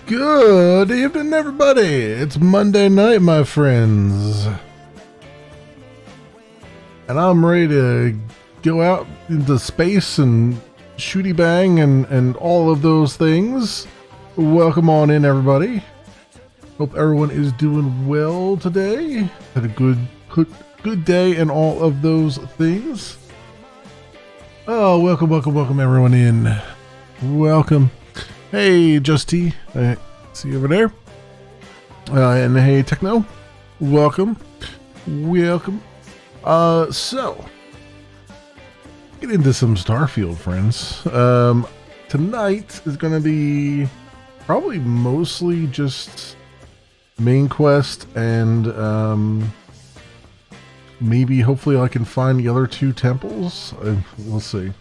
Good evening, everybody. It's Monday night, my friends. And I'm ready to go out into space and shooty bang and all of those things. Welcome on in, everybody. Hope everyone is doing well today. Had a good day and all of those things. Oh, welcome everyone in. Welcome. Hey, Justy. See you over there. And hey, Techno. Welcome. So, get into some Starfield, friends. Tonight is going to be probably mostly just main quest and maybe hopefully I can find the other two temples. We'll see.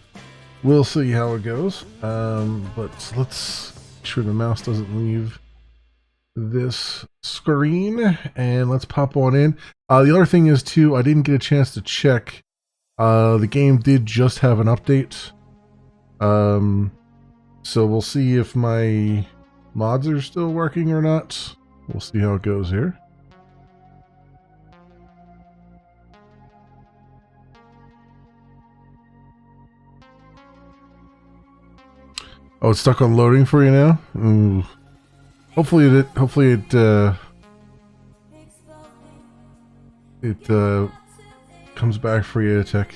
We'll see how it goes. But let's make sure the mouse doesn't leave this screen, and let's pop on in. The other thing is too, I didn't get a chance to check. The game did just have an update. So we'll see if my mods are still working or not. We'll see how it goes here. Oh, it's stuck on loading for you now? Ooh. Hopefully it comes back for you, Tech.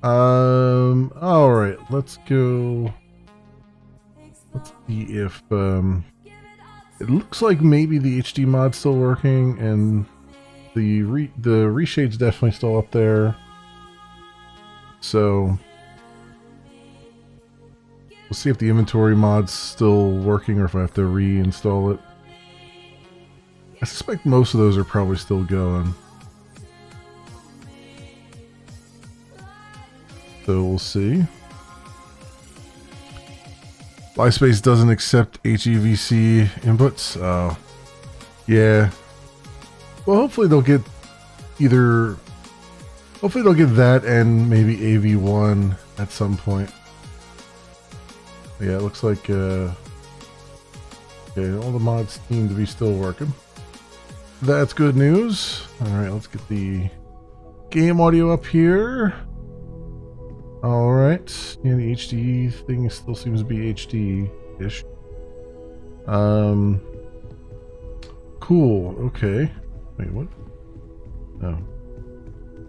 Alright, let's go. Let's see if it looks like maybe the HD mod's still working and the reshade's definitely still up there. So we'll see if the inventory mod's still working or if I have to reinstall it. I suspect most of those are probably still going. So we'll see. Flyspace doesn't accept HEVC inputs. Oh. Yeah. Well, hopefully they'll get either... Hopefully they'll get that and maybe AV1 at some point. Yeah, it looks like okay, all the mods seem to be still working. That's good news. Alright, let's get the game audio up here. Alright. Yeah, the HD thing still seems to be HD-ish. Cool, okay. Wait, what? Oh.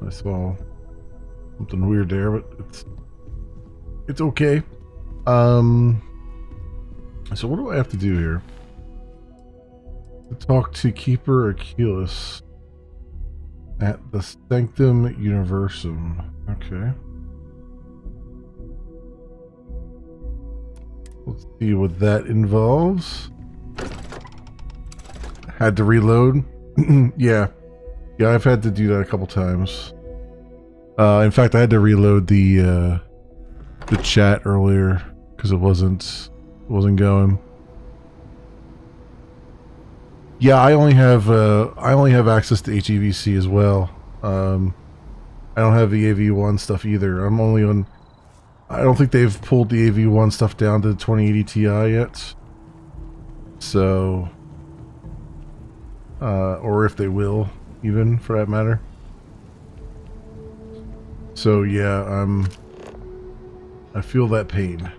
I saw something weird there, but it's okay. So what do I have to do here? To talk to Keeper Achilles at the Sanctum Universum. Okay. Let's see what that involves. Had to reload. Yeah, I've had to do that a couple times. In fact, I had to reload the chat earlier because it wasn't going. Yeah, I only have access to HEVC as well. I don't have the AV1 stuff either. I'm only on. I don't think they've pulled the AV1 stuff down to the 2080 Ti yet. So, or if they will, even for that matter. So yeah, I feel that pain.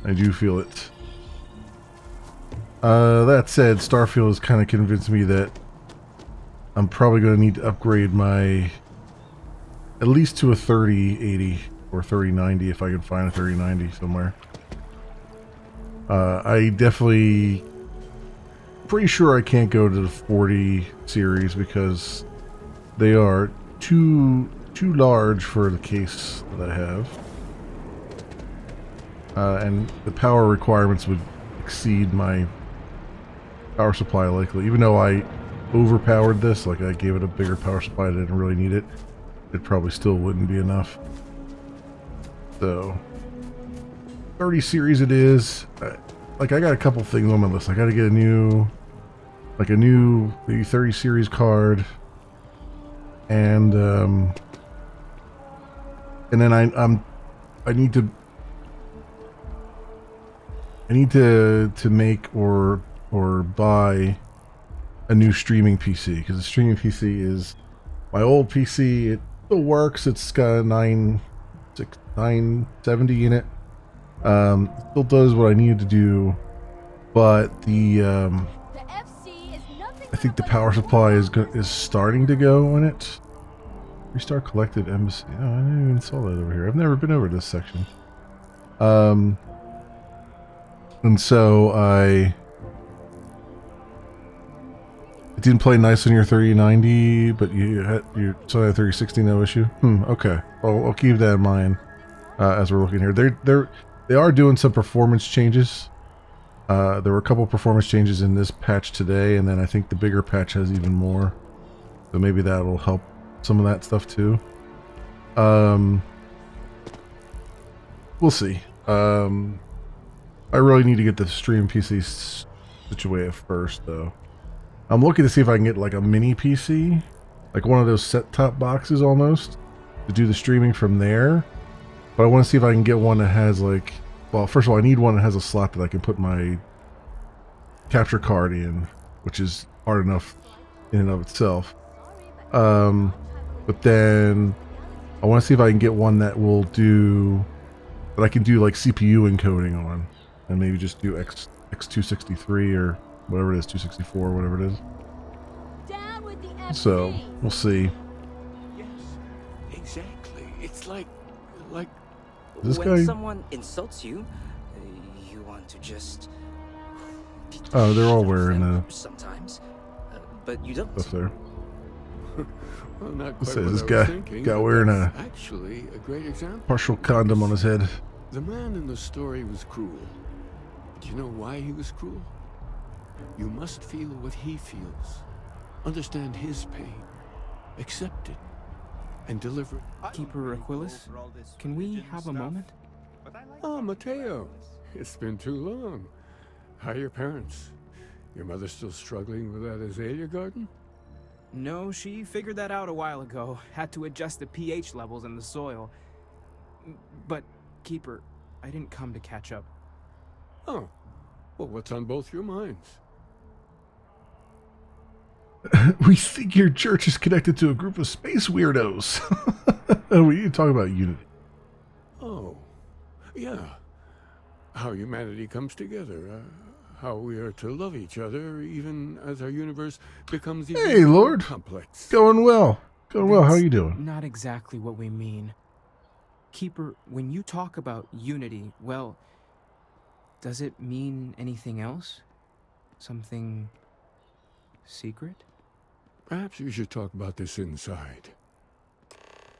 I do feel it. That said, Starfield has kind of convinced me that I'm probably going to need to upgrade my at least to a 3080 or 3090 if I can find a 3090 somewhere. I definitely pretty sure I can't go to the 40 series because they are too large for the case that I have. And the power requirements would exceed my power supply likely. Even though I overpowered this, like I gave it a bigger power supply, I didn't really need it. It probably still wouldn't be enough. So 30 series it is. Like I got a couple things on my list. I got to get a new maybe 30 series card, and then I need to I need to make or buy a new streaming PC, because the streaming PC is my old PC. It still works. It's got a 970 in it. It still does what I needed to do, but I think the power supply is starting to go in it. Restart collected embassy. Oh, I didn't even saw that over here. I've never been over this section. And so it didn't play nice on your 3090, but you had your 3060, no issue. Okay. I'll keep that in mind as we're looking here. They are doing some performance changes. There were a couple performance changes in this patch today, and then I think the bigger patch has even more. So maybe that will help some of that stuff too. We'll see. I really need to get the stream PC situated first, though. I'm looking to see if I can get like a mini PC, like one of those set-top boxes almost, to do the streaming from there. But I want to see if I can get one that has like, well, first of all, I need one that has a slot that I can put my capture card in, which is hard enough in and of itself. But then I want to see if I can get one that will do, that I can do like CPU encoding on, and maybe just do X263 or whatever it is, 264, whatever it is. So we'll see. Yes, exactly. It's like this when guy... someone insults you, you want to just. Oh, they're all wearing sometimes, but you don't. Stuff there. Well, not quite This what guy I was thinking, got but wearing that's a actually a great example. partial condom on his head. The man in the story was cruel. But you know why he was cruel? You must feel what he feels. Understand his pain. Accept it. And deliver it. Keeper Aquilus, can we have a moment? Oh, Mateo. It's been too long. How are your parents? Your mother still struggling with that azalea garden? No, she figured that out a while ago. Had to adjust the pH levels in the soil. But, Keeper, I didn't come to catch up. Oh. Well, what's on both your minds? We think your church is connected to a group of space weirdos. We need to talk about unity. Oh. Yeah. How humanity comes together. How we are to love each other, even as our universe becomes even Hey, more Lord. complex. Going well. Going well. How are you doing? Not exactly what we mean. Keeper, when you talk about unity, well, does it mean anything else? Something secret? Perhaps we should talk about this inside.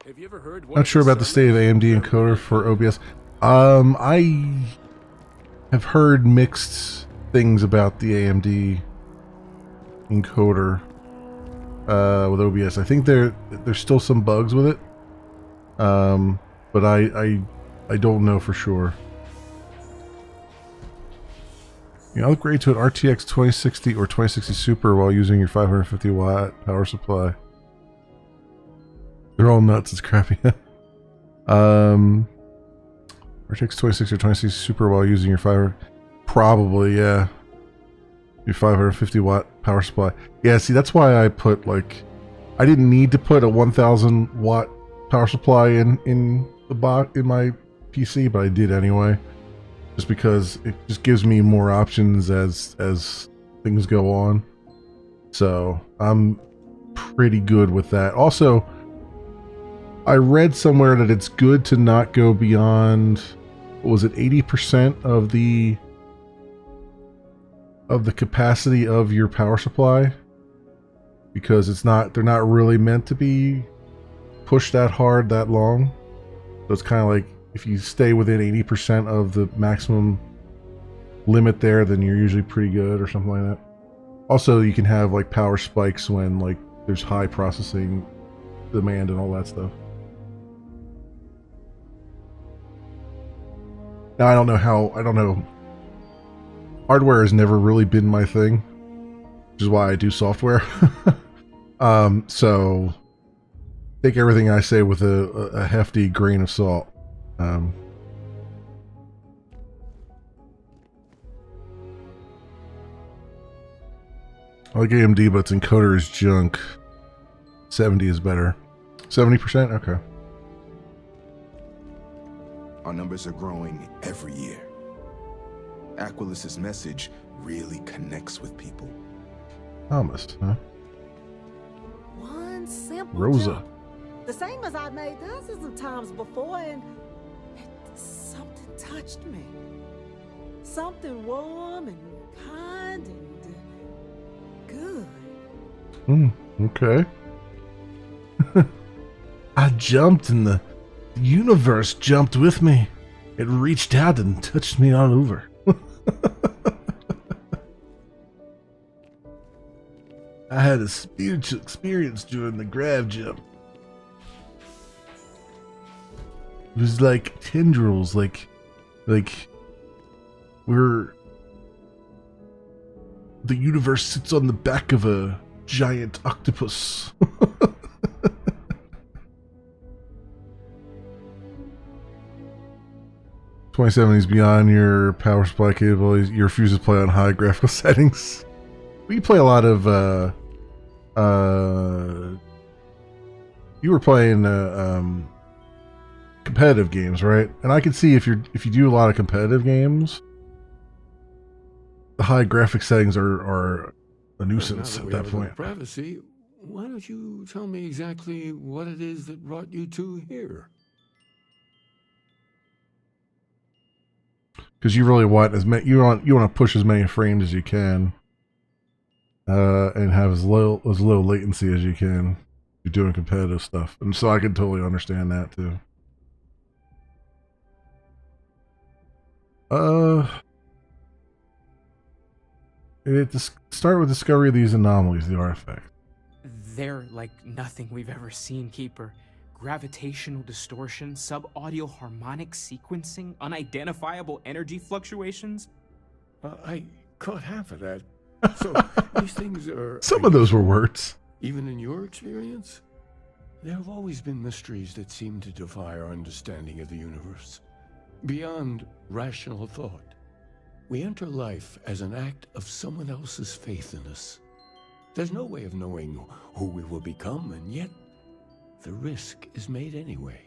Have you ever heard Not sure about the state of AMD encoder for OBS. I have heard mixed things about the AMD encoder with OBS. I think there's still some bugs with it, but I don't know for sure. You can upgrade to an RTX 2060 or 2060 Super while using your 550 watt power supply. They're all nuts. It's crappy. RTX 2060 or 2060 Super while using your 500. Probably, yeah. Your 550 watt power supply. Yeah, see, that's why I put, like, I didn't need to put a 1000 watt power supply in my PC, but I did anyway. Just because it just gives me more options as things go on. So I'm pretty good with that. Also, I read somewhere that it's good to not go beyond, what was it, 80% of the capacity of your power supply, because they're not really meant to be pushed that hard that long. So it's kind of like, if you stay within 80% of the maximum limit there, then you're usually pretty good or something like that. Also, you can have like power spikes when like there's high processing demand and all that stuff. Now, I don't know. Hardware has never really been my thing, which is why I do software. So take everything I say with a hefty grain of salt. I like AMD, but its encoder is junk. 70 is better. 70%? Okay. Our numbers are growing every year. Aquilus's message really connects with people. Thomas, huh? One simple Rosa. jump. The same as I made dozens of times before, and something touched me. Something warm and kind and good. Okay. I jumped and the universe jumped with me. It reached out and touched me all over. I had a spiritual experience during the grav jump. It was like tendrils, like where the universe sits on the back of a giant octopus. 2070 is beyond your power supply capabilities. Your fuses play on high graphical settings. We play a lot of you were playing competitive games, right? And I can see if you do a lot of competitive games, the high graphic settings are a nuisance at that point. Privacy. Why don't you tell me exactly what it is that brought you two here? Because you really want you want to push as many frames as you can, and have as low latency as you can. You're doing competitive stuff, and so I can totally understand that too. Start with discovery of these anomalies, the artifacts. They're like nothing we've ever seen, Keeper. Gravitational distortion, sub-audio harmonic sequencing, unidentifiable energy fluctuations. I caught half of that. So these things are... Some of those were words. Even in your experience? There have always been mysteries that seem to defy our understanding of the universe. Beyond rational thought, we enter life as an act of someone else's faith in us. There's no way of knowing who we will become, and yet the risk is made anyway.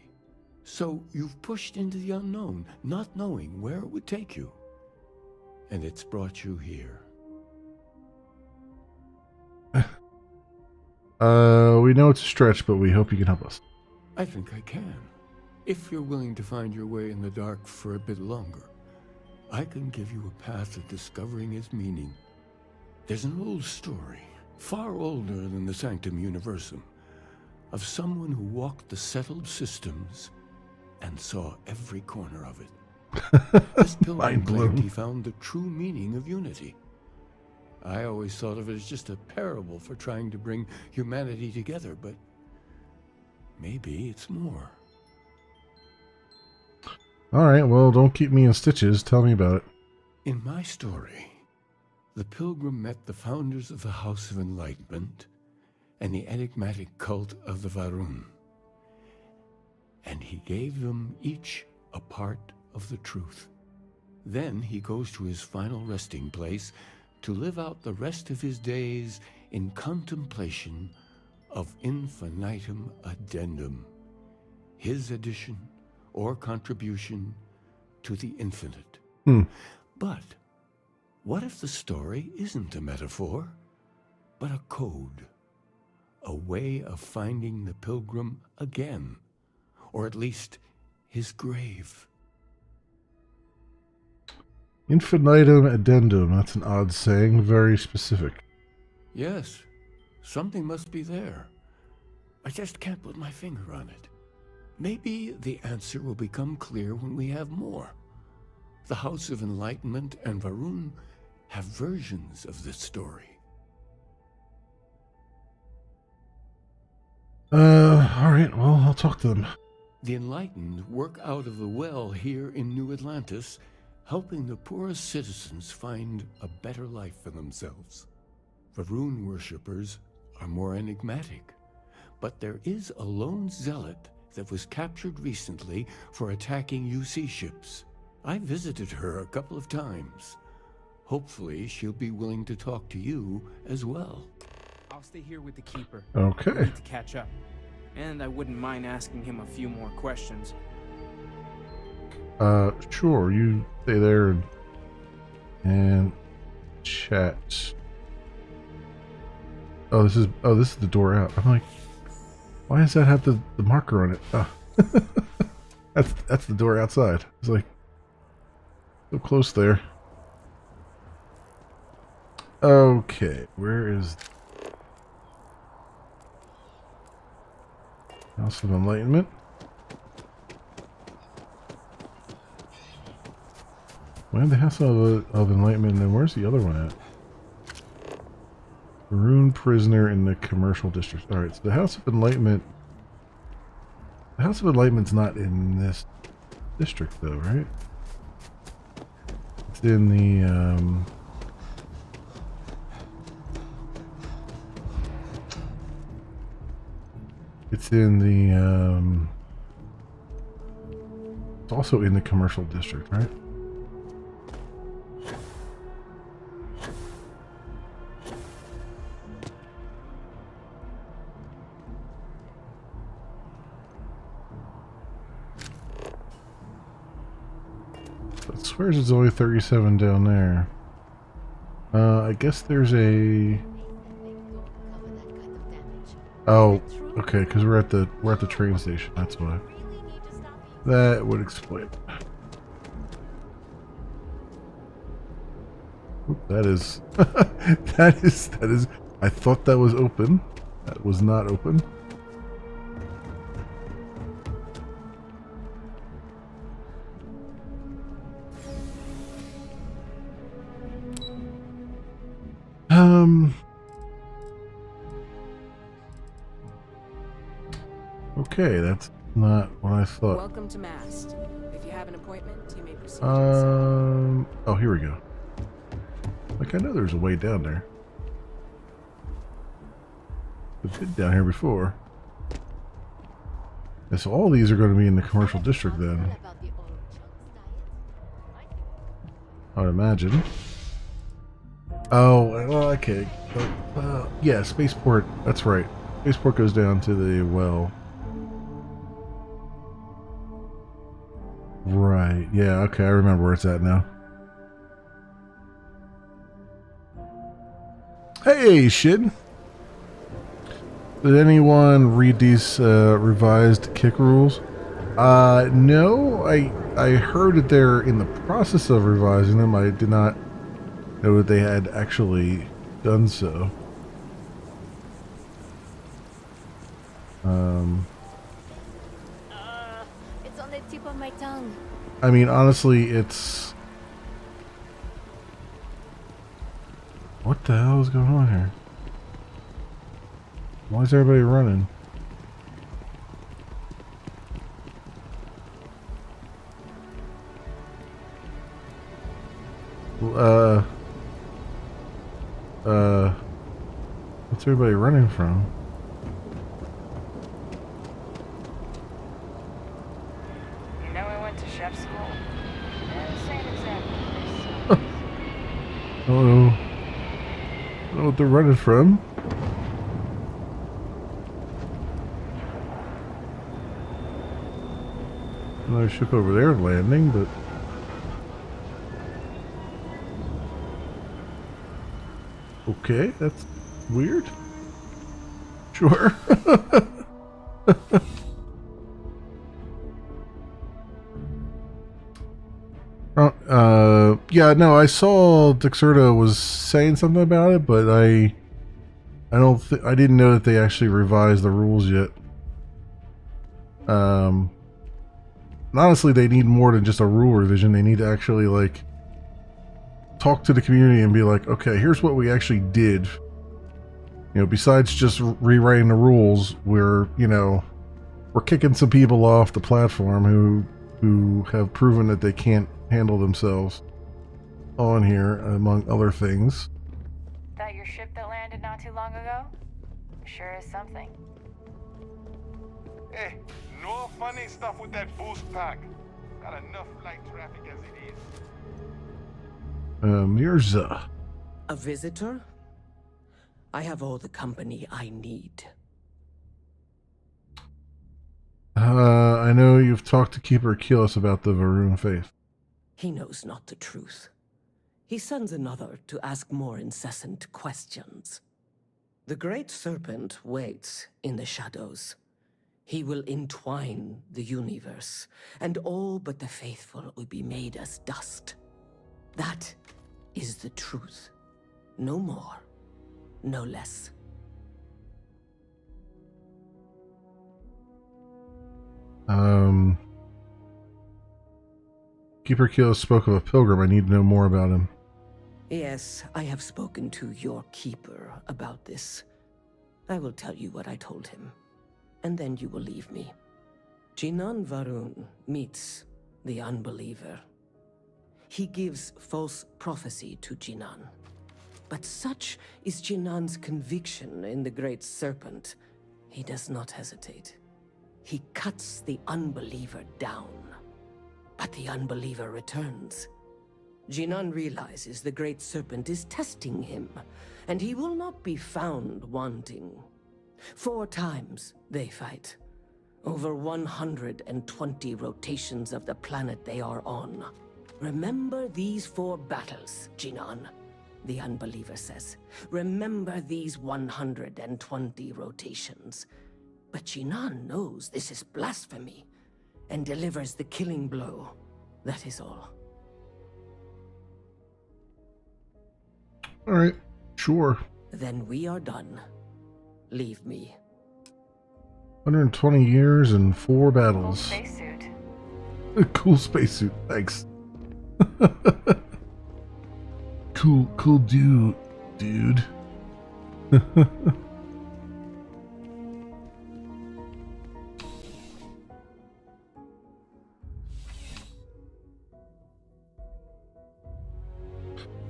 So you've pushed into the unknown, not knowing where it would take you. And it's brought you here. We know it's a stretch, but we hope you can help us. I think I can. If you're willing to find your way in the dark for a bit longer, I can give you a path of discovering its meaning. There's an old story, far older than the Sanctum Universum, of someone who walked the settled systems and saw every corner of it. This pilgrim claimed he found the true meaning of unity. I always thought of it as just a parable for trying to bring humanity together, but maybe it's more. All right, well, don't keep me in stitches. Tell me about it. In my story, the pilgrim met the founders of the House of Enlightenment and the enigmatic cult of the Varun. And he gave them each a part of the truth. Then he goes to his final resting place to live out the rest of his days in contemplation of infinitum addendum, his addition or contribution to the infinite. But what if the story isn't a metaphor, but a code? A way of finding the pilgrim again, or at least his grave. Infinitum addendum. That's an odd saying. Very specific. Yes, something must be there. I just can't put my finger on it. Maybe the answer will become clear when we have more. The House of Enlightenment and Varun have versions of this story. All right, well, I'll talk to them. The Enlightened work out of the well here in New Atlantis, helping the poorest citizens find a better life for themselves. Varun worshippers are more enigmatic, but there is a lone zealot that was captured recently for attacking UC ships. I visited her a couple of times. Hopefully, she'll be willing to talk to you as well. I'll stay here with the Keeper. Okay. We need to catch up. And I wouldn't mind asking him a few more questions. Sure. You stay there and chat. Oh, this is the door out. I'm like, why does that have the marker on it? Oh. That's the door outside. It's like so close there. Okay, where is House of Enlightenment? We have the House of Enlightenment, and where's the other one at? Maroon prisoner in the commercial district. Alright, so the House of Enlightenment. The House of Enlightenment's not in this district, though, right? It's in the, it's in the, it's also in the commercial district, right? I swear there's only 37 down there. I guess there's a... Oh, okay, because we're at the train station. That's why. That would explain. Oop, that is, that is. I thought that was open. That was not open. Okay, that's not what I thought. Welcome to Mast. If you have an appointment, you may proceed. Oh, here we go. Like, I know there's a way down there. I've been down here before. And so all these are going to be in the commercial district then. I'd imagine. Oh, well, okay. Yeah, Spaceport. That's right. Spaceport goes down to the well. Right. Yeah, okay. I remember where it's at now. Hey, Shid. Did anyone read these revised kick rules? No. I heard that they're in the process of revising them. I did not know that they had actually done so. It's on the tip of my tongue. I mean, honestly, it's... What the hell is going on here? Why is everybody running? What's everybody running from? You know I went to chef school. Same exactly. I don't know what they're running from. Another ship over there landing, but... Okay, that's weird. Sure. Yeah, no, I saw Dexerta was saying something about it, but I didn't know that they actually revised the rules yet. And honestly, they need more than just a rule revision. They need to actually, like, talk to the community and be like, okay, here's what we actually did. You know, besides just rewriting the rules, we're kicking some people off the platform who have proven that they can't handle themselves on here, among other things. That your ship that landed not too long ago? Sure is something. Hey, no funny stuff with that boost pack. Got enough flight traffic as it is. Mirza. A visitor? I have all the company I need. I know you've talked to Keeper Keyless about the Varun faith. He knows not the truth. He sends another to ask more incessant questions. The Great Serpent waits in the shadows. He will entwine the universe, and all but the faithful will be made as dust. That is the truth. No more, no less. Keeper Keyless spoke of a pilgrim. I need to know more about him. Yes, I have spoken to your keeper about this. I will tell you what I told him, and then you will leave me. Jinan Varun meets the unbeliever. He gives false prophecy to Jinan. But such is Jinan's conviction in the Great Serpent, he does not hesitate. He cuts the unbeliever down. But the unbeliever returns. Jinan realizes the Great Serpent is testing him, and he will not be found wanting. 4 times they fight. Over 120 rotations of the planet they are on. Remember these 4 battles, Jinan, the unbeliever says. Remember these 120 rotations. But Jinan knows this is blasphemy, and delivers the killing blow. That is all. Alright, sure. Then we are done. Leave me. 120 years and 4 Cool battles. spacesuit. Cool spacesuit, thanks. cool dude.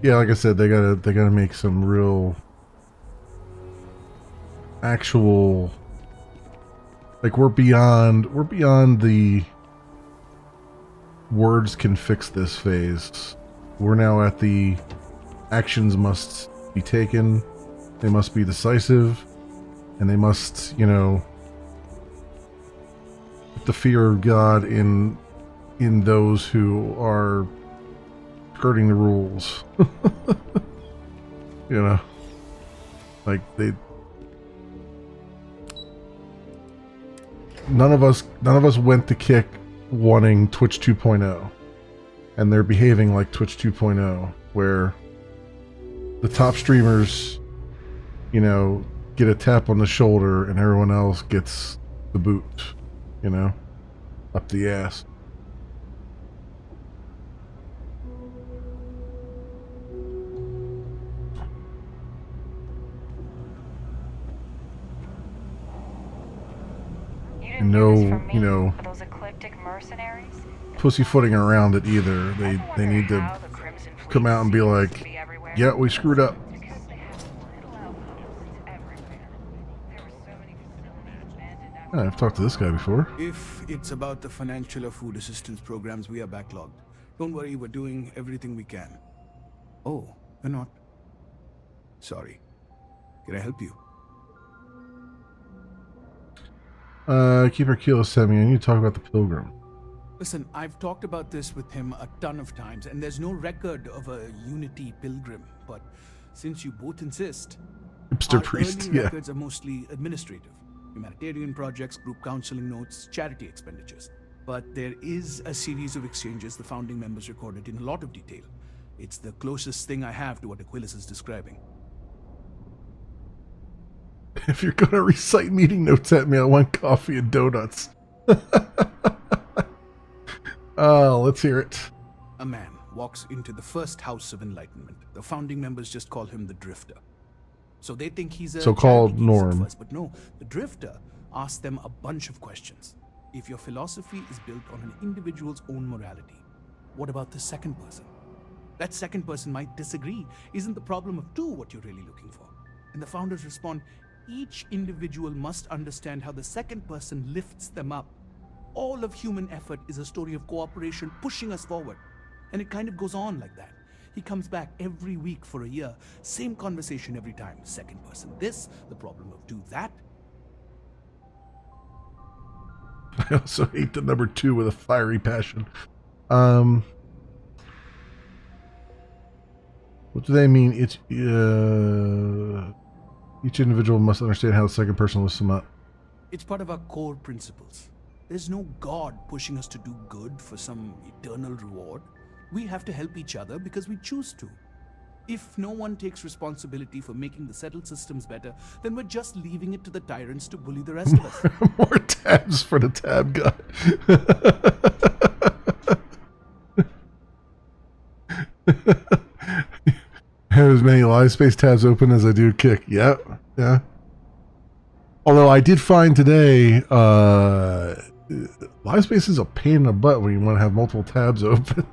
Yeah, like I said, they gotta make some real actual, like, we're beyond the words can fix this phase. We're now at the actions must be taken, they must be decisive, and they must, you know, put the fear of God in those who are skirting the rules. You know, like none of us went to kick wanting Twitch 2.0, and they're behaving like Twitch 2.0, where the top streamers, you know, get a tap on the shoulder and everyone else gets the boot, you know, up the ass. And no, you know, those ecliptic mercenaries? pussyfooting around it either. They need to come out and be like, yeah, we screwed up. I've talked to this guy before. If it's about the financial or food assistance programs, we are backlogged. Don't worry, we're doing everything we can. Oh, you're not? Sorry. Can I help you? Keeper Kilo sent me. I need to talk about the Pilgrim. Listen, I've talked about this with him a ton of times, and there's no record of a Unity Pilgrim, but since you both insist, Hipster our priest, early yeah. records are mostly administrative. Humanitarian projects, group counseling notes, charity expenditures. But there is a series of exchanges the founding members recorded in a lot of detail. It's the closest thing I have to what Aquilus is describing. If you're gonna recite meeting notes at me, I want coffee and donuts. Let's hear it. A man walks into the first house of enlightenment. The founding members just call him the Drifter. So they think he's a so-called charity geek at norm. first, but no, the Drifter asks them a bunch of questions. If your philosophy is built on an individual's own morality, what about the second person? That second person might disagree. Isn't the problem of two what you're really looking for? And the founders respond, each individual must understand how the second person lifts them up. All of human effort is a story of cooperation pushing us forward. And it kind of goes on like that. He comes back every week for a year. Same conversation every time. Second person this, the problem of do that. I also hate the number 2 with a fiery passion. What do they mean? It's each individual must understand how the second person lifts them up. It's part of our core principles. There's no God pushing us to do good for some eternal reward. We have to help each other because we choose to. If no one takes responsibility for making the settled systems better, then we're just leaving it to the tyrants to bully the rest of us. More tabs for the tab guy. I have as many live space tabs open as I do kick. Yep. Yeah. Although I did find today, live space is a pain in the butt when you want to have multiple tabs open.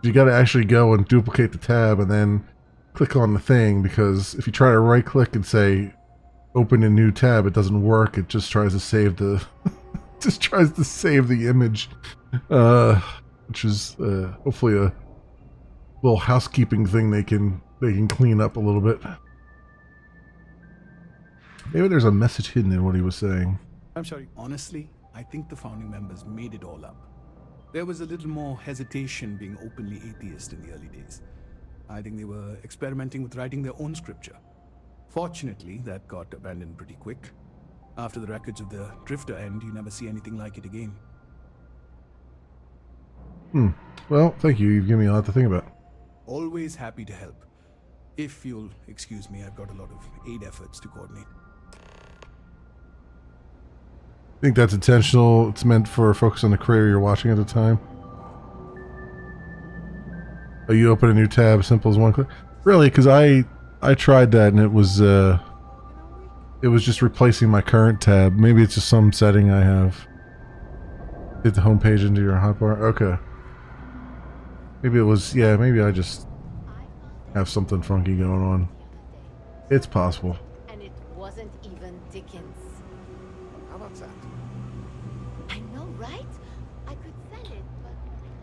You got to actually go and duplicate the tab and then click on the thing, because if you try to right click and say open a new tab, it doesn't work. It just tries to save the image, which is hopefully a little housekeeping thing they can clean up a little bit. Maybe there's a message hidden in what he was saying. I'm sorry. Honestly, I think the founding members made it all up. There was a little more hesitation being openly atheist in the early days. I think they were experimenting with writing their own scripture. Fortunately, that got abandoned pretty quick. After the records of the Drifter end, you never see anything like it again. Well, thank you. You've given me a lot to think about. Always happy to help. If you'll excuse me, I've got a lot of aid efforts to coordinate. I think that's intentional. It's meant for focus on the creator you're watching at the time. Oh, you open a new tab, simple as one click. Really? Because I tried that and it was just replacing my current tab. Maybe it's just some setting I have. Hit the home page into your hotbar. Okay. Maybe it was. Yeah. Maybe I just have something funky going on. It's possible. And it wasn't even Dickens. How about that? I know, right? I could send it, but...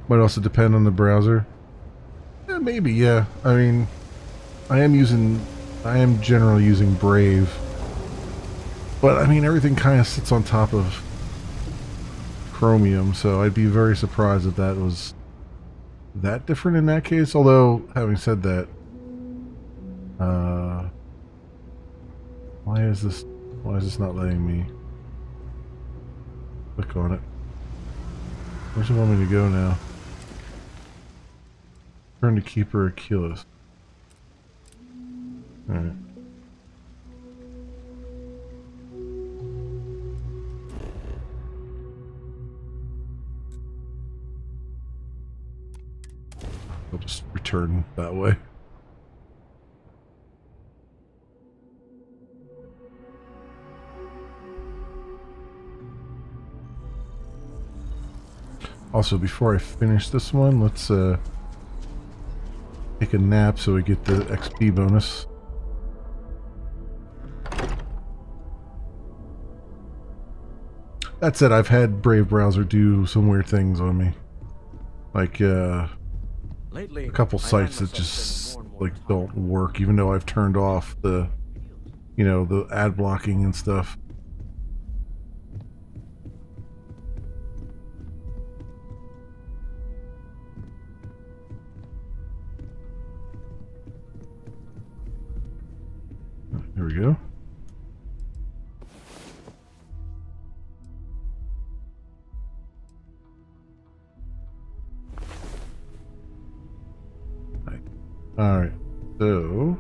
Might also depend on the browser. Yeah, maybe, yeah. I mean, I am generally using Brave. But, I mean, everything kind of sits on top of Chromium, so I'd be very surprised if that was that different in that case. Although, having said that, why is this not letting me click on it? Where's it want me to go now? Turn to Keeper Achilles. Alright. I'll just return that way. Also, before I finish this one, let's take a nap so we get the XP bonus. That said, I've had Brave Browser do some weird things on me. Like, Lately, a couple sites that just, like, don't work, even though I've turned off the, you know, the ad blocking and stuff. Here we go. Alright, so...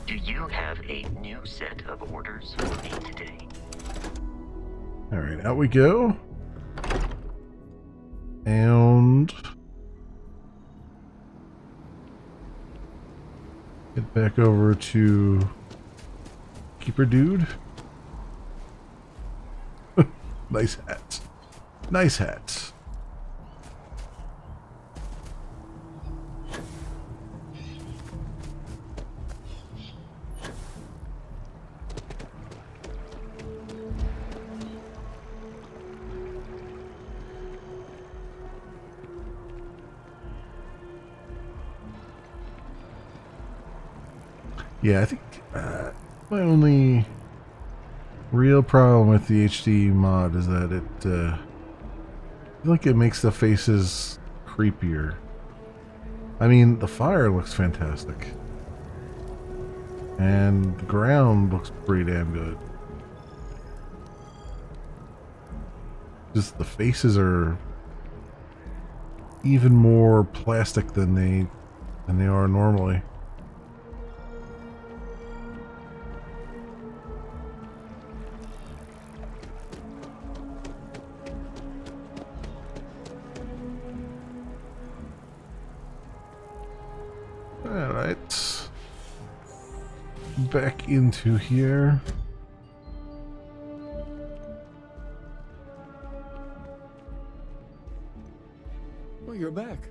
Do you have a new set of orders for me today? Alright, out we go. And... get back over to... Keeper Dude. Nice hats. Nice hats. Yeah, I think my only real problem with the HD mod is that it, I feel like it makes the faces creepier. I mean, the fire looks fantastic. And the ground looks pretty damn good. Just the faces are even more plastic than they are normally. Alright. Back into here. Well, you're back.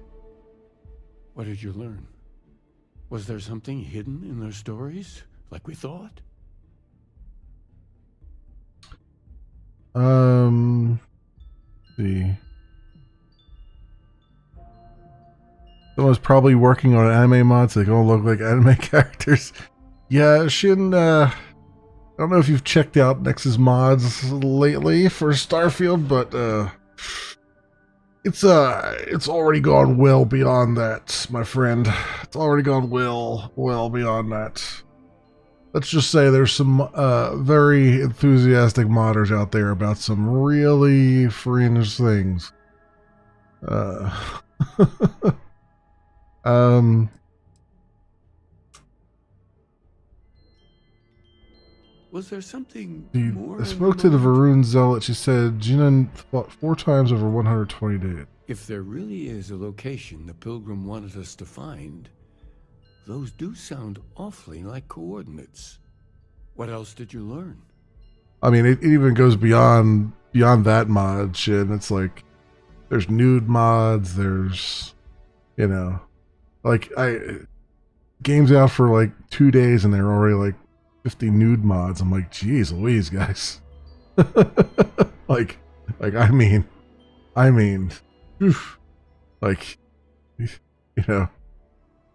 What did you learn? Was there something hidden in their stories, like we thought? Let's see. Someone's probably working on anime mods that don't look like anime characters. Yeah, Shin, I don't know if you've checked out Nexus mods lately for Starfield, but it's already gone well beyond that, my friend. It's already gone well beyond that. Let's just say there's some very enthusiastic modders out there about some really fringe things. Was there something I more? spoke to the Varun Zealot. She said Jinan fought 4 times over 120 days. If there really is a location the Pilgrim wanted us to find, those do sound awfully like coordinates. What else did you learn? I mean, it even goes beyond that mod shit. It's like there's nude mods. There's, you know, like games out for like 2 days and they're already like 50 nude mods. I'm like, geez Louise, guys. like I mean, oof. Like, you know,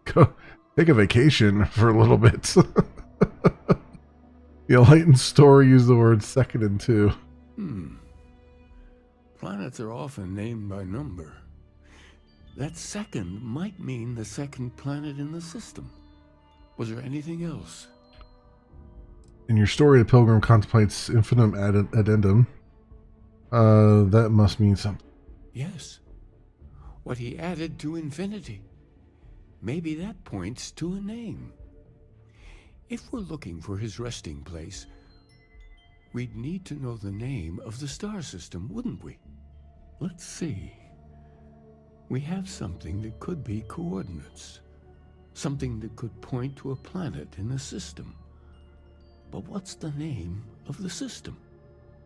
go take a vacation for a little bit. The enlightened story used the words second and two. Planets are often named by number. That second might mean the second planet in the system. Was there anything else? In your story, the Pilgrim contemplates infinitum addendum. That must mean something. Yes. What he added to infinity. Maybe that points to a name. If we're looking for his resting place, we'd need to know the name of the star system, wouldn't we? Let's see. We have something that could be coordinates. Something that could point to a planet in the system. But what's the name of the system?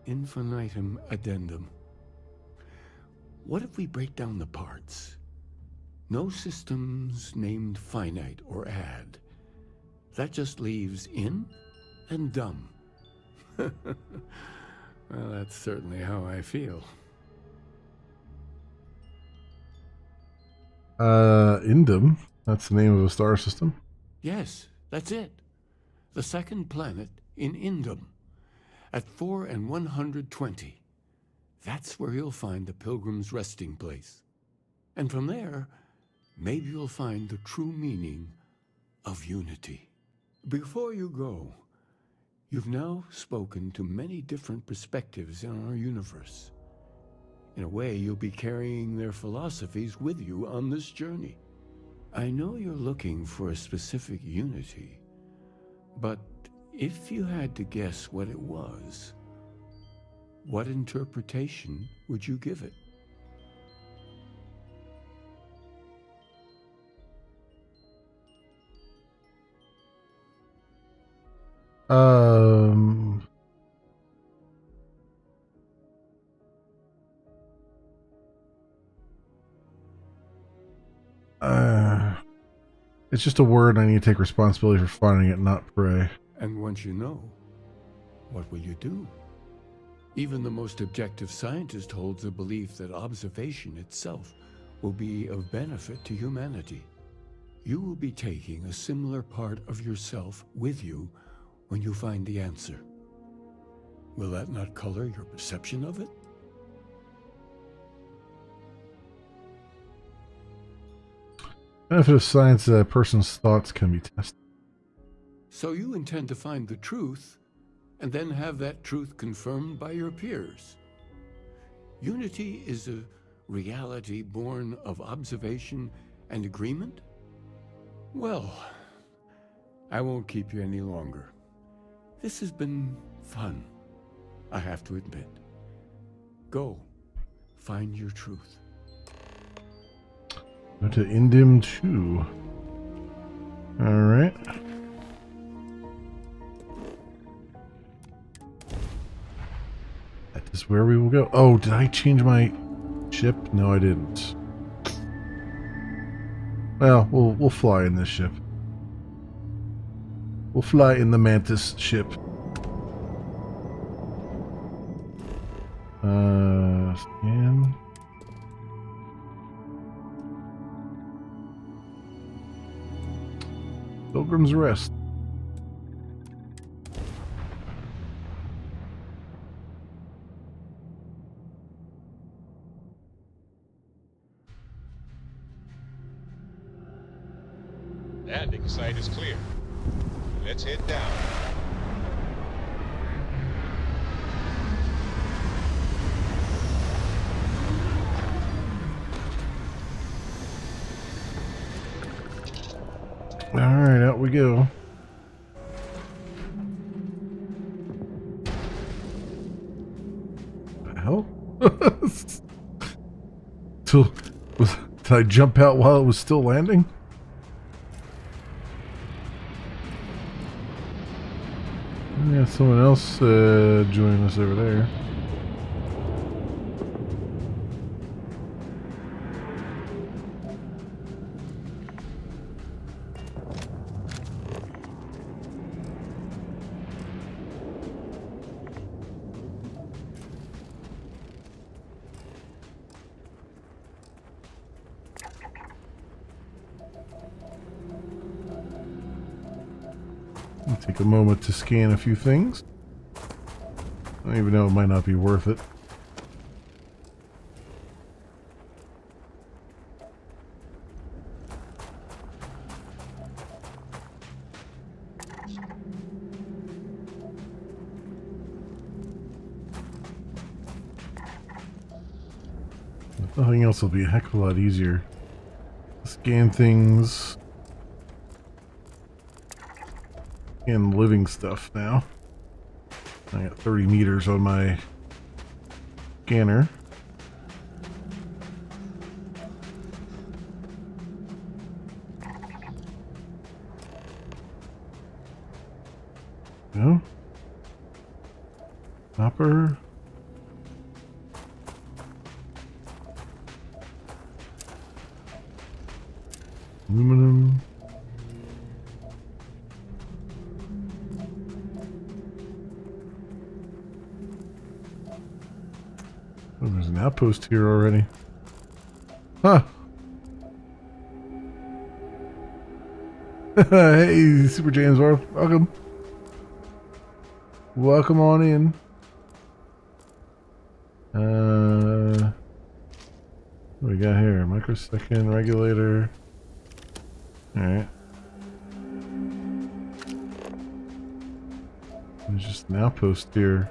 Infinitum addendum. What if we break down the parts? No systems named finite or add. That just leaves in and dumb. Well, that's certainly how I feel. Indum. That's the name of a star system. Yes, that's it. The second planet in Indum. At 4 and 120. That's where you'll find the Pilgrim's resting place. And from there, maybe you'll find the true meaning of unity. Before you go, you've now spoken to many different perspectives in our universe. In a way, you'll be carrying their philosophies with you on this journey. I know you're looking for a specific unity, but if you had to guess what it was, what interpretation would you give it? It's just a word. I need to take responsibility for finding it, not pray. And once you know, what will you do? Even the most objective scientist holds the belief that observation itself will be of benefit to humanity. You will be taking a similar part of yourself with you when you find the answer. Will that not color your perception of it? Benefit of science is that a person's thoughts can be tested. So you intend to find the truth, and then have that truth confirmed by your peers. Unity is a reality born of observation and agreement? Well, I won't keep you any longer. This has been fun, I have to admit. Go, find your truth. Go to Indim 2. Alright. That is where we will go. Oh, did I change my ship? No, I didn't. Well, we'll fly in this ship. We'll fly in the Mantis ship. Scan. Pilgrim's Rest. Landing site is clear. Let's head down. Alright, out we go. What the hell? Did I jump out while it was still landing? Yeah, someone else joining us over there. I'll take a moment to scan a few things. I even know it might not be worth it. If nothing else will be a heck of a lot easier. Scan things. And living stuff now. I got 30 meters on my scanner. No. Copper. Aluminum. Oh, there's an outpost here already. Huh. Hey, Super James, welcome. Welcome on in. What do we got here? Microsecond regulator. Alright. There's just an outpost here.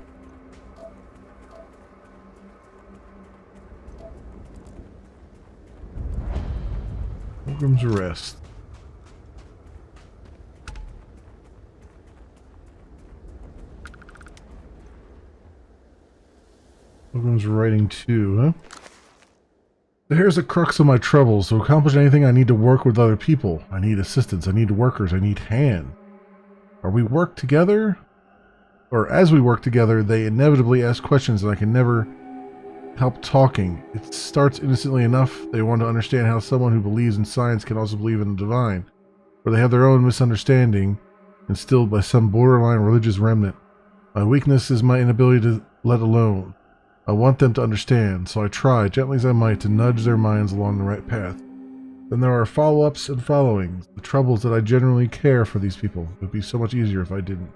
Pilgrim's Rest. Pilgrim's Writing 2, huh? Here's the crux of my troubles. To accomplish anything, I need to work with other people. I need assistance. I need workers. I need hands. Are we work together? Or as we work together, they inevitably ask questions and I can never help talking. It starts innocently enough. They want to understand how someone who believes in science can also believe in the divine. Or they have their own misunderstanding, instilled by some borderline religious remnant. My weakness is my inability to let alone. I want them to understand, so I try, gently as I might, to nudge their minds along the right path. Then there are follow-ups and followings. The troubles that I generally care for these people. It would be so much easier if I didn't.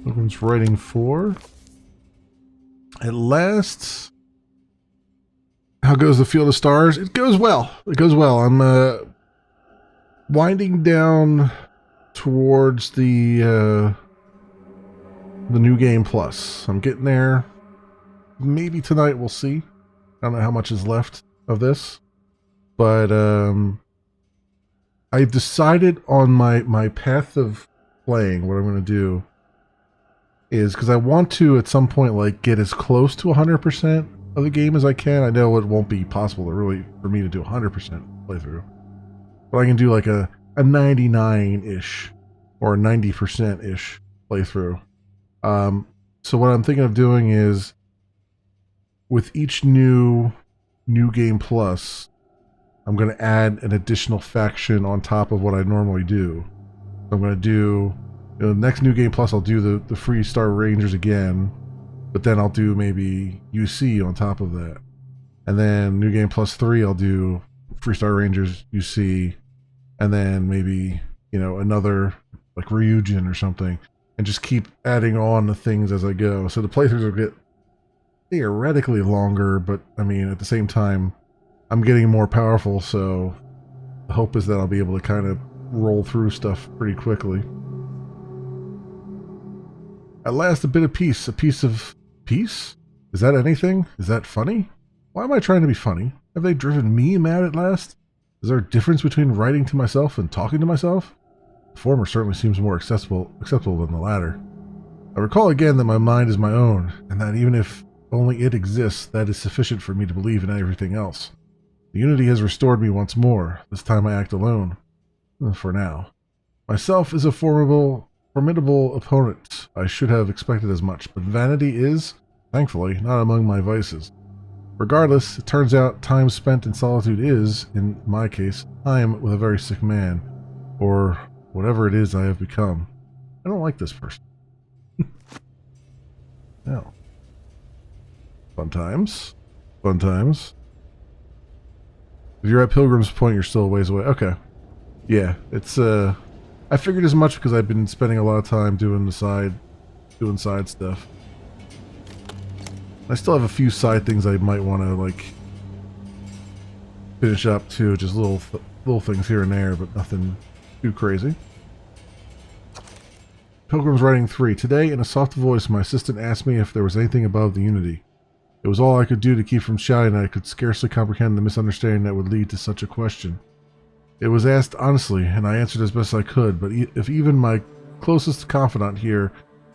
Everyone's writing 4. At last, how goes the Field of Stars? It goes well. It goes well. I'm winding down towards the new game plus. I'm getting there. Maybe tonight, we'll see. I don't know how much is left of this, but I've decided on my path of playing. What I'm going to do is, because I want to at some point like get as close to 100% of the game as I can. I know it won't be possible to really for me to do 100% playthrough, but I can do like a 99-ish or a 90%-ish playthrough. So what I'm thinking of doing is, with each new game plus, I'm going to add an additional faction on top of what I normally do. I'm going to do, the next new game plus, I'll do the Free Star Rangers again, but then I'll do maybe UC on top of that. And then new game plus 3, I'll do Free Star Rangers, UC, and then maybe, another like Ryujin or something, and just keep adding on the things as I go. So the playthroughs will get theoretically longer, but I mean, at the same time, I'm getting more powerful, so the hope is that I'll be able to kind of roll through stuff pretty quickly. At last, a bit of peace. A piece of peace? Is that anything? Is that funny? Why am I trying to be funny? Have they driven me mad at last? Is there a difference between writing to myself and talking to myself? The former certainly seems more acceptable than the latter. I recall again that my mind is my own, and that even if only it exists, that is sufficient for me to believe in everything else. The unity has restored me once more. This time I act alone. For now. Myself is a formidable opponent. I should have expected as much, but vanity is, thankfully, not among my vices. Regardless, it turns out time spent in solitude is, in my case, time with a very sick man, or whatever it is I have become. I don't like this person. No. Fun times. Fun times. If you're at Pilgrim's Point, you're still a ways away. Okay. Yeah, it's, I figured as much because I've been spending a lot of time doing side stuff. I still have a few side things I might want to, like, finish up too. Just little things here and there, but nothing too crazy. Pilgrim's Writing 3. Today, in a soft voice, my assistant asked me if there was anything above the Unity. It was all I could do to keep from shouting, and I could scarcely comprehend the misunderstanding that would lead to such a question. It was asked honestly, and I answered as best I could, but if even my closest confidant here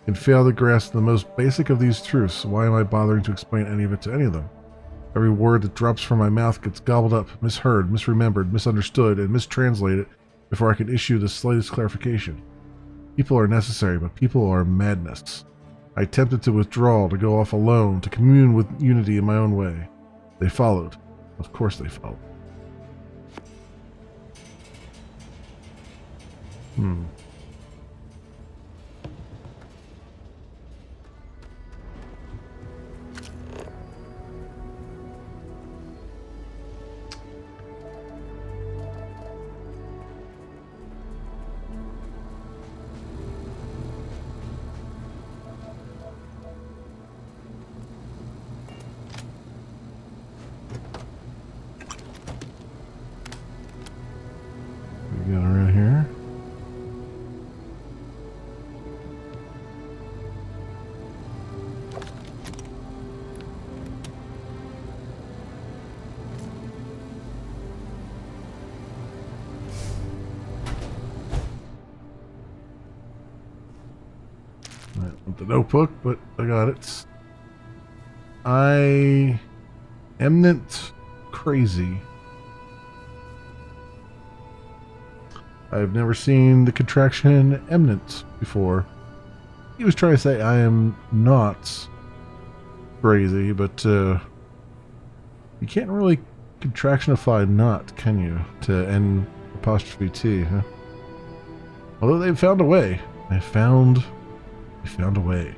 can fail to grasp the most basic of these truths, why am I bothering to explain any of it to any of them? Every word that drops from my mouth gets gobbled up, misheard, misremembered, misunderstood, and mistranslated before I can issue the slightest clarification. People are necessary, but people are madness. I attempted to withdraw, to go off alone, to commune with Unity in my own way. They followed. Of course they followed. We got around here. With the notebook, but I got it. I eminent crazy. I've never seen the contraction eminent before. He was trying to say I am not crazy, but you can't really contractionify not, can you? To N apostrophe T, huh? Although they've found a way. They found a way.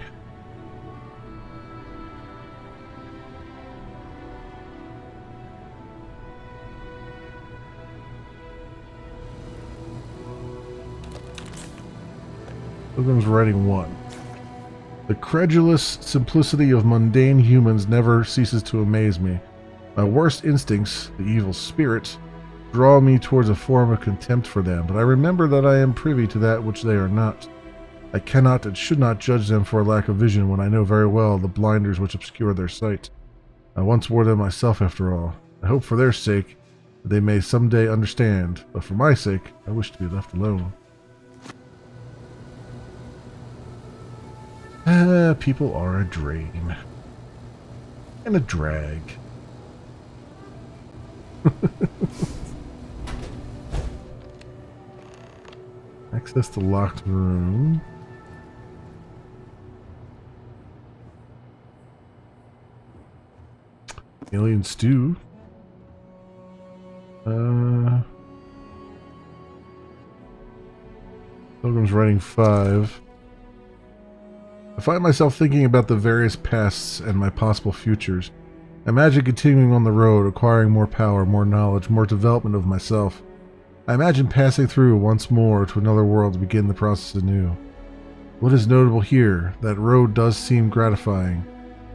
Pilgrim's writing 1. The credulous simplicity of mundane humans never ceases to amaze me. My worst instincts, the evil spirit, draw me towards a form of contempt for them, but I remember that I am privy to that which they are not. I cannot and should not judge them for a lack of vision when I know very well the blinders which obscure their sight. I once wore them myself, after all. I hope for their sake that they may someday understand, but for my sake, I wish to be left alone. People are a dream. And a drag. Access the locked room. Alien stew. Pilgrim's writing 5. I find myself thinking about the various pasts and my possible futures. I imagine continuing on the road, acquiring more power, more knowledge, more development of myself. I imagine passing through once more to another world to begin the process anew. What is notable here, that road does seem gratifying.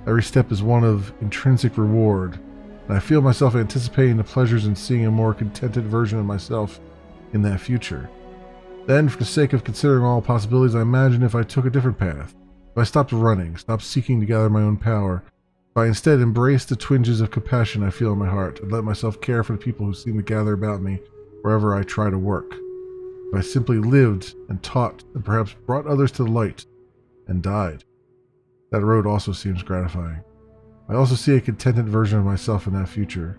Every step is one of intrinsic reward, and I feel myself anticipating the pleasures in seeing a more contented version of myself in that future. Then, for the sake of considering all possibilities, I imagine if I took a different path. If I stopped running, stopped seeking to gather my own power, if I instead embraced the twinges of compassion I feel in my heart, and let myself care for the people who seem to gather about me wherever I try to work. If I simply lived and taught and perhaps brought others to the light and died. That road also seems gratifying. I also see a contented version of myself in that future.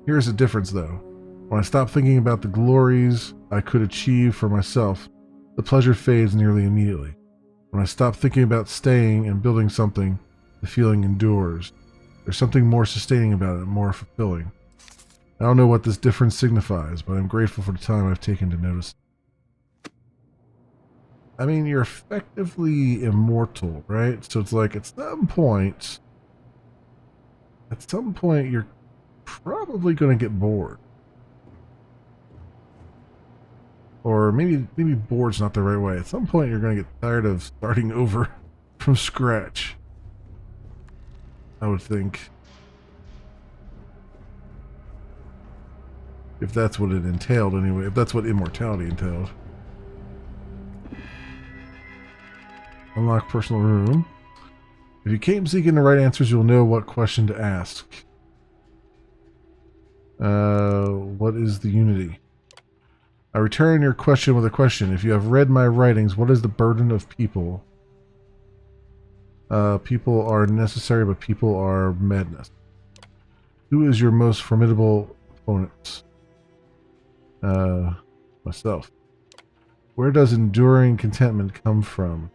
Here is the difference, though. When I stop thinking about the glories I could achieve for myself, the pleasure fades nearly immediately. When I stop thinking about staying and building something, the feeling endures. There's something more sustaining about it, more fulfilling. I don't know what this difference signifies, but I'm grateful for the time I've taken to notice. I mean, you're effectively immortal, right? So it's like, at some point, you're probably going to get bored. Or maybe bored's not the right way. At some point, you're going to get tired of starting over from scratch. I would think. If that's what it entailed, anyway. If that's what immortality entailed. Unlock personal room. If you came seeking the right answers, you'll know what question to ask. What is the unity? I return your question with a question. If you have read my writings, what is the burden of people? People are necessary, but people are madness. Who is your most formidable opponent? Myself. Where does enduring contentment come from?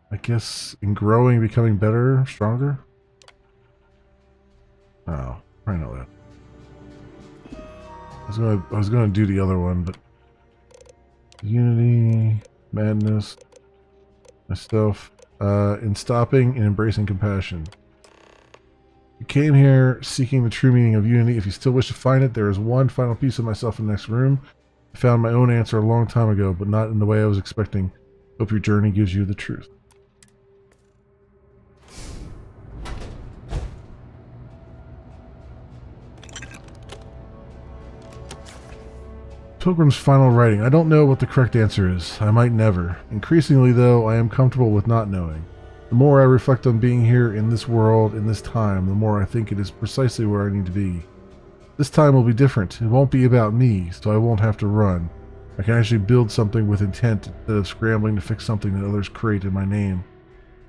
I guess in growing, becoming better, stronger? Oh, I know that. I was gonna do the other one, but unity, madness, myself, in stopping and embracing compassion. You came here seeking the true meaning of unity. If you still wish to find it, there is one final piece of myself in the next room. I found my own answer a long time ago, but not in the way I was expecting. Hope your journey gives you the truth. Pilgrim's final writing. I don't know what the correct answer is. I might never. Increasingly, though, I am comfortable with not knowing. The more I reflect on being here in this world, in this time, the more I think it is precisely where I need to be. This time will be different. It won't be about me, so I won't have to run. I can actually build something with intent instead of scrambling to fix something that others create in my name.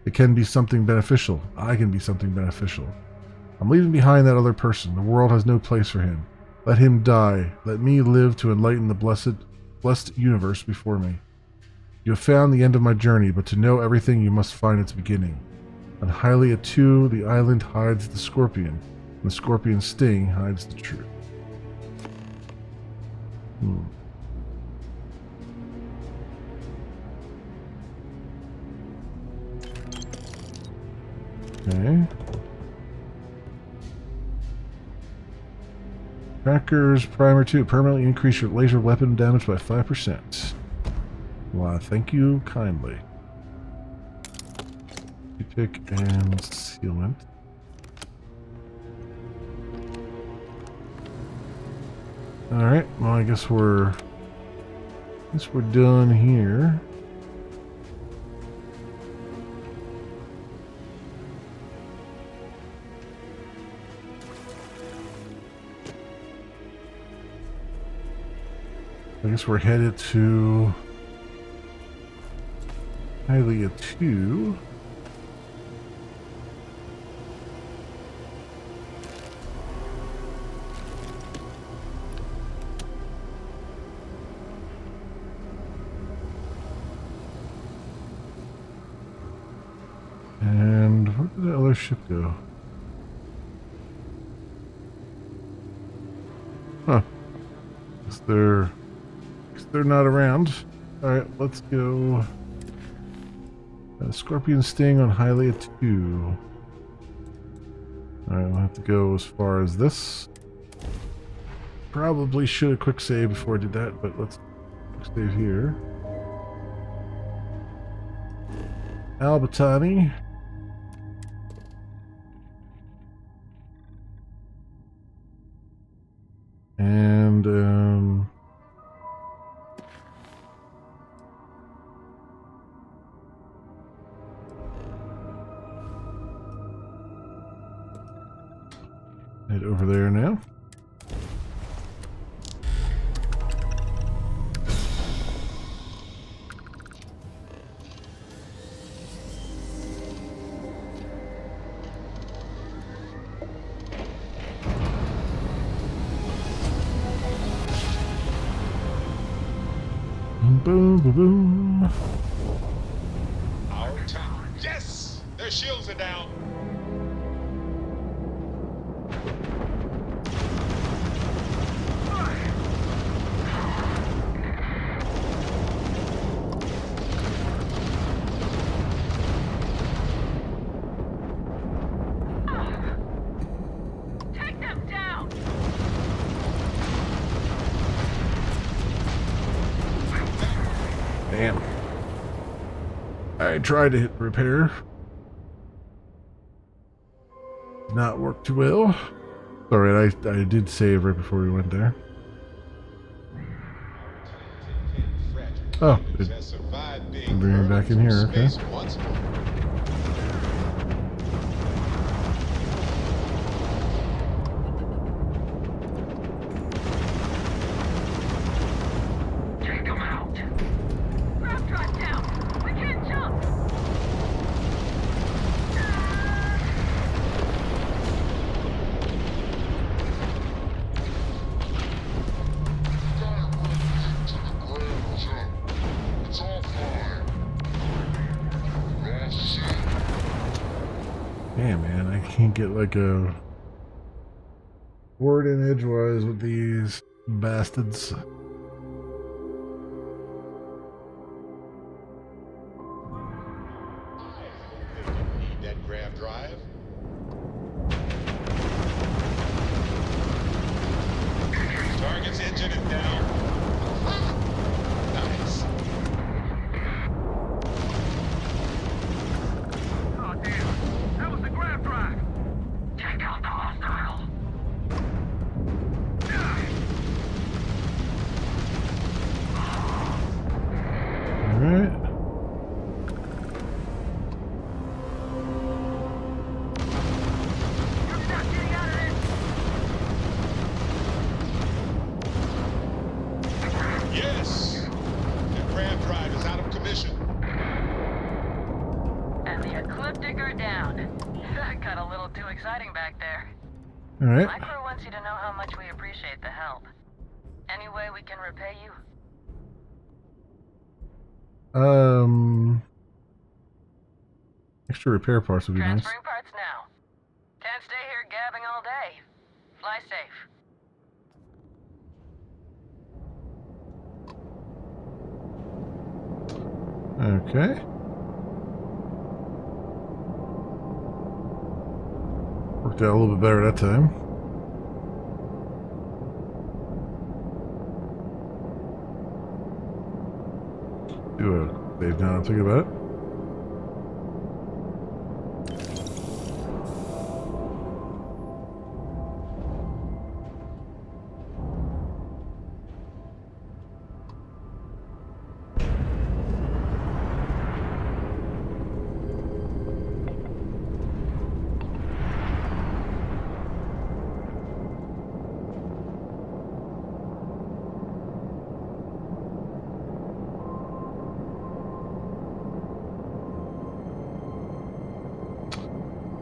It can be something beneficial. I can be something beneficial. I'm leaving behind that other person. The world has no place for him. Let him die. Let me live to enlighten the blessed universe before me. You have found the end of my journey, but to know everything you must find its beginning. On Hylia 2, the island hides the scorpion, and the scorpion's sting hides the truth. Okay. Trackers Primer 2. Permanently increase your laser weapon damage by 5%. Why, thank you kindly. Pick and sealant. Alright, well I guess we're done here. I guess we're headed to Hylia 2. And where did the other ship go? Huh. Guess they're not around. Alright, let's go. Scorpion Sting on Hylia 2. Alright, we'll have to go as far as this. Probably should have quick save before I did that, but let's quick save here. Albatani. And head over there now. Boom, boom, boom. Our time. Yes! Their shields are down. Take them down! Damn. I tried to hit repair. Did not work too well. Sorry, I did save right before we went there. Oh, good. Bring him back in here, okay. Damn, man, I can't get like a word in edgewise with these bastards. Need that grav drive. Target's engine is down. Nice. Oh, damn. That was the grab drive. Take out the hostile. exciting back there. All right. My crew wants you to know how much we appreciate the help. Any way we can repay you? Extra repair parts would be nice. Transferring parts now. Can't stay here gabbing all day. Fly safe. Okay. Worked out a little bit better that time. Do a save down and think about it.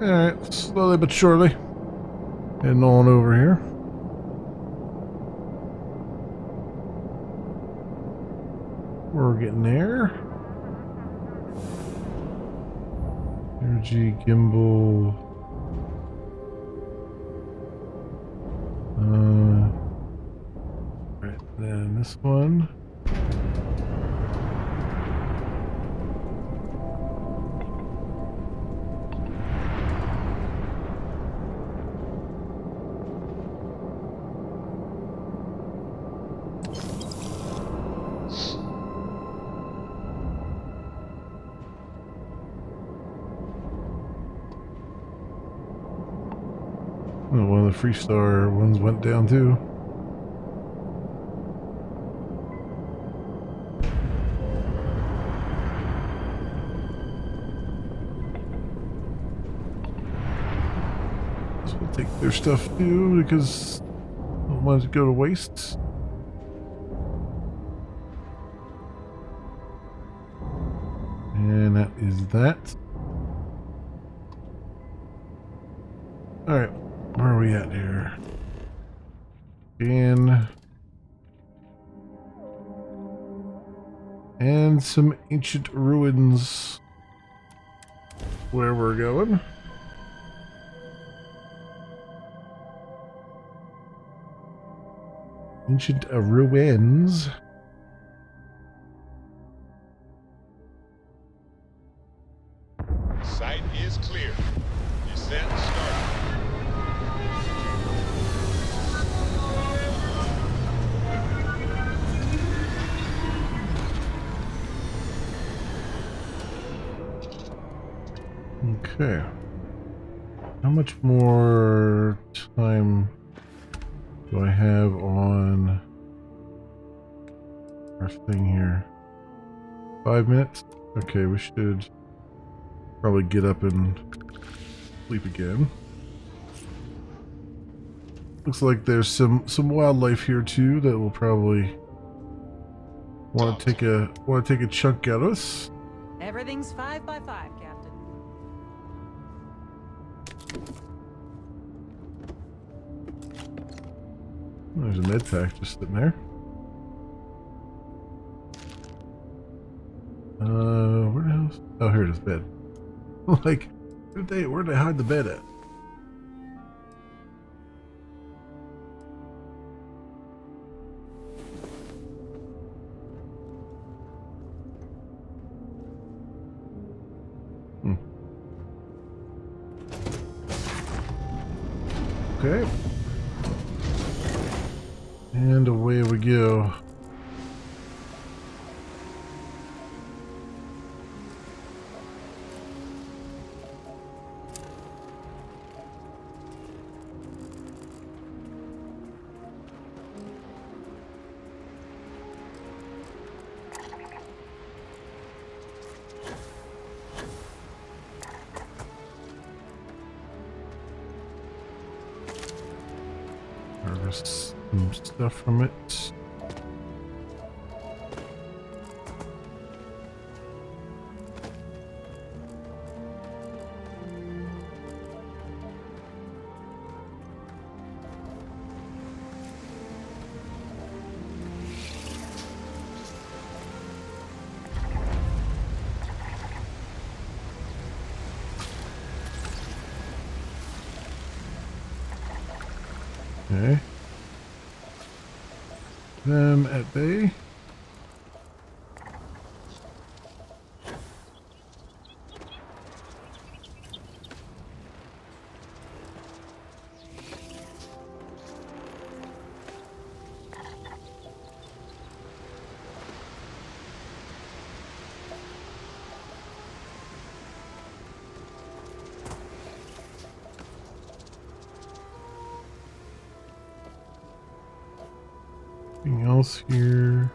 Alright, slowly but surely. Heading on over here. We're getting there. Energy, gimbal. Right, then this one. Well, one of the Freestar ones went down too. So we'll take their stuff too because I don't want it to go to waste. And that is that. Alright. Where are we at here? And some ancient ruins where we're going. Ancient ruins. Site is clear. Descent started. Okay. How much more time do I have on our thing here? 5 minutes? Okay, we should probably get up and sleep again. Looks like there's some wildlife here too that will probably want to take a chunk out of us. Everything's 5 by 5, Captain. There's a med pack just sitting there. Where the hell? Oh, here it is, bed. Like, where'd they hide the bed at? Okay. And away we go. Harvest some stuff from it. Okay. Them at bay. Anything else here?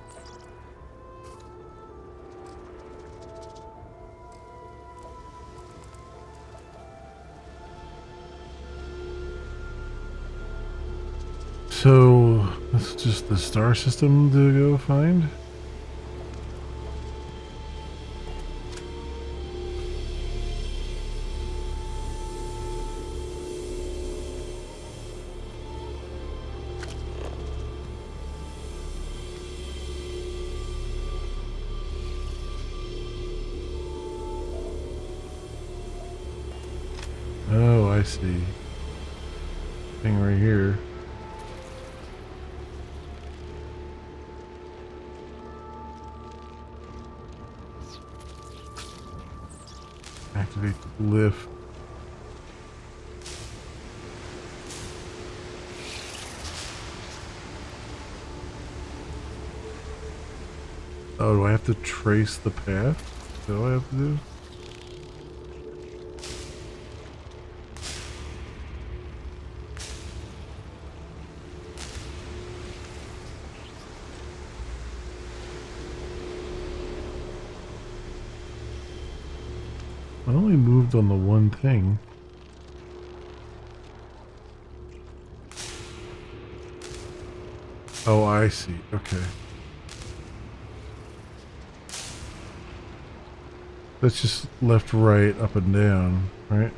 So that's just the star system to go find. Oh, I see. Thing right here. Activate the lift. Oh, do I have to trace the path? Is that what I have to do? I only moved on the one thing. Oh, I see. Okay. That's just left, right, up, and down, right?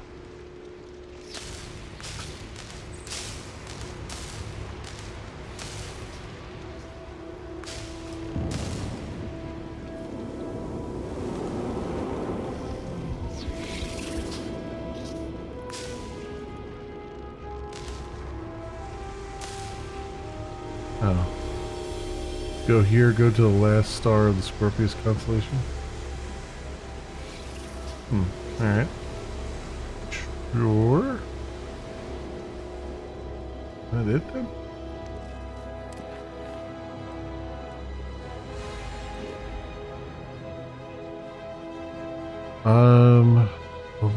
Oh. Go here, go to the last star of the Scorpius constellation. Alright. Sure. That it then?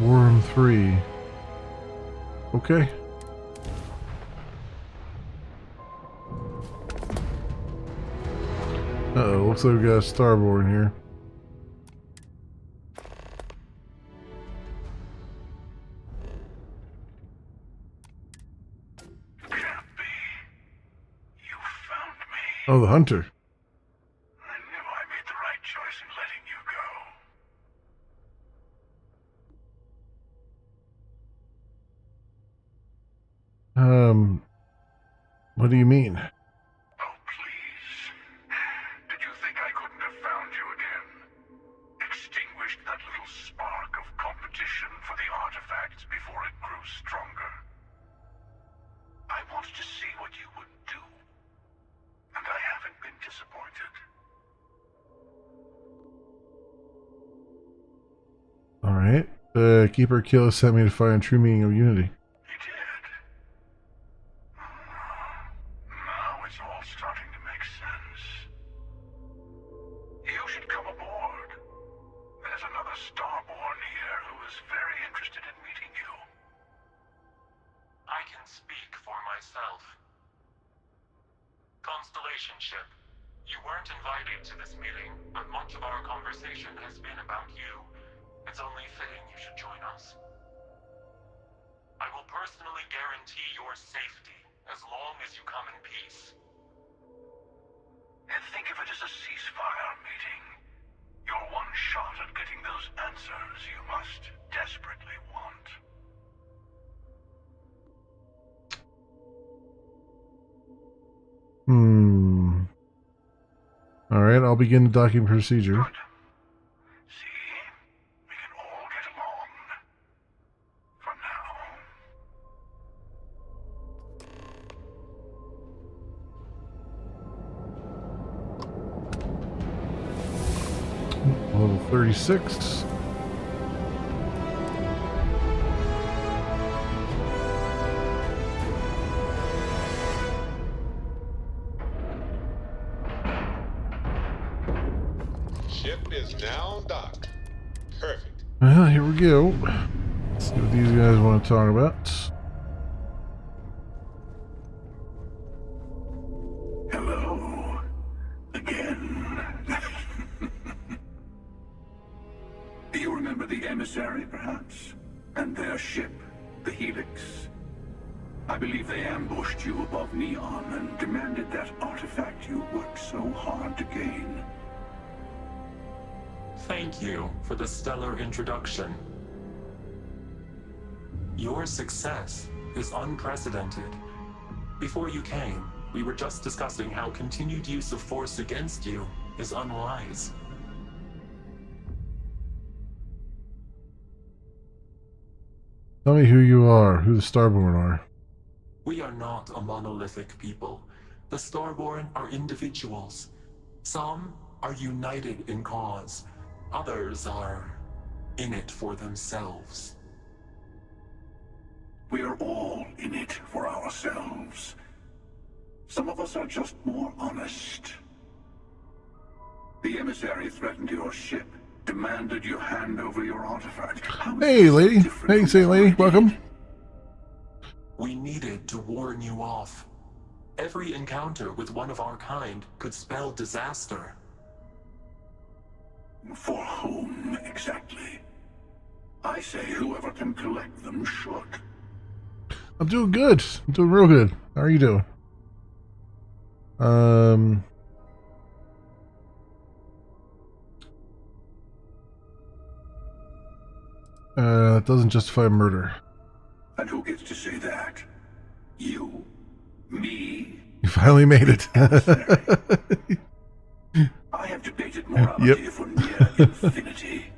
Worm 3. Okay. Uh-oh, looks like we got a starborn here. Oh, the hunter. I knew I made the right choice in letting you go. What do you mean? Oh, please. Did you think I couldn't have found you again? Extinguished that little spark of competition for the artifacts before it grew stronger. I wanted to see what you would do. And I haven't been disappointed. Alright. The Keeper Killer sent me to find true meaning of unity. He did. Now it's all starting to make sense. You should come aboard. There's another Starborn here who is very interested in meeting you. I can speak for myself. Constellation ship, you weren't invited to this meeting, but much of our conversation has been about you. It's only fitting you should join us. I will personally guarantee your safety as long as you come in peace. And think of it as a ceasefire meeting. Your one shot at getting those answers you must desperately want. Alright, I'll begin the docking procedure. Good. See? We can all get along. For now. 36. Ship is now docked. Perfect. Well, here we go. Let's see what these guys want to talk about. Hello. Again. Do you remember the emissary, perhaps? And their ship, the Helix? I believe they ambushed you above Neon and demanded that artifact you worked so hard to gain. Thank you for the stellar introduction. Your success is unprecedented. Before you came, we were just discussing how continued use of force against you is unwise. Tell me who you are, who the Starborn are. We are not a monolithic people. The Starborn are individuals. Some are united in cause. Others are in it for themselves. We are all in it for ourselves. Some of us are just more honest. The emissary threatened your ship, demanded you hand over your artifact. Hey, lady. Hey, say, lady. Welcome. We needed to warn you off. Every encounter with one of our kind could spell disaster. For whom, exactly? I say whoever can collect them should. I'm doing good. I'm doing real good. How are you doing? That doesn't justify murder. And who gets to say that? You? Me? You finally made it. I have debated morality for near infinity,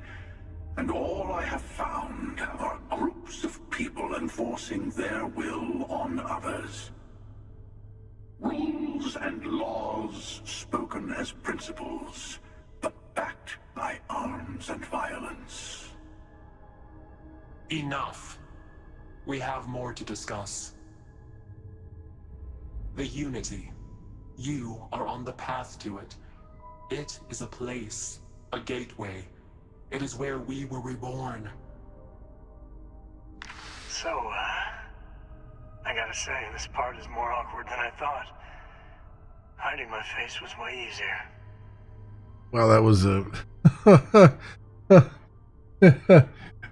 and all I have found are groups of people enforcing their will on others. Rules and laws spoken as principles, but backed by arms and violence. Enough. We have more to discuss. The Unity. You are on the path to it. It is a place, a gateway. It is where we were reborn. So, I gotta say, this part is more awkward than I thought. Hiding my face was way easier. Wow, that was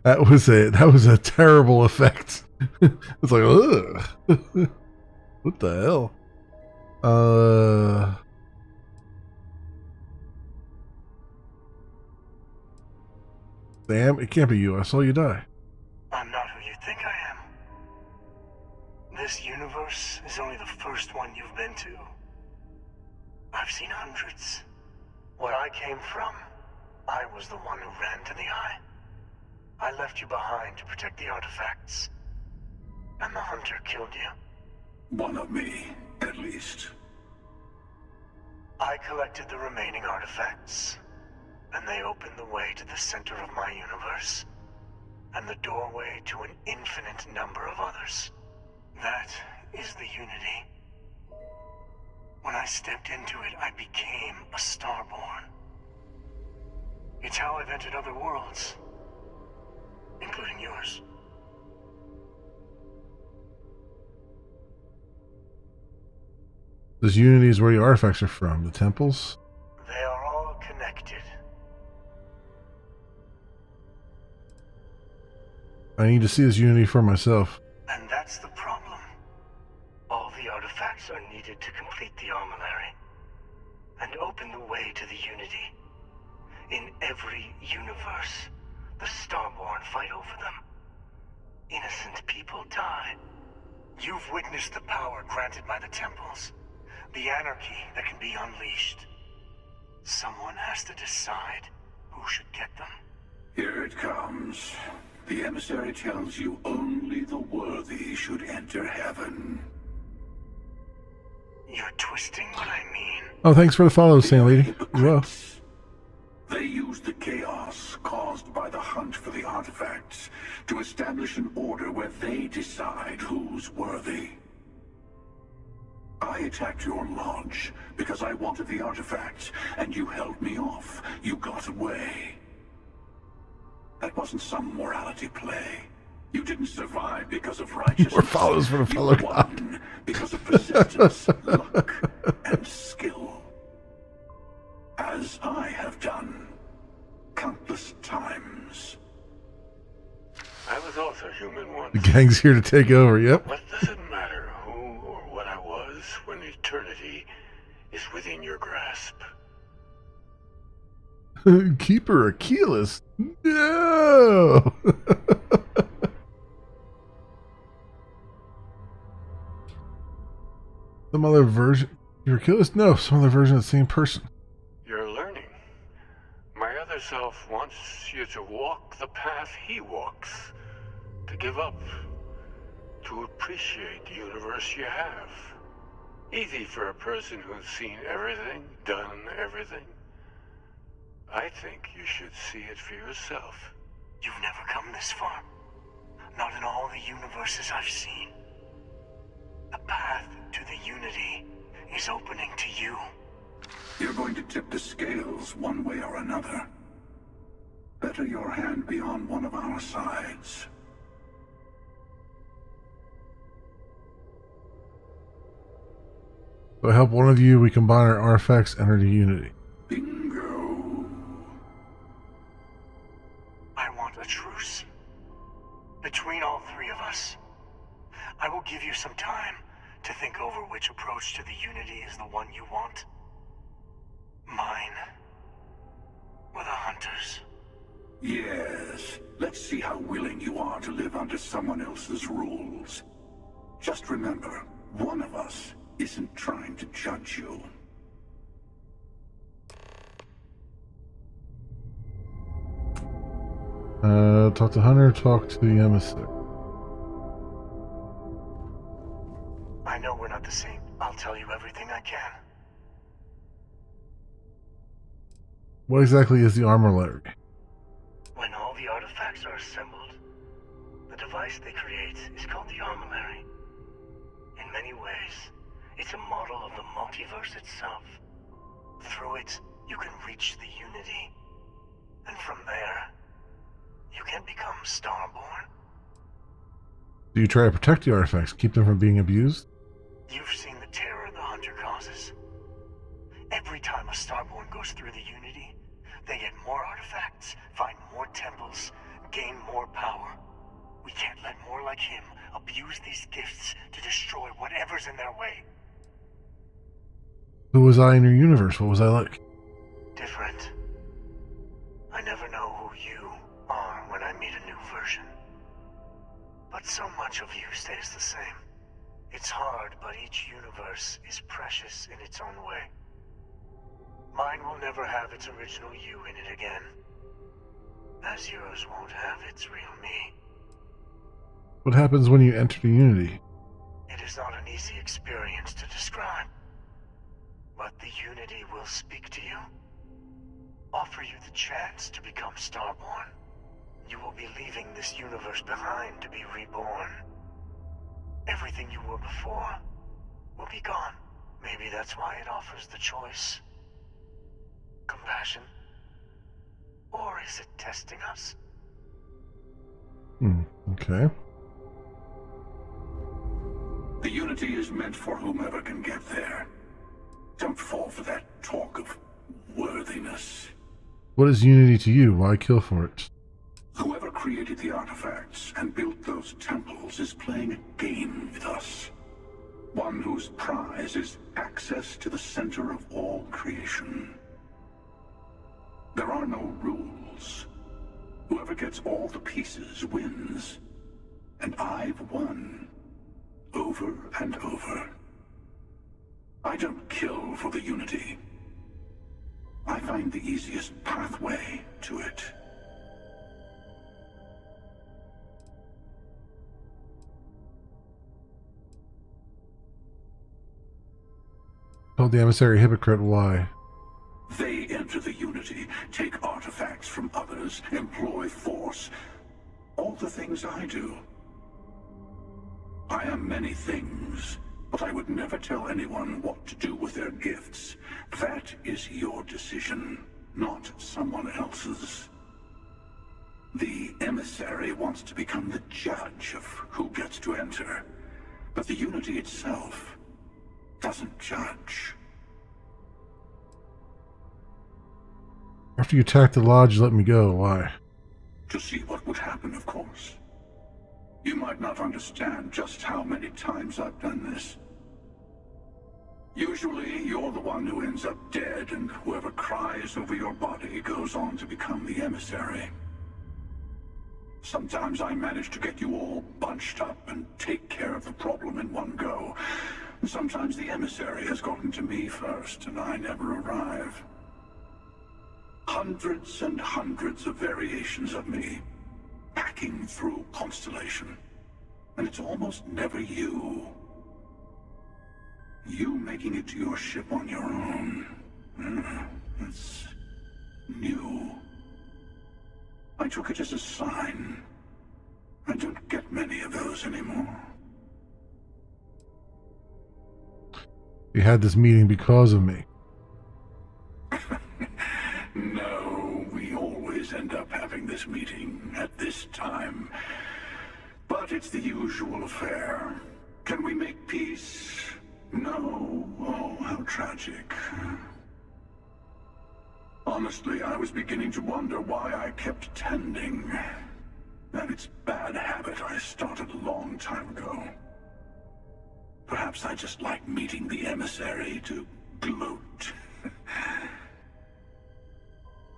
that was a terrible effect. It's like, ugh. What the hell? Damn, it can't be you. I saw you die. I'm not who you think I am. This universe is only the first one you've been to. I've seen hundreds. Where I came from, I was the one who ran to the Eye. I left you behind to protect the artifacts. And the Hunter killed you. One of me, at least. I collected the remaining artifacts, and they opened the way to the center of my universe, and the doorway to an infinite number of others. That is the Unity. When I stepped into it, I became a Starborn. It's how I've entered other worlds, including yours. This Unity is where the artifacts are from. The temples? They are all connected. I need to see this Unity for myself. And that's the problem. All the artifacts are needed to complete the armillary and open the way to the Unity. In every universe, the Starborn fight over them. Innocent people die. You've witnessed the power granted by the temples. The anarchy that can be unleashed. Someone has to decide who should get them. Here it comes. The emissary tells you only the worthy should enter heaven. You're twisting what I mean. Oh, thanks for the follow, Saint Lady. As well. They use the chaos caused by the hunt for the artifacts to establish an order where they decide who's worthy. I attacked your lodge because I wanted the artifacts, and you held me off. You got away. That wasn't some morality play. You didn't survive because of righteousness. More follows for the fellow god. Won because of persistence, luck, and skill. As I have done countless times. I was also human once. The gang's here to take over, yep. What does it matter who or what I was when eternity is within your grasp? Keeper Achilles? No! Some other version? Keeper Achilles? No, some other version of the same person. You're learning. My other self wants you to walk the path he walks. To give up. To appreciate the universe you have. Easy for a person who's seen everything, done everything. I think you should see it for yourself. You've never come this far. Not in all the universes I've seen. The path to the unity is opening to you. You're going to tip the scales one way or another. Better your hand be on one of our sides. If I help one of you, we combine our artifacts, enter the unity. Bingo. I want a truce. Between all three of us. I will give you some time to think over which approach to the unity is the one you want. Mine. Or the Hunters. Yes. Let's see how willing you are to live under someone else's rules. Just remember, one of us isn't trying to judge you. Talk to Hunter, talk to the emissary. I know we're not the same. I'll tell you everything I can. What exactly is the armillary? When all the artifacts are assembled, the device they create is called the armillary. In many ways, it's a model of the multiverse itself. Through it, you can reach the unity. And from there, you can become Starborn. Do you try to protect the artifacts, keep them from being abused? You've seen the terror the Hunter causes. Every time a Starborn goes through the unity, they get more artifacts, find more temples, gain more power. We can't let more like him abuse these gifts to destroy whatever's in their way. Who was I in your universe? What was I like? Different. I never know who you are when I meet a new version. But so much of you stays the same. It's hard, but each universe is precious in its own way. Mine will never have its original you in it again. As yours won't have its real me. What happens when you enter the unity? It is not an easy experience to describe. But the unity will speak to you. Offer you the chance to become Starborn. You will be leaving this universe behind to be reborn. Everything you were before will be gone. Maybe that's why it offers the choice. Compassion? Or is it testing us? Okay. The unity is meant for whomever can get there. Don't fall for that talk of worthiness. What is unity to you? Why kill for it? Whoever created the artifacts and built those temples is playing a game with us. One whose prize is access to the center of all creation. There are no rules. Whoever gets all the pieces wins. And I've won. Over and over. I don't kill for the unity. I find the easiest pathway to it. Told the emissary hypocrite why. They enter the unity Unity, take artifacts from others, employ force. All the things I do. I am many things, but I would never tell anyone what to do with their gifts. That is your decision, not someone else's. The emissary wants to become the judge of who gets to enter, but the Unity itself doesn't judge. After you attacked the lodge, you let me go. Why? To see what would happen, of course. You might not understand just how many times I've done this. Usually, you're the one who ends up dead, and whoever cries over your body goes on to become the emissary. Sometimes I manage to get you all bunched up and take care of the problem in one go. Sometimes the emissary has gotten to me first, and I never arrive. Hundreds and hundreds of variations of me, packing through Constellation. And it's almost never you. You making it to your ship on your own. It's new. I took it as a sign. I don't get many of those anymore. You had this meeting because of me. No, we always end up having this meeting at this time. But it's the usual affair. Can we make peace? No. Oh, how tragic. Honestly, I was beginning to wonder why I kept tending. And it's a bad habit I started a long time ago. Perhaps I just like meeting the emissary to gloat.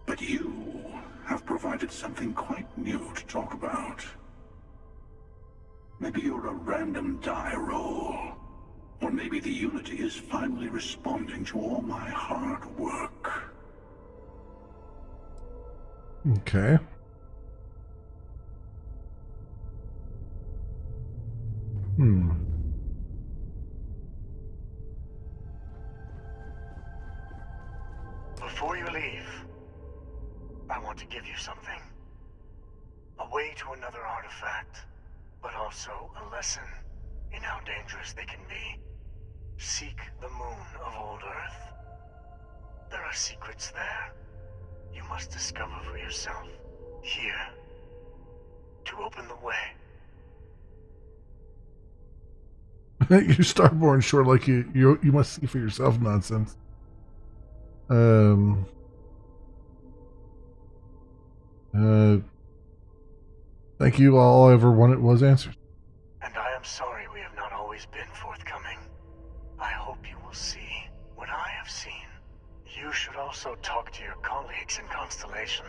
But you have provided something quite new to talk about. Maybe you're a random die roll. Or maybe the Unity is finally responding to all my hard work. Okay. Before you leave, I want to give you something. A way to another artifact, but also a lesson in how dangerous they can be. Seek the moon of old Earth. There are secrets there you must discover for yourself. Here. To open the way. You're Starborn short like you must see for yourself nonsense. Thank you. All I ever wanted was answers. And I am sorry we have not always been forthcoming. I hope you will see what I have seen. You should also talk to your colleagues in Constellation.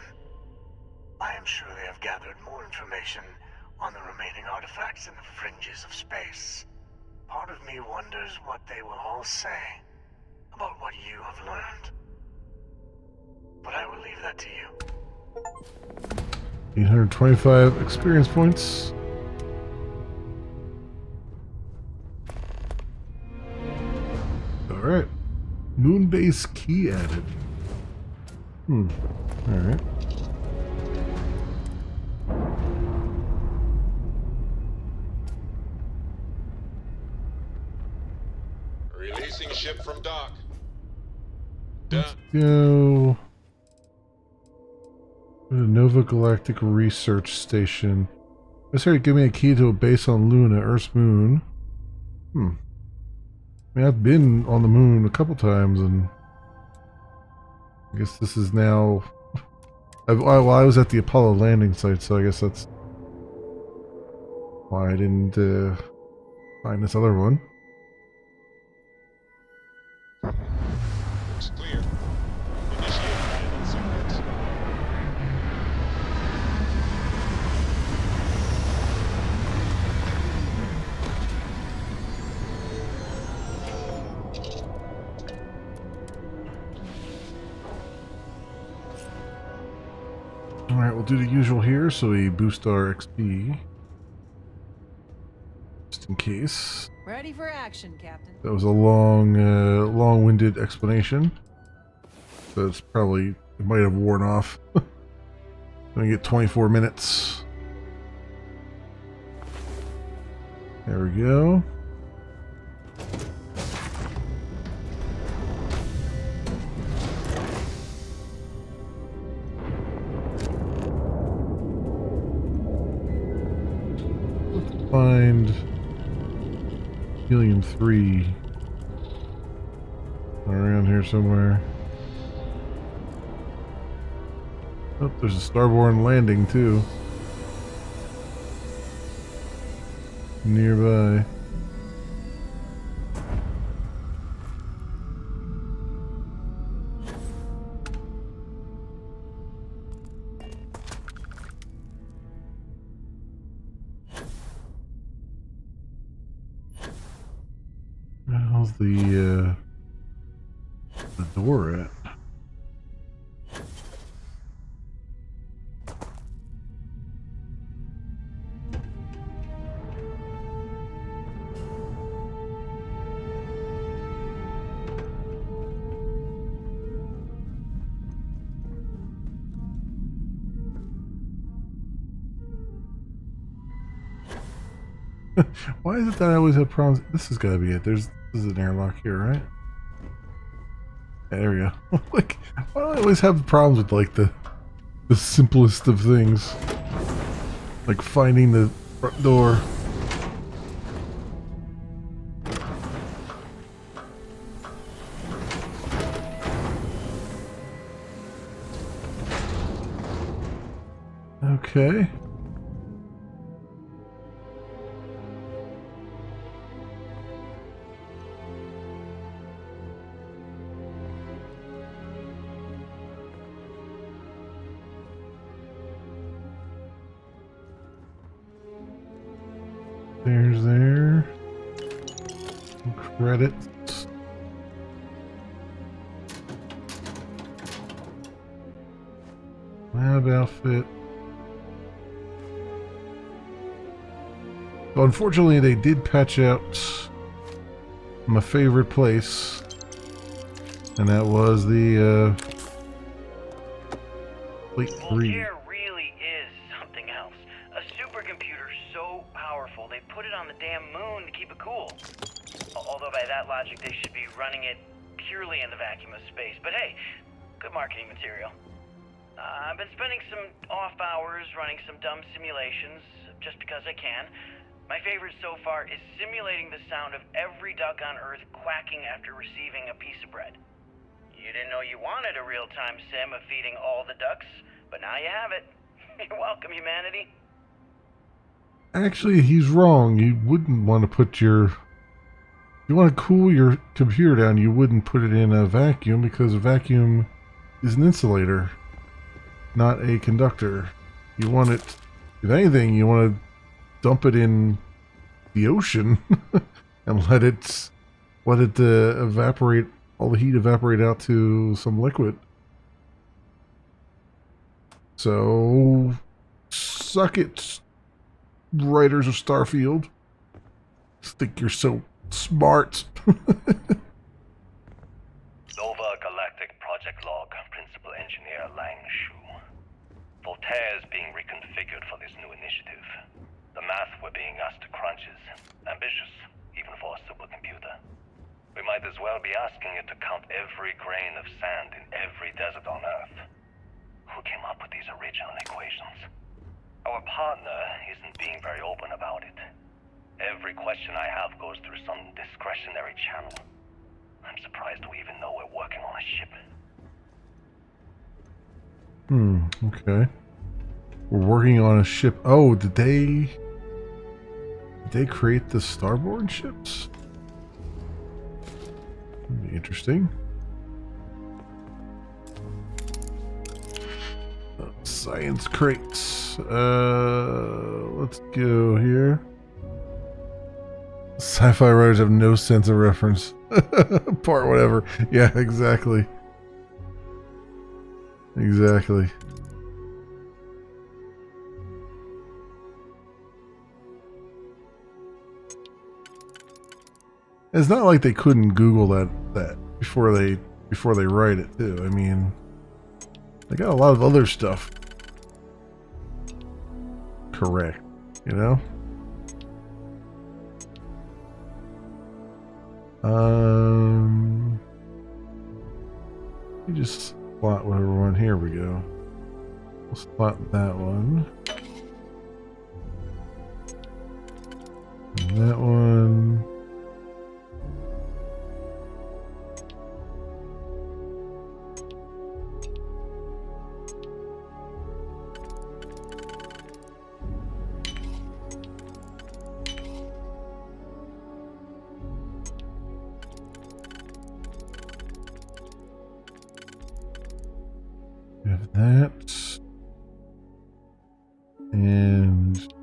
I am sure they have gathered more information on the remaining artifacts in the fringes of space. Part of me wonders what they will all say about what you have learned. But I will leave that to you. 825 experience points. Alright. Moonbase key added. Alright. Releasing ship from dock. Let's go to Nova Galactic Research Station. Necessary to give me a key to a base on Luna, Earth's moon. I mean, I've been on the moon a couple times, and I guess this is now. I was at the Apollo landing site, so I guess that's why I didn't find this other one. Looks clear. Initiate landing sequence. Alright, we'll do the usual here, so we boost our XP. Just in case. Ready for action, Captain. That was a long, long-winded explanation. So it's probably it might have worn off. Gonna get 24 minutes. There we go. Let's find Helium-3 around here somewhere. Oh, there's a starborn landing too. Nearby. How's the door at? Why is it that I always have problems? This has got to be it. This is an airlock here, right? There we go. Like, why do I always have problems with like the simplest of things, like finding the front door? Okay. There's there. Some credits. Lab outfit. Well, unfortunately, they did patch out my favorite place, and that was the Fleet 3. Voltaire really is something else. A supercomputer so powerful they put it on the damn moon to keep it cool. Although by that logic they should be running it purely in the vacuum of space. But hey, good marketing material. I've been spending some off hours running some dumb simulations just because I can. My favorite so far is simulating the sound of every duck on Earth quacking after receiving a piece of bread. You didn't know you wanted a real-time sim of feeding all the ducks, but now you have it. You're welcome, humanity. Actually, he's wrong. You wouldn't want to put your... If you want to cool your computer down, you wouldn't put it in a vacuum, because a vacuum is an insulator, not a conductor. You want it... If anything, you want to dump it in the ocean and let it evaporate, all the heat evaporate out to some liquid. So suck it, writers of Starfield. Think you're so smart. Nova Galactic Project Log, Principal Engineer Lang Shu. Voltaire is being reconfigured for this new initiative. The math we're being asked to crunch is ambitious, even for a supercomputer. We might as well be asking it to count every grain of sand in every desert on Earth. Who came up with these original equations? Our partner isn't being very open about it. Every question I have goes through some discretionary channel. I'm surprised we even know we're working on a ship. Okay. We're working on a ship. Oh, did they create the starborn ships? That'd be interesting. Science crates. Let's go here. Sci-fi writers have no sense of reference. Part whatever. Yeah, exactly. Exactly. It's not like they couldn't Google that before they write it too. I mean, I got a lot of other stuff correct, you know? You just slot whatever one. Here we go. We'll slot that one. And that one. We have that. And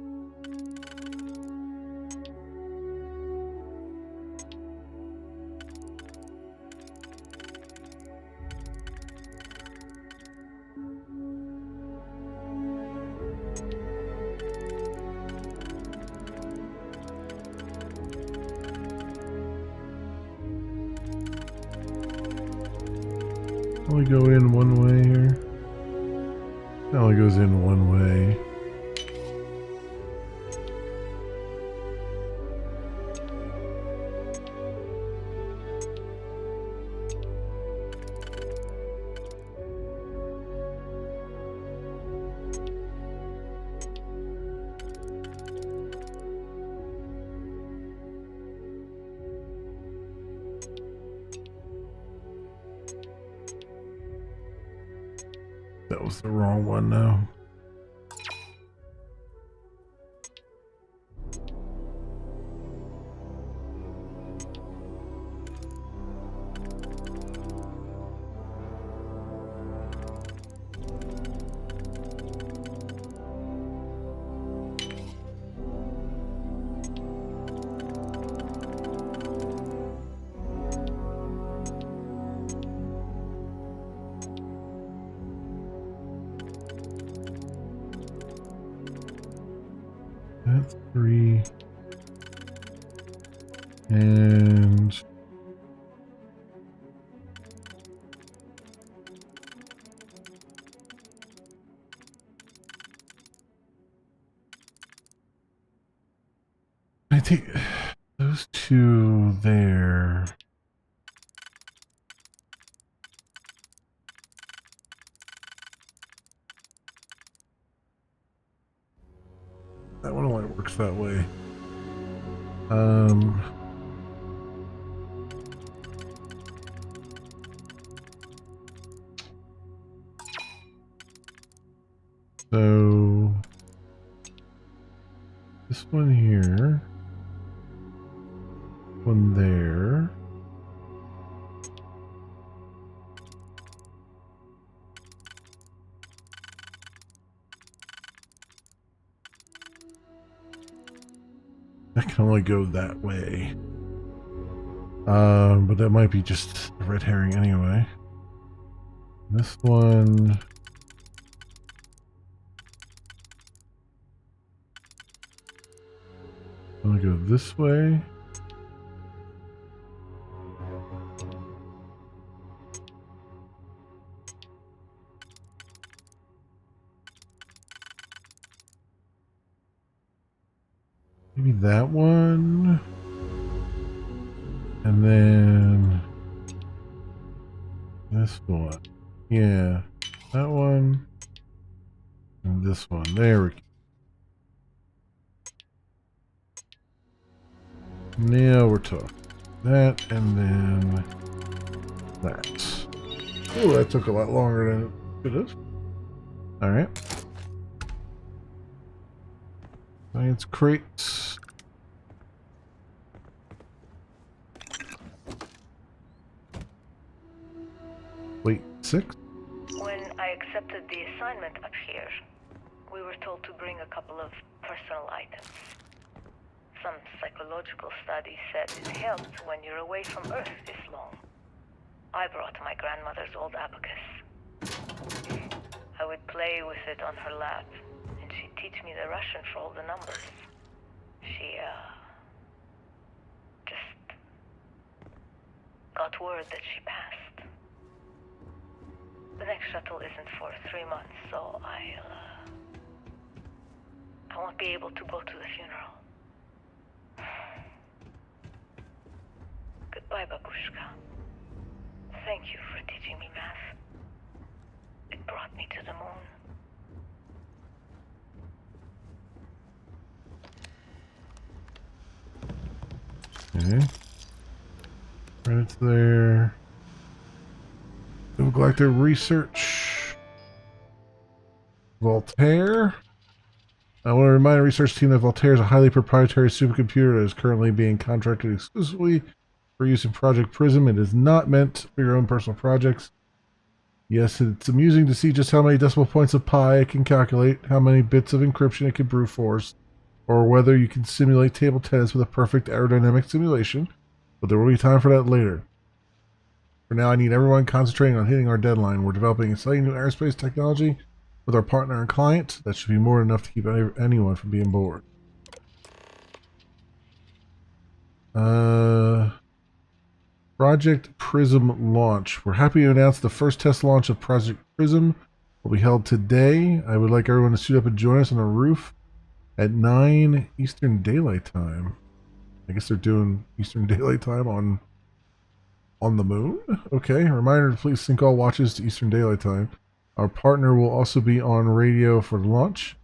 only go in one way here. It only goes in one way. That was the wrong one now. That's 3. And I think those 2 there. That one only works that way. So this one here, one there. That can only go that way. But that might be just a red herring anyway. This one. I'm gonna go this way. Maybe that one. And then this one. Yeah. That one. And this one. There we go. Now we're talking. That and then that. Oh, that took a lot longer than it could have. Alright. Science crates. Wait, 6? When I accepted the assignment up here, we were told to bring a couple of personal items. Some psychological studies said it helped when you're away from Earth this long. I brought my grandmother's old abacus. I would play with it on her lap, and she'd teach me the Russian for all the numbers. She, just got word that she passed. The The next shuttle isn't for 3 months, so I won't be able to go to the funeral. Goodbye, Babushka. Thank you for teaching me math. It brought me to the moon. Okay. Right there. Galactic research. Voltaire. I want to remind the research team that Voltaire is a highly proprietary supercomputer that is currently being contracted exclusively for use in Project Prism. It is not meant for your own personal projects. Yes, it's amusing to see just how many decimal points of pi it can calculate, how many bits of encryption it can brute force, or whether you can simulate table tennis with a perfect aerodynamic simulation, but there will be time for that later. For now, I need everyone concentrating on hitting our deadline. We're developing exciting new aerospace technology with our partner and client. That should be more than enough to keep anyone from being bored. Project Prism launch. We're happy to announce the first test launch of Project Prism will be held today. I would like everyone to suit up and join us on the roof at 9 Eastern Daylight Time. I guess they're doing Eastern Daylight Time on the moon? Okay, a reminder to please sync all watches to Eastern Daylight Time. Our partner will also be on radio for the launch.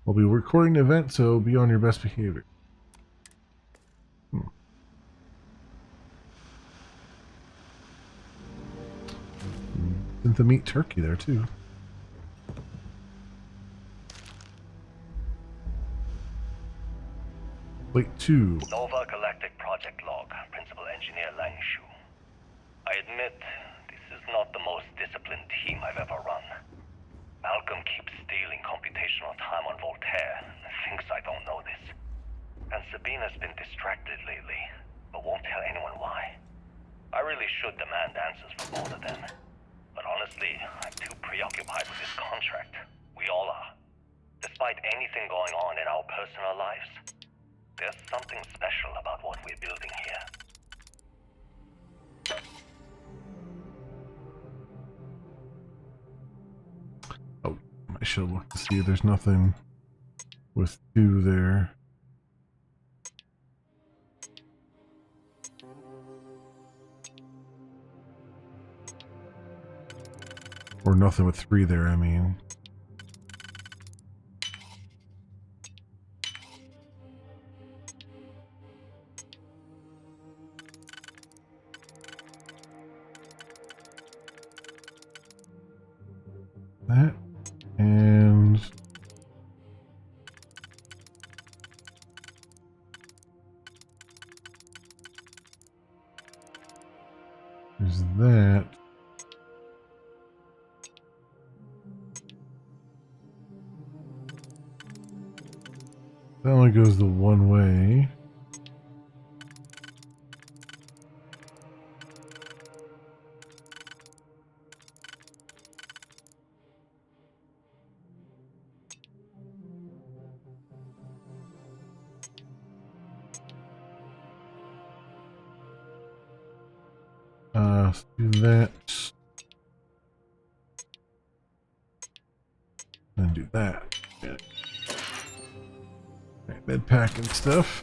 We'll be recording the event, so be on your best behavior. Syntha meat turkey there, too. Wait, 2. Nova Galactic Project Log, Principal Engineer Lang Shu. I admit, this is not the most disciplined team I've ever run. Malcolm keeps stealing computational time on Voltaire and thinks I don't know this. And Sabina's been distracted lately, but won't tell anyone why. I really should demand answers from both of them. But honestly, I'm too preoccupied with this contract. We all are. Despite anything going on in our personal lives, there's something special about what we're building here. Oh, I should look to see if there's nothing with 2 there. Or nothing with 3 there, I mean. That and there's that. That only goes the one way. Let's do that. And do that. Yeah. Right, bed pack and stuff.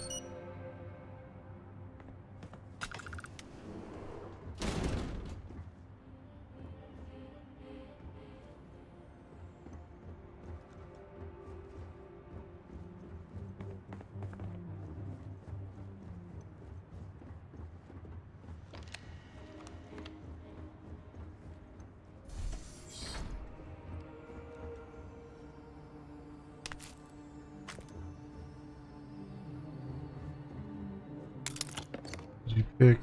Pick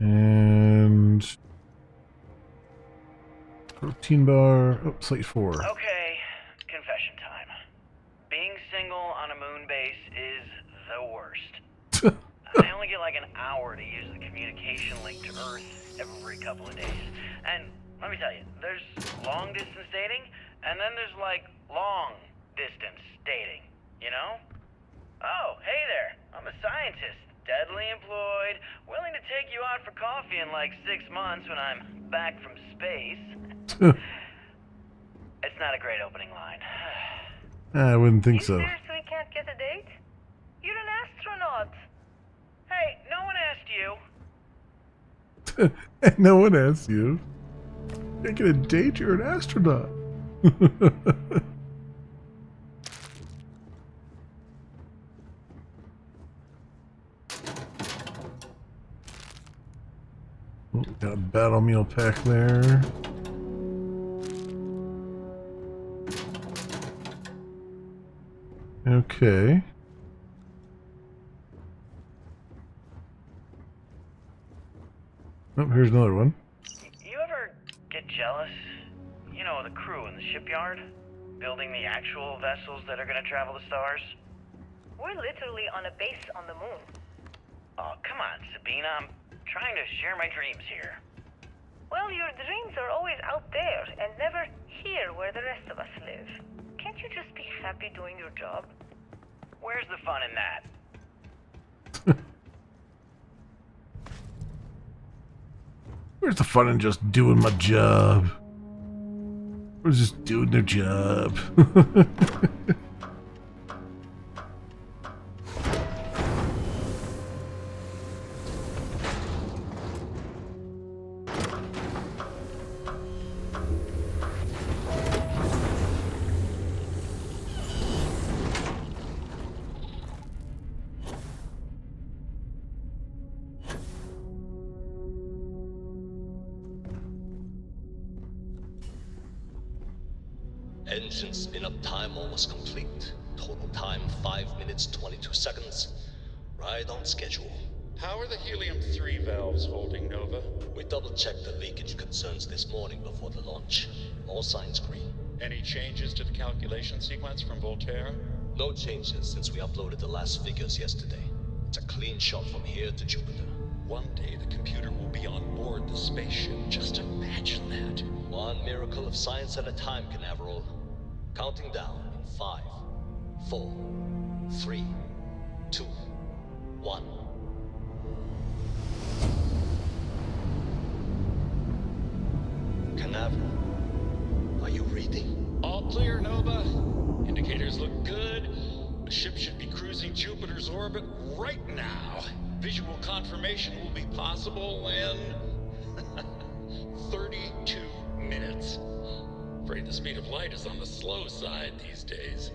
and protein bar. Oh, slate 4. Okay, confession time. Being single on a moon base is the worst. I only get like an hour to use the communication link to Earth every couple of days. And let me tell you, there's long distance dating, and then there's like long distance dating, you know? Oh, hey there, I'm a scientist. Steadily employed, willing to take you out for coffee in like 6 months when I'm back from space. It's not a great opening line. I wouldn't think so. Seriously can't get a date? You're an astronaut. Hey, no one asked you. No one asked you. You're gonna date, you're an astronaut. Got a battle meal pack there. Okay. Oh, here's another one. You ever get jealous? You know, the crew in the shipyard? Building the actual vessels that are gonna travel the stars? We're literally on a base on the moon. Oh, come on, Sabina. I'm trying to share my dreams here. Well, your dreams are always out there and never here where the rest of us live. Can't you just be happy doing your job? Where's the fun in that? Where's the fun in just doing my job? We're just doing their job. Engine spin-up time almost complete. Total time 5 minutes 22 seconds. Right on schedule. How are the helium-3 valves holding, Nova? We double-checked the leakage concerns this morning before the launch. All signs green. Any changes to the calculation sequence from Voltaire? No changes since we uploaded the last figures yesterday. It's a clean shot from here to Jupiter. One day the computer will be on board the spaceship. Just imagine that. One miracle of science at a time, Canaveral. Counting down in 5, 4, 3, 2, 1. Canaveral, are you reading? All clear, Nova. Indicators look good. The ship should be cruising Jupiter's orbit right now. Visual confirmation will be possible in 32 minutes. Afraid the speed of light is on the slow side these days.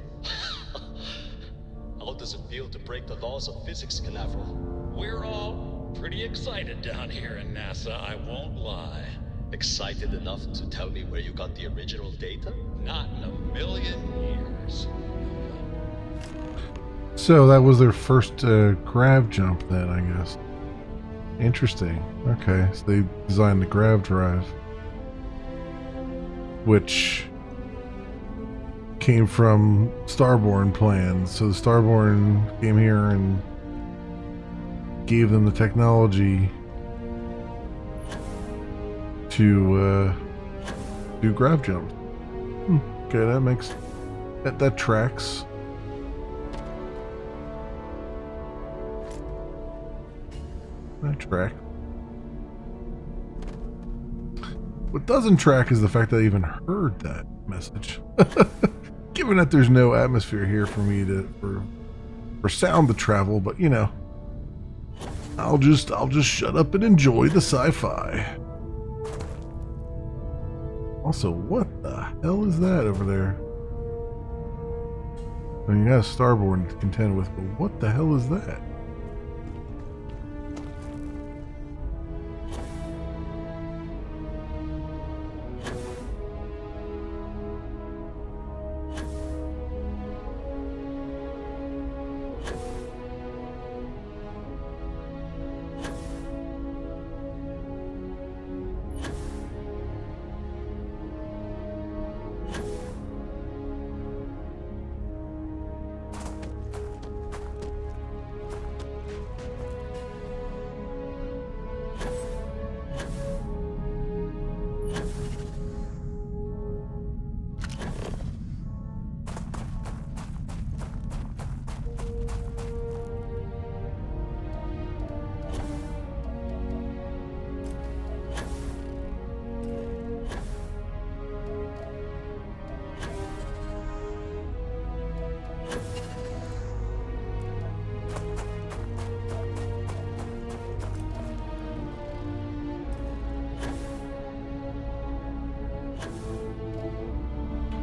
How does it feel to break the laws of physics, Canaveral? We're all pretty excited down here in NASA, I won't lie. Excited enough to tell me where you got the original data? Not in a million years. So that was their first grav jump then, I guess. Interesting. Okay, so they designed the grav drive, which came from Starborn plans. So the Starborn came here and gave them the technology to do grav jumps. Okay, that makes that tracks. That track. What doesn't track is the fact that I even heard that message. Given that there's no atmosphere here for me for sound to travel, but you know, I'll just shut up and enjoy the sci-fi. Also, what the hell is that over there? I mean, you got a Starborn to contend with, but what the hell is that?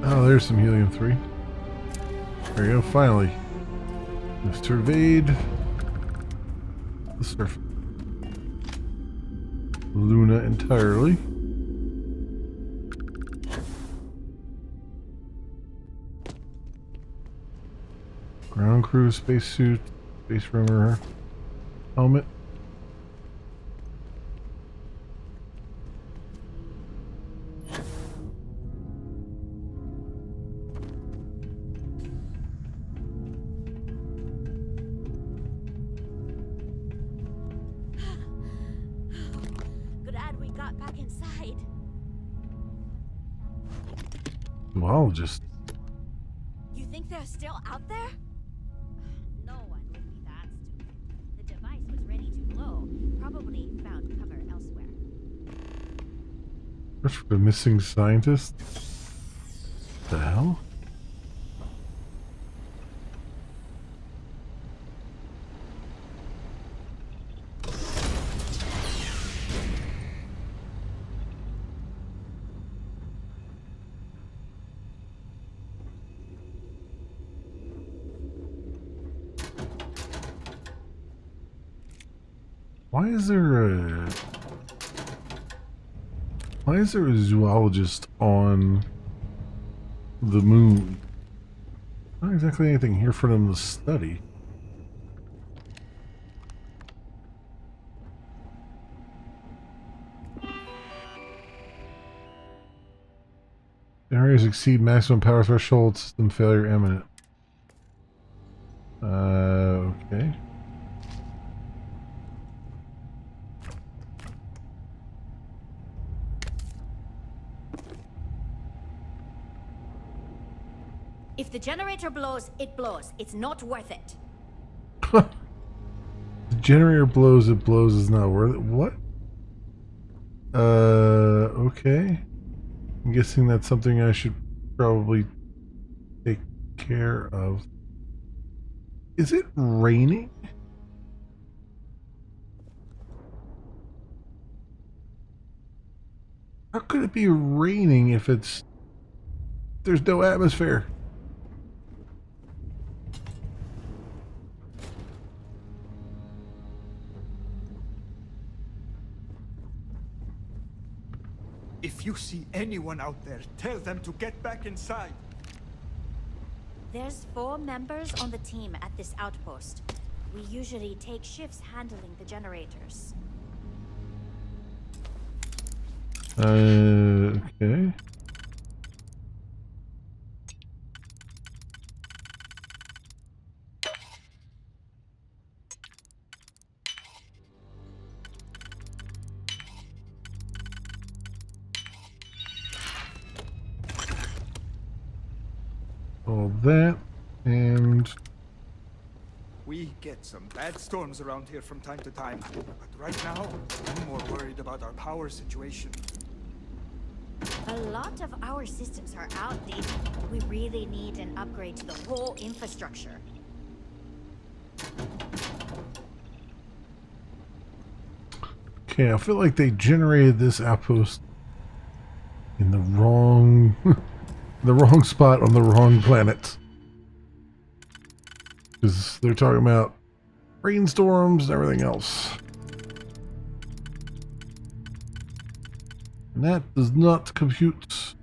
Oh, there's some helium-3. There we go, finally. We've surveyed the surface. Luna entirely. Ground crew, spacesuit, space rumor, helmet. Glad we got back inside. Zoologist. You think they're still out there? No one would be that stupid. The device was ready to blow. Probably found cover elsewhere. Search for the missing scientist? The hell? Why is there a zoologist on the moon? Not exactly anything here for them to study. Generators exceed maximum power threshold, system failure imminent. Okay. If the generator blows, it blows. It's not worth it. The generator blows, it blows is not worth it. What? Okay. I'm guessing that's something I should probably take care of. Is it raining? How could it be raining if there's no atmosphere? If you see anyone out there, tell them to get back inside. There's 4 members on the team at this outpost. We usually take shifts handling the generators. Okay. All that, and We get some bad storms around here from time to time, but right now, I'm more worried about our power situation. A lot of our systems are outdated. We really need an upgrade to the whole infrastructure. okay, I feel like they generated this outpost in the wrong the wrong spot on the wrong planet. Because they're talking about rainstorms and everything else. And that does not compute.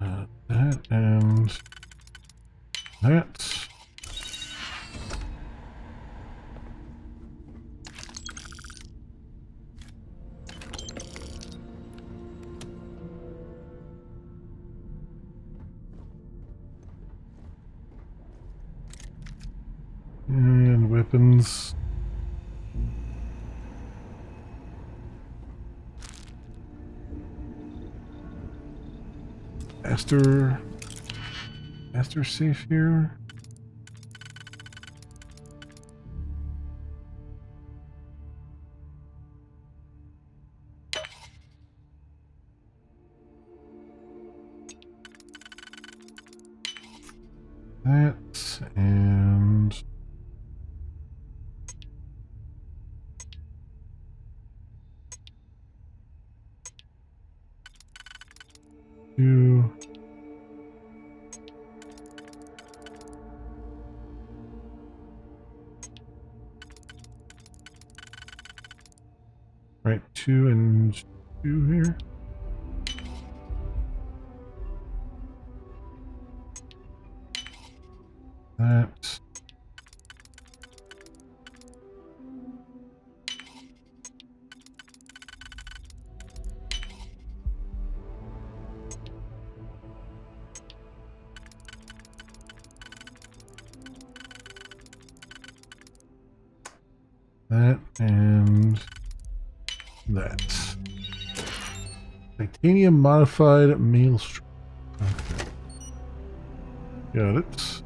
That and that. And weapons. master safe here. That and two. Right, 2 and 2 here. That. That and that. Titanium modified maelstrom. Okay. Got it.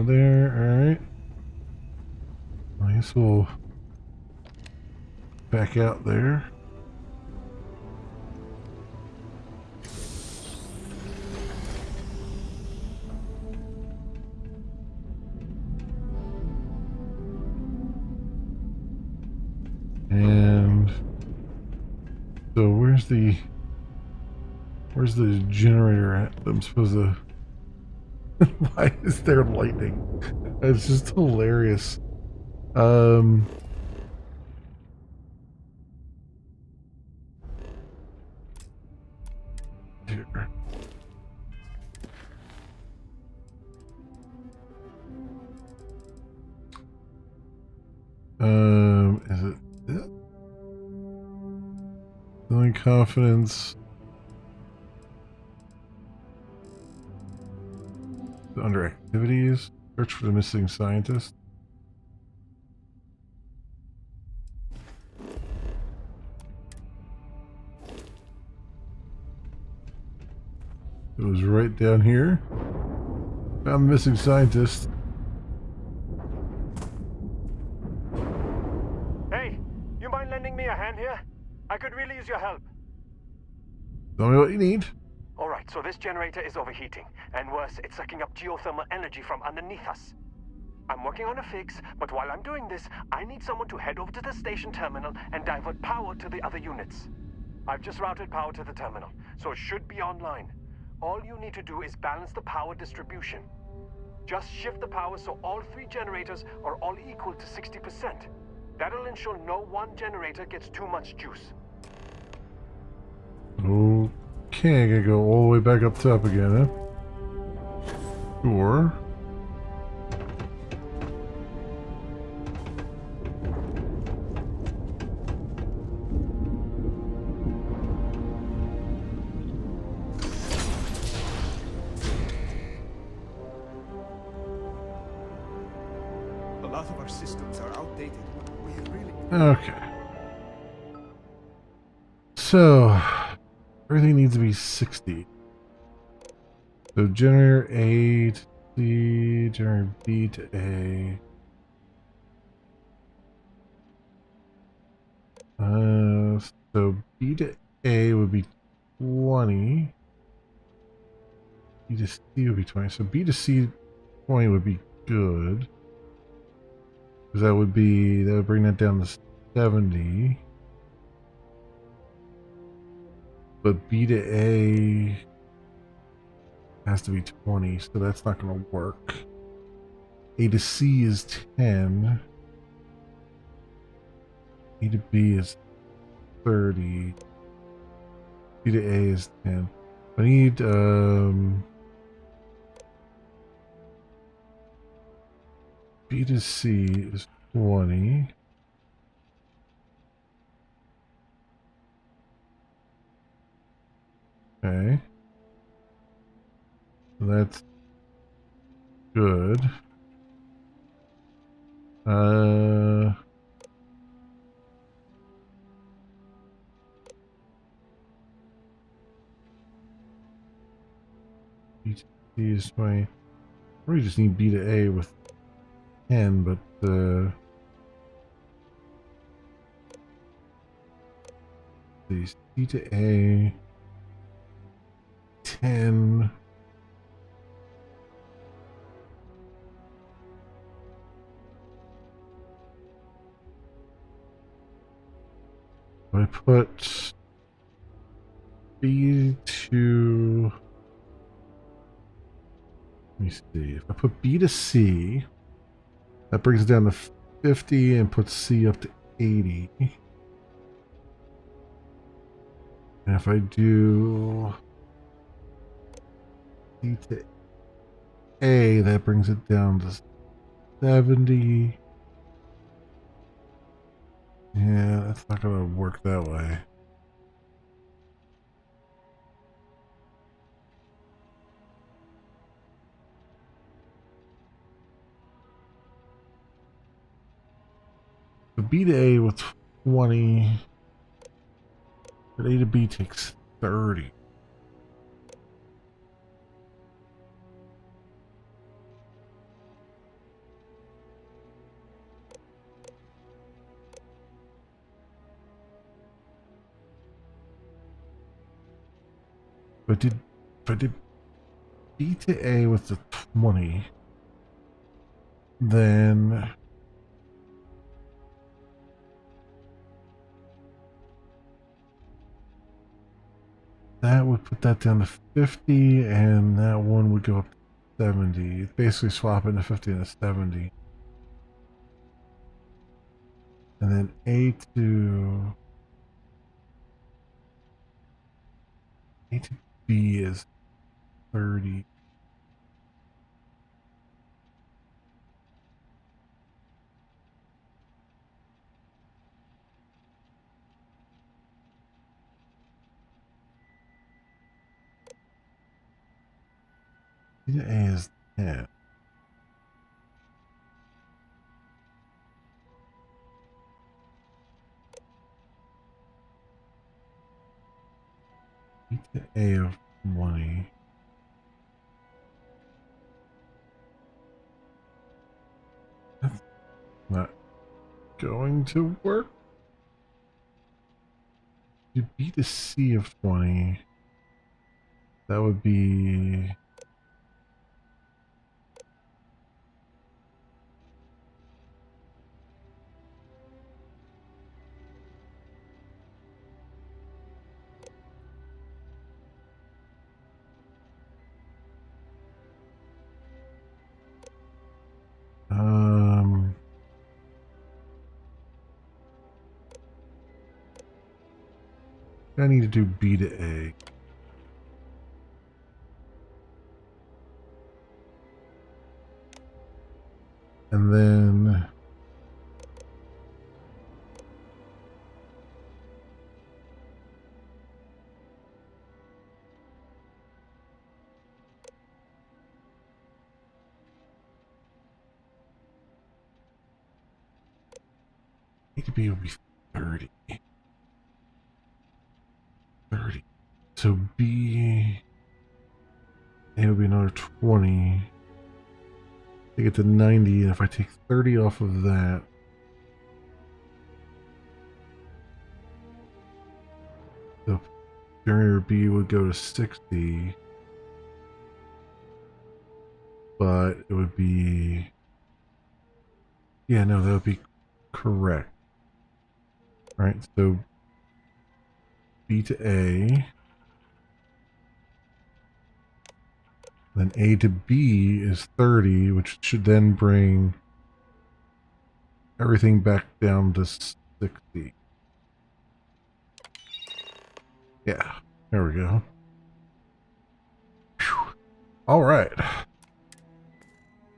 There, alright. I guess we'll back out there. And so where's the generator at? I'm supposed to why is there lightning? It's just hilarious. Here. Is it this? Feeling confidence. Under activities, search for the missing scientist. It was right down here. Found the missing scientist. Hey, you mind lending me a hand here? I could really use your help. Tell me what you need. Alright, so this generator is overheating, and worse, it's sucking up geothermal energy from underneath us. I'm working on a fix, but while I'm doing this, I need someone to head over to the station terminal and divert power to the other units. I've just routed power to the terminal, so it should be online. All you need to do is balance the power distribution. Just shift the power so all 3 generators are all equal to 60%. That'll ensure no one generator gets too much juice. Okay, I gotta go all the way back up top again, huh? Sure. A lot of our systems are outdated. We really... Okay. So, everything needs to be 60. So, generator A to C, generator B to A. So B to A would be 20. B to C would be 20. So B to C 20 would be good. Because that would bring that down to 70. But B to A has to be 20, so that's not going to work. A to C is 10. A to B is 30. B to A is 10. I need B to C is 20. Okay. That's good. B to C is 20. I really just need B to A with 10, but the C to A 10. I put B to, let me see, if I put B to C, that brings it down to 50 and puts C up to 80. And if I do C to A, that brings it down to 70. Yeah, that's not gonna work that way. So B to A with 20, but A to B takes 30. But if I did B to A with the 20, then that would put that down to 50, and that one would go up to 70. Basically swapping the 50 and the 70. And then A to B is 30. B to A is 10. B to A of 20. That's not going to work. Do B to C of 20. That would be I need to do B to A. And then A to B will be 30. 30. So B, A will be another 20. Take it to 90, and if I take 30 off of that, the generator B would go to 60. But it would be, yeah, no, that would be correct. All right, so B to A, then A to B is 30, which should then bring everything back down to 60. Yeah, there we go. Whew. All right.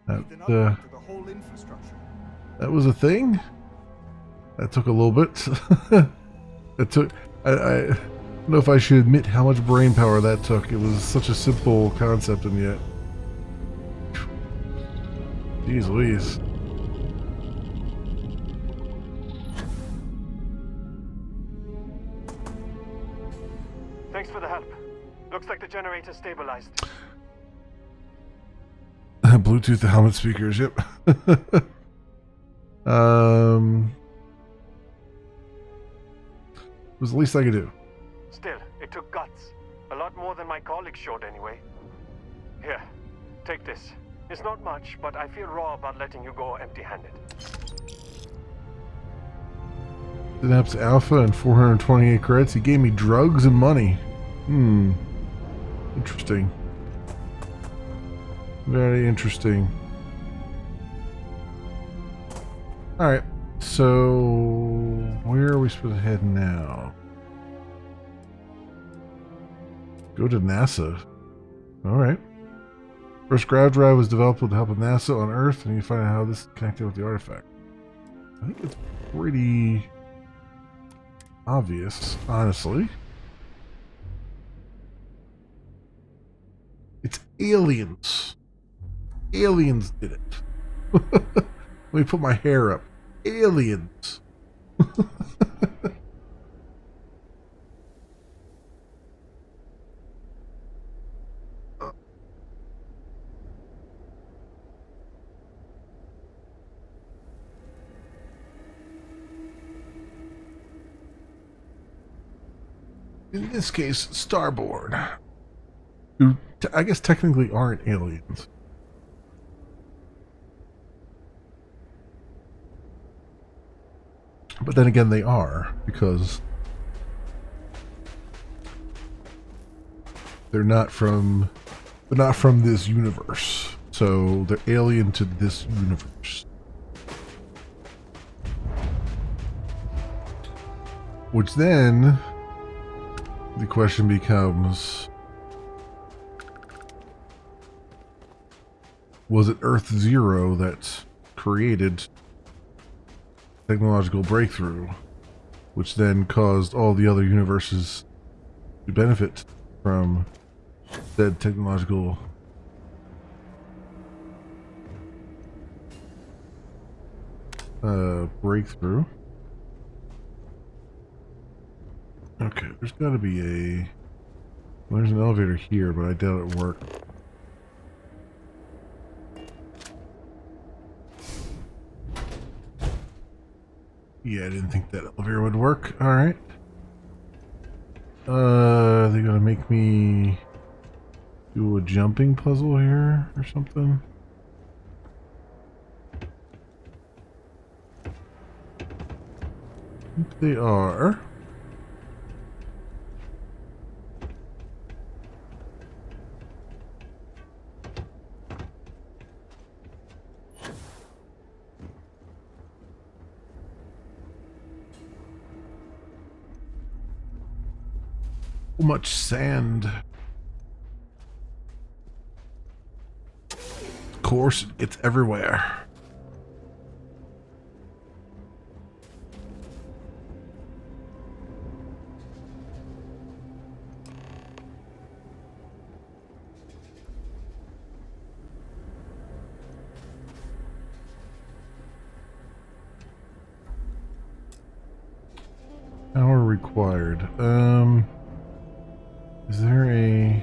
That was a thing. That took a little bit. That took. I don't know if I should admit how much brain power that took. It was such a simple concept, and yet, jeez Louise. Thanks for the help. Looks like the generator stabilized. Bluetooth helmet speakers. Yep. Was the least I could do. Still, it took guts. A lot more than my colleagues showed anyway. Here, take this. It's not much, but I feel raw about letting you go empty-handed. Synapse Alpha and 428 credits. He gave me drugs and money. Interesting. Very interesting. Alright, so where are we supposed to head now? Go to NASA. Alright. First grav drive was developed with the help of NASA on Earth, and you find out how this is connected with the artifact. I think it's pretty obvious, honestly. It's aliens. Aliens did it. Let me put my hair up. Aliens. In this case, Starboard, who I guess technically aren't aliens. But then again, they are, because they're not from this universe. So they're alien to this universe. Which then the question becomes, was it Earth Zero that created technological breakthrough, which then caused all the other universes to benefit from said technological breakthrough? Okay, there's got to be a... Well, there's an elevator here, but I doubt it'll work. Yeah, I didn't think that elevator would work. Alright. They're gonna make me do a jumping puzzle here or something? I think they are. So much sand. Of course, it's everywhere. Power required. Is there a...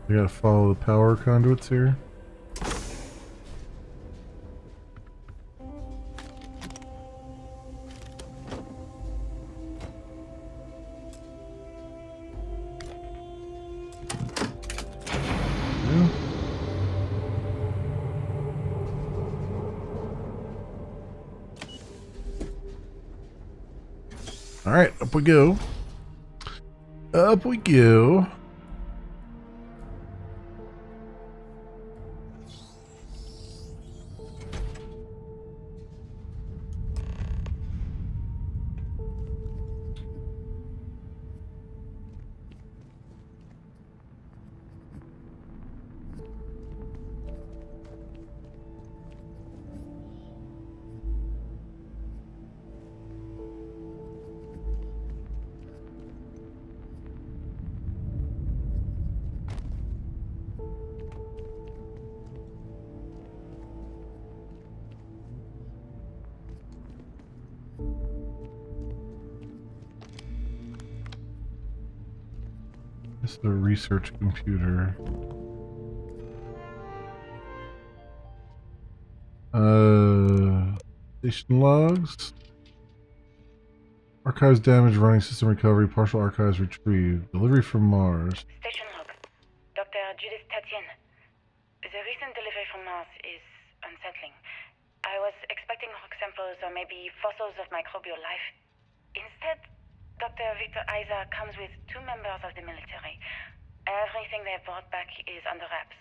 We gotta follow the power conduits here. Yeah. All right, up we go. Up we go. This is a research computer. Station logs. Archives damage, running system recovery, partial archives retrieved. Delivery from Mars. Station log. Dr. Judith Tatian. The recent delivery from Mars is unsettling. I was expecting rock samples or maybe fossils of microbial life. Instead, Dr. Victor Isa comes with 2 members of the military. Everything they brought back is under wraps.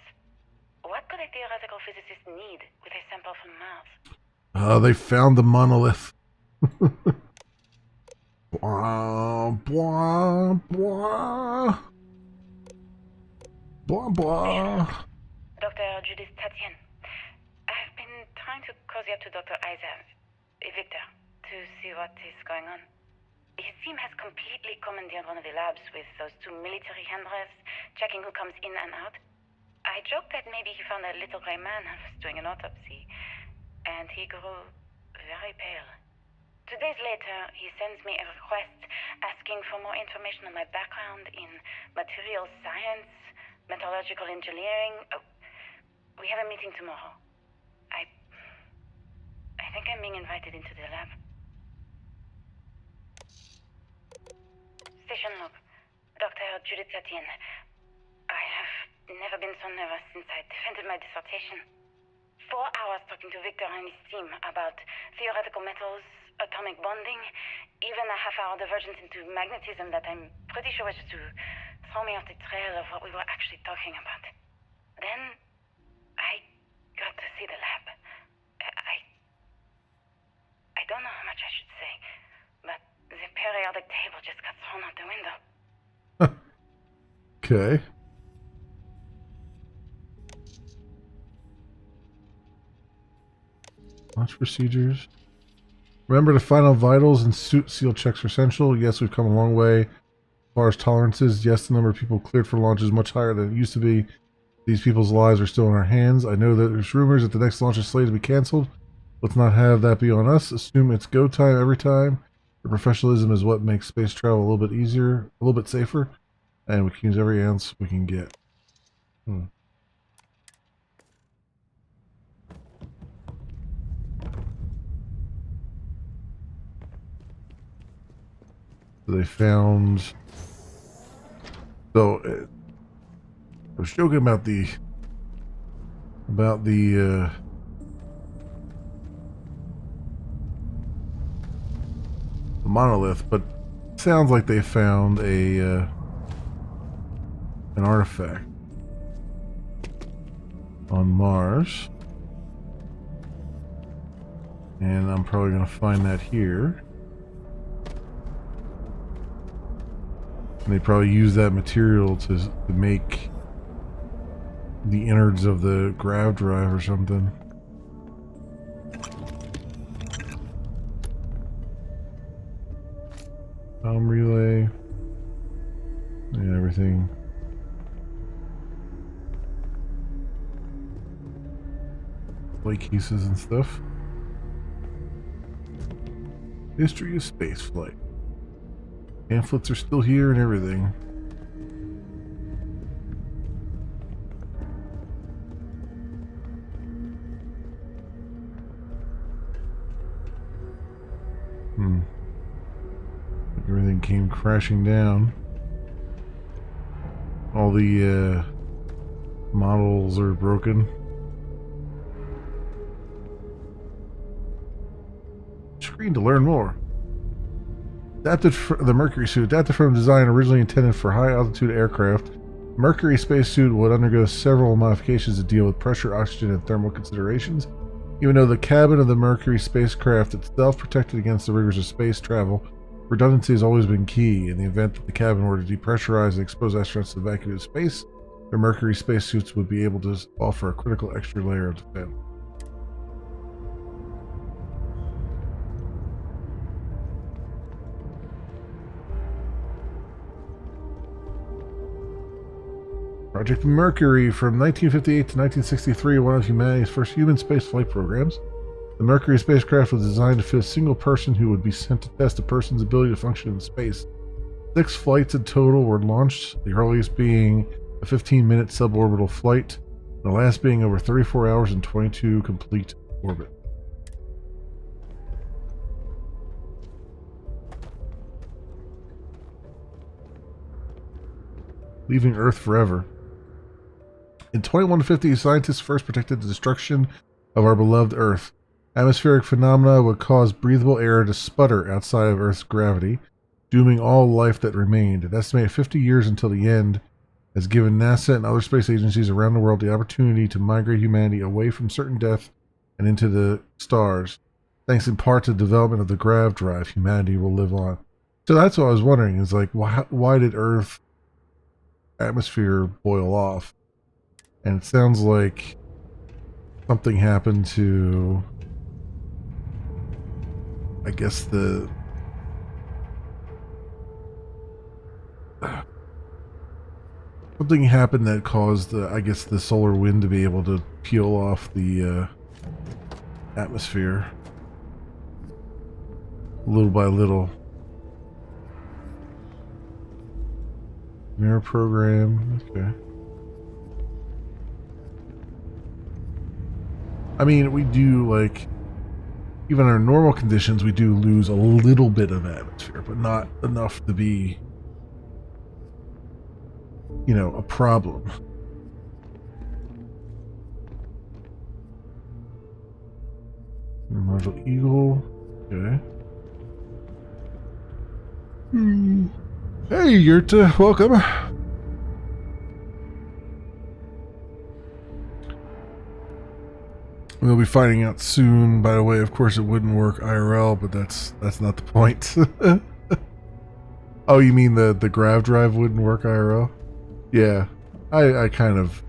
What could a theoretical physicist need with a sample from Mars? They found the monolith. Blah, blah, blah. Blah, blah. Dr. Judith Tatian. I've been trying to cozy up to Dr. Isa, Victor, to see what is going on. His team has completely commandeered one of the labs with those 2 military handlers, checking who comes in and out. I joked that maybe he found a little gray man and was doing an autopsy, and he grew very pale. 2 days later, he sends me a request asking for more information on my background in materials science, metallurgical engineering. Oh, we have a meeting tomorrow. I think I'm being invited into the lab. Station log. Dr. Judith Tatian. I have never been so nervous since I defended my dissertation. 4 hours talking to Victor and his team about theoretical metals, atomic bonding, even a half-hour divergence into magnetism that I'm pretty sure was just to throw me off the trail of what we were actually talking about. Then, I got to see the lab. I don't know how much I should say, but the periodic table just got thrown out the window. Okay. Launch procedures. Remember the final vitals and suit seal checks are essential. Yes, we've come a long way. As far as tolerances, yes, the number of people cleared for launch is much higher than it used to be. These people's lives are still in our hands. I know that there's rumors that the next launch is slated to be canceled. Let's not have that be on us. Assume it's go time every time. The professionalism is what makes space travel a little bit easier, a little bit safer, and we can use every ounce we can get. They found. So I was joking about the monolith, but it sounds like they found an artifact on Mars, and I'm probably going to find that here. And they probably use that material to make the innards of the grav drive or something. Relay. Yeah, everything. Plate cases and stuff. History of spaceflight. Pamphlets are still here and everything. Everything came crashing down. All the models are broken. Screen to learn more. Adapted for the Mercury suit, adapted from a design originally intended for high-altitude aircraft. Mercury spacesuit would undergo several modifications to deal with pressure, oxygen, and thermal considerations. Even though the cabin of the Mercury spacecraft itself protected against the rigors of space travel, redundancy has always been key. In the event that the cabin were to depressurize and expose astronauts to the vacuum of space, their Mercury spacesuits would be able to offer a critical extra layer of defense. Project Mercury from 1958 to 1963, one of humanity's first human spaceflight programs. The Mercury spacecraft was designed to fit a single person who would be sent to test a person's ability to function in space. 6 flights in total were launched, the earliest being a 15-minute suborbital flight, the last being over 34 hours and 22 complete orbit. Leaving Earth forever. In 2150, scientists first predicted the destruction of our beloved Earth. Atmospheric phenomena would cause breathable air to sputter outside of Earth's gravity, dooming all life that remained. An estimated 50 years until the end has given NASA and other space agencies around the world the opportunity to migrate humanity away from certain death and into the stars. Thanks in part to the development of the grav drive, humanity will live on. So that's what I was wondering, is like, why did Earth atmosphere boil off? And it sounds like something happened to, I guess, something happened that caused, I guess, the solar wind to be able to peel off the atmosphere little by little. Mirror program, okay. I mean, we do, like, even under normal conditions, we do lose a little bit of atmosphere, but not enough to be, you know, a problem. Module Eagle, okay. Hey, Yurta, welcome. We'll be finding out soon. By the way, of course, it wouldn't work IRL, but that's not the point. Oh, you mean the grav drive wouldn't work IRL? Yeah, I kind of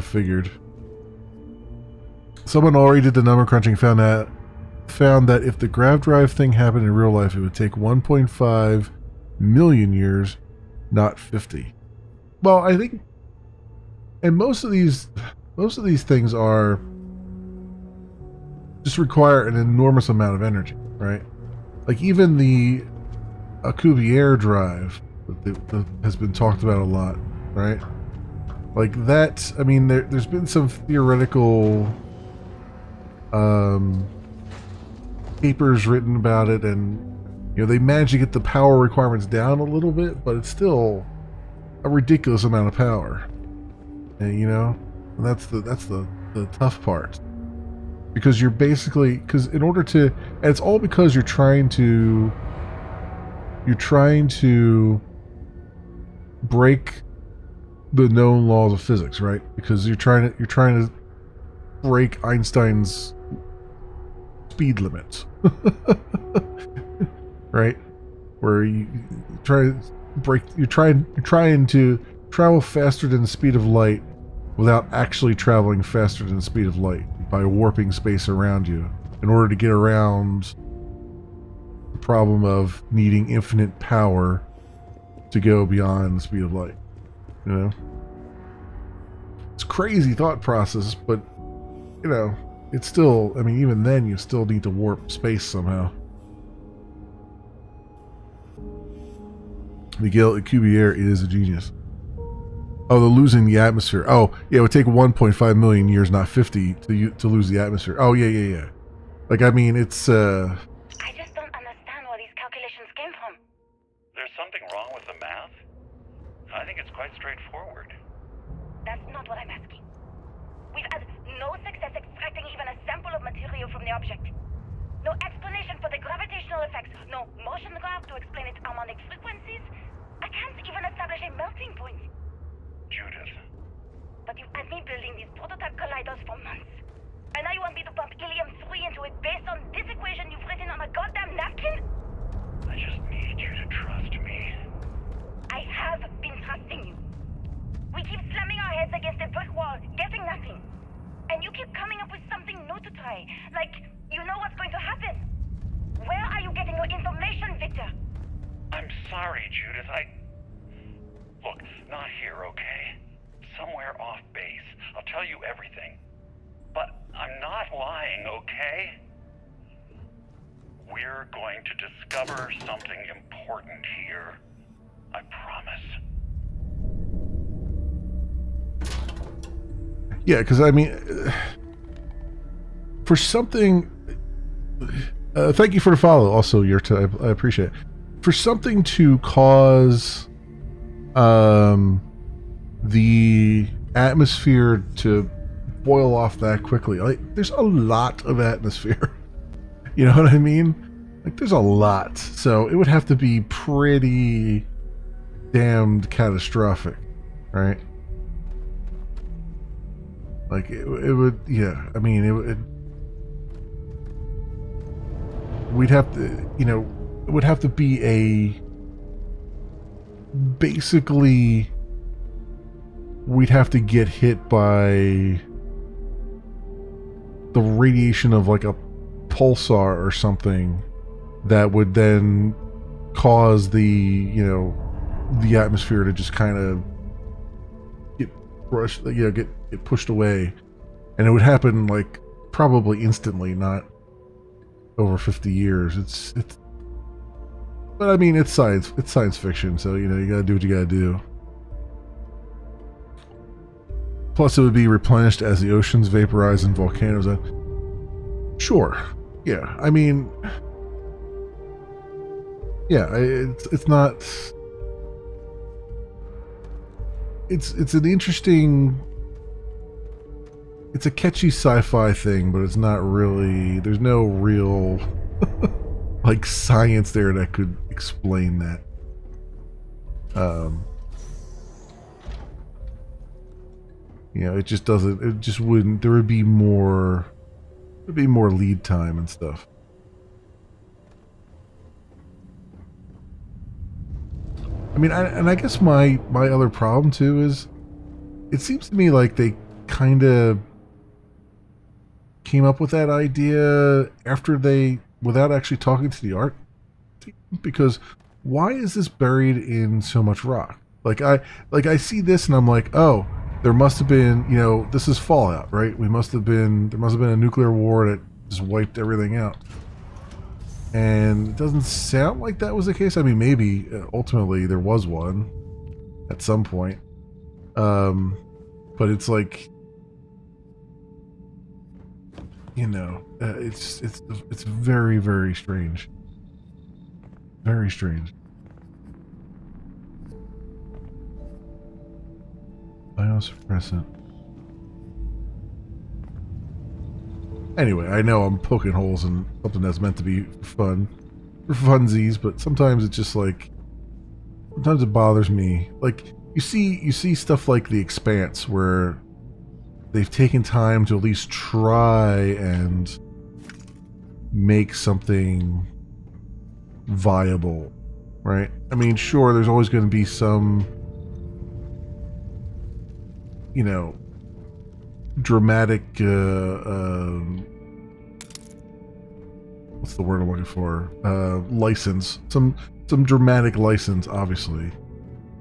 figured. Someone already did the number crunching, found that if the grav drive thing happened in real life, it would take 1.5 million years, not 50. Well, I think, and most of these things are just require an enormous amount of energy, right? Like even the Alcubierre drive that has been talked about a lot, right? Like that, I mean, there's been some theoretical papers written about it, and you know, they managed to get the power requirements down a little bit, but it's still a ridiculous amount of power. And you know, and that's the tough part, because you're basically, because in order to, and it's all because you're trying to break the known laws of physics, right? Because you're trying to break Einstein's speed limit. Right? Where you're trying to travel faster than the speed of light without actually traveling faster than the speed of light by warping space around you in order to get around the problem of needing infinite power to go beyond the speed of light. You know? It's a crazy thought process, but you know, it's still, I mean, even then you still need to warp space somehow. Miguel Alcubierre is a genius. Oh, they're losing the atmosphere. Oh, yeah, it would take 1.5 million years, not 50, to lose the atmosphere. Oh, yeah. Like, I mean, it's, I just don't understand where these calculations came from. There's something wrong with the math? I think it's quite straightforward. That's not what I'm asking. We've had no success extracting even a sample of material from the object. No explanation for the gravitational effects. No motion graph to explain its harmonic frequencies. I can't even establish a melting point. Judith. But you've had me building these prototype colliders for months. And now you want me to pump helium-3 into it based on this equation you've written on a goddamn napkin? I just need you to trust me. I have been trusting you. We keep slamming our heads against a brick wall, getting nothing. And you keep coming up with something new to try. Like, you know what's going to happen. Where are you getting your information, Victor? I'm sorry, Judith. Look, not here, okay? Somewhere off base. I'll tell you everything. But I'm not lying, okay? We're going to discover something important here. I promise. Yeah, because I mean, for something. Thank you for the follow. Also, Yurta, I appreciate it. For something to cause the atmosphere to boil off that quickly, like there's a lot of atmosphere. You know what I mean? Like there's a lot, so it would have to be pretty damned catastrophic, right? Like it would, yeah. I mean, we'd have to, you know, it would have to be basically, we'd have to get hit by the radiation of like a pulsar or something that would then cause the atmosphere to just kind of get brushed, get pushed away, and it would happen like probably instantly, not over 50 years. It's but I mean, it's science fiction, so you gotta do what you gotta do. Plus, it would be replenished as the oceans vaporize and volcanoes. Sure, yeah. I mean, yeah. It's not. It's an interesting. It's a catchy sci-fi thing, but it's not really. There's no real like science there that could explain that. It just doesn't. It just wouldn't. There would be more. There'd be more lead time and stuff. I mean, I guess my other problem too is, it seems to me like they kind of came up with that idea without actually talking to the art team, because why is this buried in so much rock? Like I see this and I'm like, oh, there must have been, this is Fallout, right? There must have been a nuclear war that just wiped everything out. And it doesn't sound like that was the case. I mean, maybe ultimately there was one at some point. But it's like, it's very, very strange. Very strange. Biosuppressant. Anyway, I know I'm poking holes in something that's meant to be fun, for funsies, but sometimes it's just like, sometimes it bothers me. Like, you see stuff like The Expanse, where they've taken time to at least try and make something viable, right? I mean, sure, there's always going to be some, dramatic, what's the word I'm looking for? License. Some dramatic license, obviously.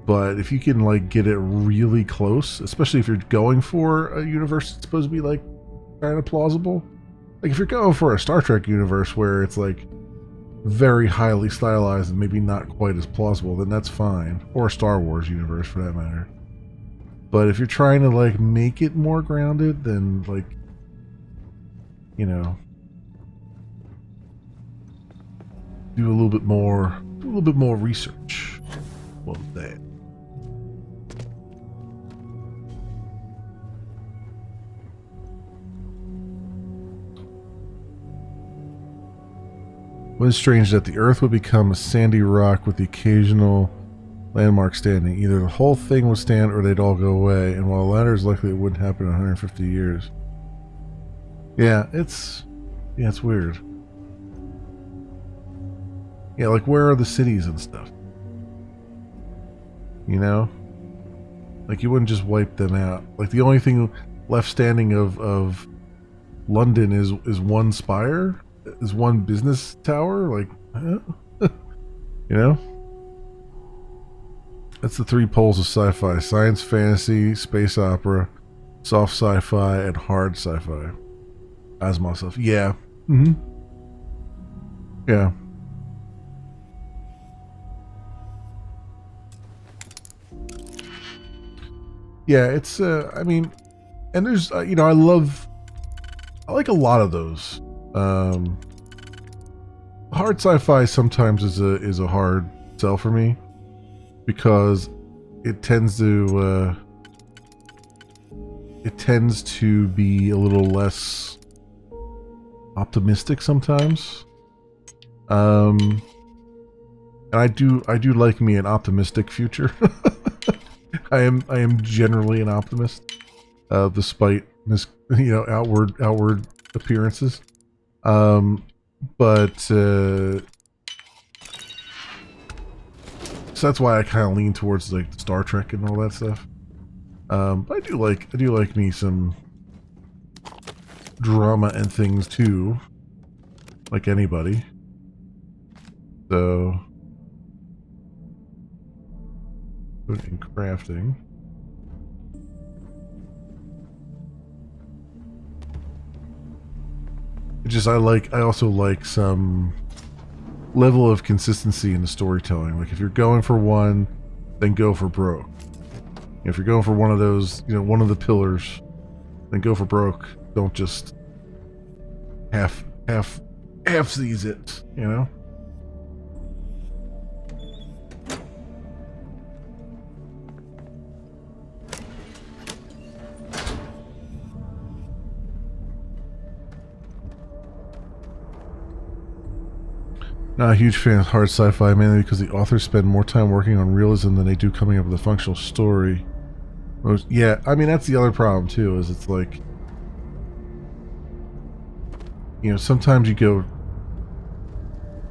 But if you can, like, get it really close, especially if you're going for a universe that's supposed to be, like, kind of plausible. Like, if you're going for a Star Trek universe where it's, like, very highly stylized and maybe not quite as plausible, then that's fine. Or a Star Wars universe, for that matter. But if you're trying to, like, make it more grounded, then, like, do a little bit more research. What was that? What is strange is that the Earth would become a sandy rock with the occasional landmark standing. Either the whole thing would stand or they'd all go away, and while the latter is likely, it wouldn't happen in 150 years. Yeah, it's weird. Yeah, like, where are the cities and stuff? Like, you wouldn't just wipe them out. Like, the only thing left standing of London is one spire? Is one business tower? Like, That's the three poles of sci-fi: science fantasy, space opera, soft sci-fi, and hard sci-fi. Asimov stuff. Yeah. Yeah. Yeah, it's I mean, and there's you know, I like a lot of those. Hard sci-fi sometimes is a hard sell for me because it tends to be a little less optimistic sometimes. And I do like me an optimistic future. I am generally an optimist, despite outward appearances. But so that's why I kind of lean towards like Star Trek and all that stuff. But I do like me some drama and things too, like anybody. So, in crafting. I also like some level of consistency in the storytelling. Like if you're going for one, then go for broke. If you're going for one of those, one of the pillars, then go for broke. Don't just half seize it, Not a huge fan of hard sci-fi, mainly because the authors spend more time working on realism than they do coming up with a functional story. Yeah, I mean, that's the other problem, too, is it's like, sometimes you go,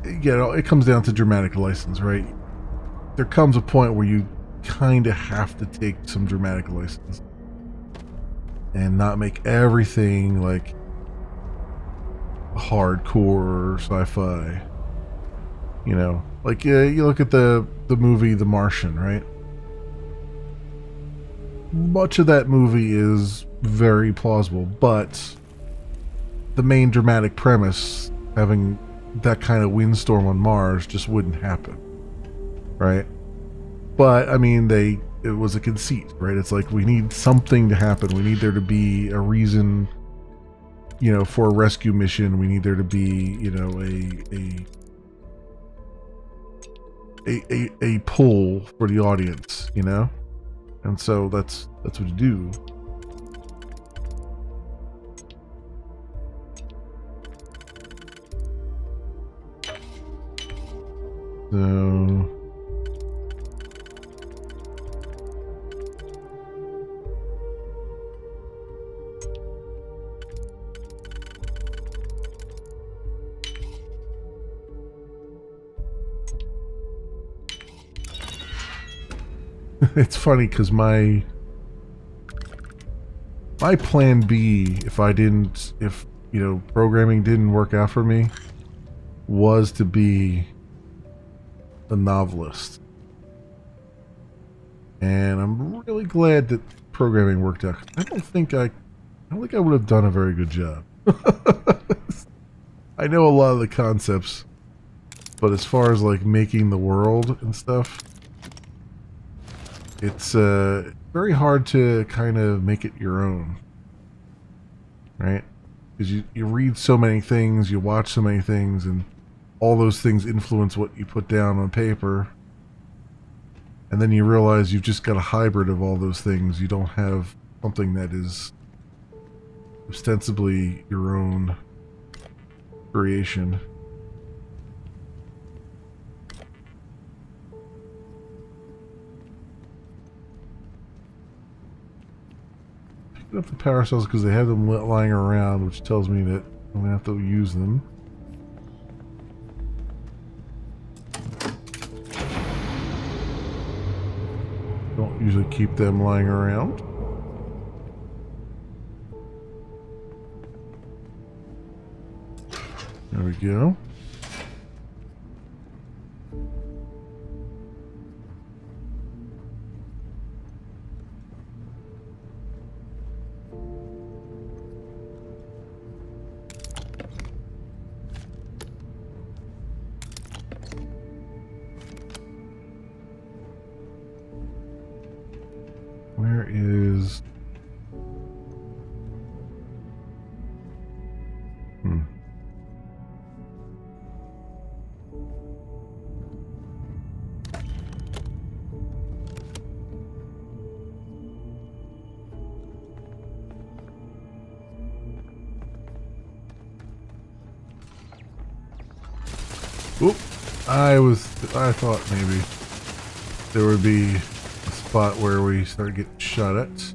it comes down to dramatic license, right? There comes a point where you kind of have to take some dramatic license and not make everything like hardcore sci-fi. Like you look at the movie The Martian, right? Much of that movie is very plausible, but the main dramatic premise, having that kind of windstorm on Mars, just wouldn't happen, right? But I mean, it was a conceit, right? It's like we need something to happen. We need there to be a reason, for a rescue mission. We need there to be, a pull for the audience, and so that's what you do. So it's funny because my plan B, if programming didn't work out for me, was to be a novelist. And I'm really glad that programming worked out. I don't think I would have done a very good job. I know a lot of the concepts, but as far as like making the world and stuff, it's very hard to kind of make it your own, right? Because you read so many things, you watch so many things, and all those things influence what you put down on paper. And then you realize you've just got a hybrid of all those things. You don't have something that is ostensibly your own creation. Picking up the power cells because they have them lying around, which tells me that I'm going to have to use them. Don't usually keep them lying around. There we go. Oop. I thought maybe there would be a spot where we start getting shot at.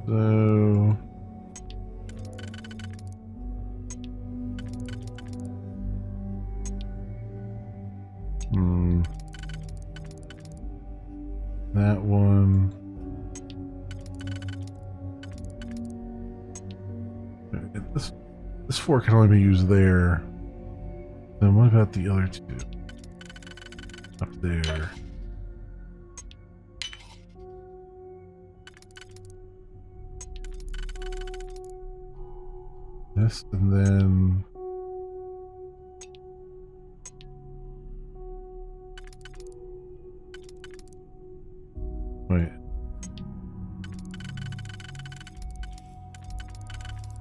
So that one. This 4 can only be used there. Then what about the other 2? Up there. This and then wait.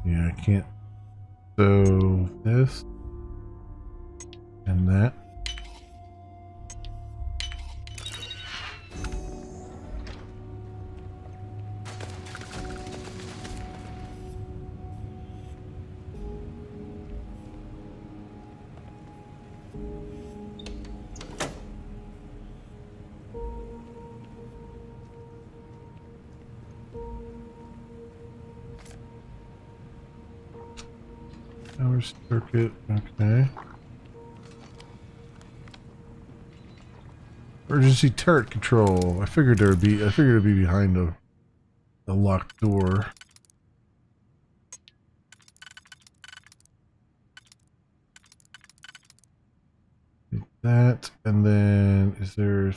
Yeah, I can't. So this and that. Power circuit, okay. Emergency turret control. I figured it'd be behind a locked door. Like that, and then is there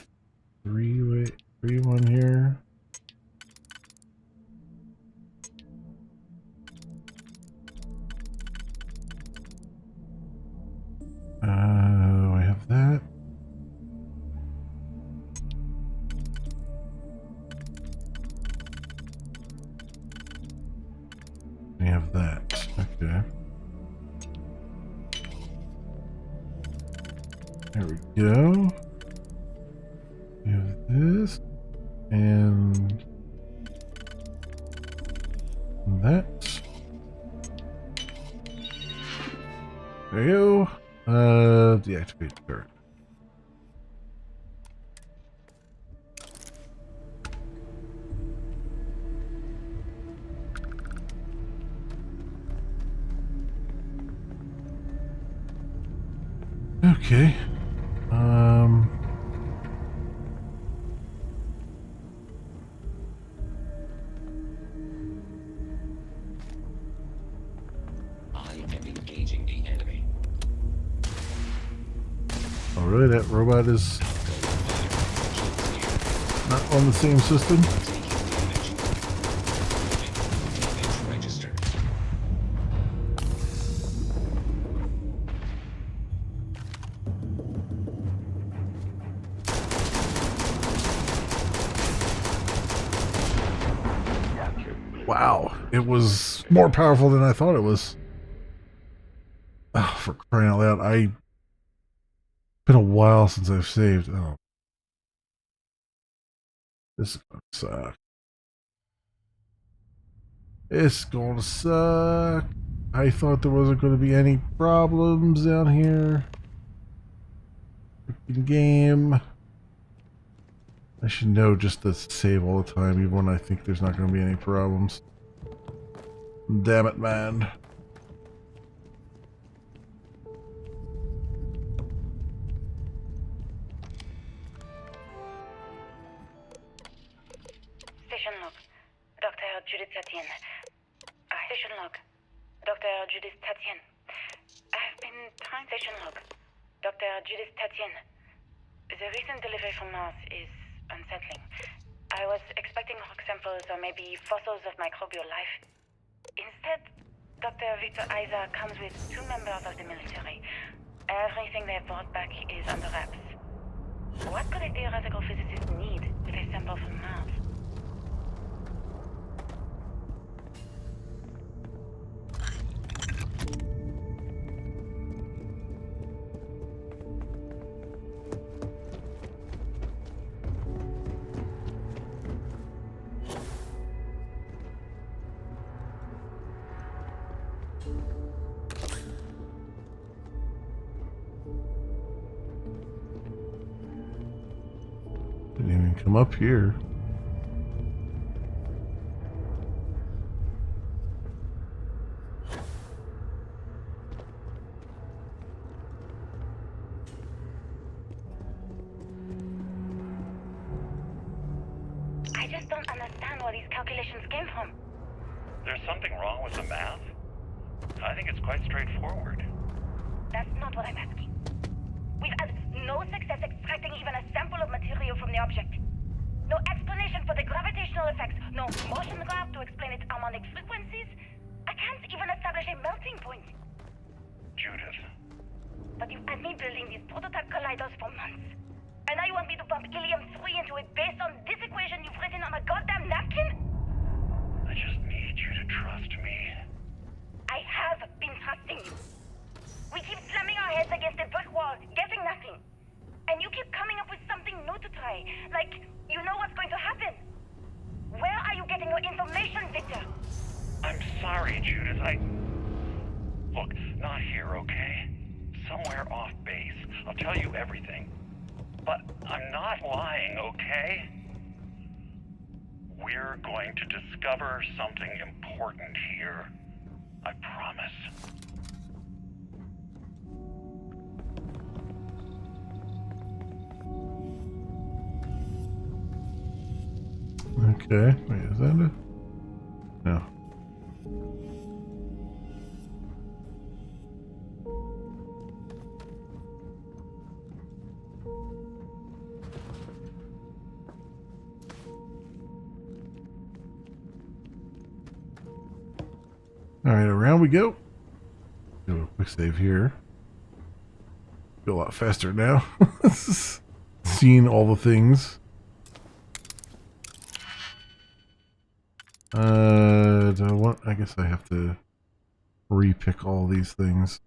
three one here? I have that. I have that. Okay. There we go. We have this and that. There you go. Deactivate turret. Okay. I am engaging the enemy. Oh, really? That robot is not on the same system? Wow, it was more powerful than I thought it was. Oh, for crying out loud, been a while since I've saved. Oh, this is gonna suck. It's gonna suck. I thought there wasn't going to be any problems down here. Freaking game. I should know just to save all the time, even when I think there's not going to be any problems. Damn it, man. Station log. Dr. Judith Tatien. Station log. Dr. Judith Tatien. I've been trying station log. Dr. Judith Tatien. The recent delivery from Mars is unsettling. I was expecting rock samples or maybe fossils of microbial life. Instead, Dr. Victor Isa comes with 2 members of the military. Everything they've brought back is under wraps. What could a theoretical physicist need with a sample from Mars? Didn't even come up here. I just don't understand where these calculations came from. There's something wrong with the math? I think it's quite straightforward. That's not what I'm asking. We've had no success extracting even a sample of material from the object. No explanation for the gravitational effects, no motion graph to explain its harmonic frequencies. I can't even establish a melting point. Judith. But you've had me building these prototype colliders for months. And now you want me to pump helium-3 into it based on this equation you've written on a goddamn napkin? I just need you to trust me. I have been trusting you. We keep slamming our heads against a brick wall, getting nothing. And you keep coming up with something new to try. Like, you know what's going to happen. Where are you getting your information, Victor? I'm sorry, Judith. Look, not here, okay? Somewhere off base. I'll tell you everything. But I'm not lying, okay? We're going to discover something important here. I promise. Okay, wait, is that it? No. Alright, around we go. Do a quick save here. Go a lot faster now. Seeing all the things. Do I want? I guess I have to re-pick all these things.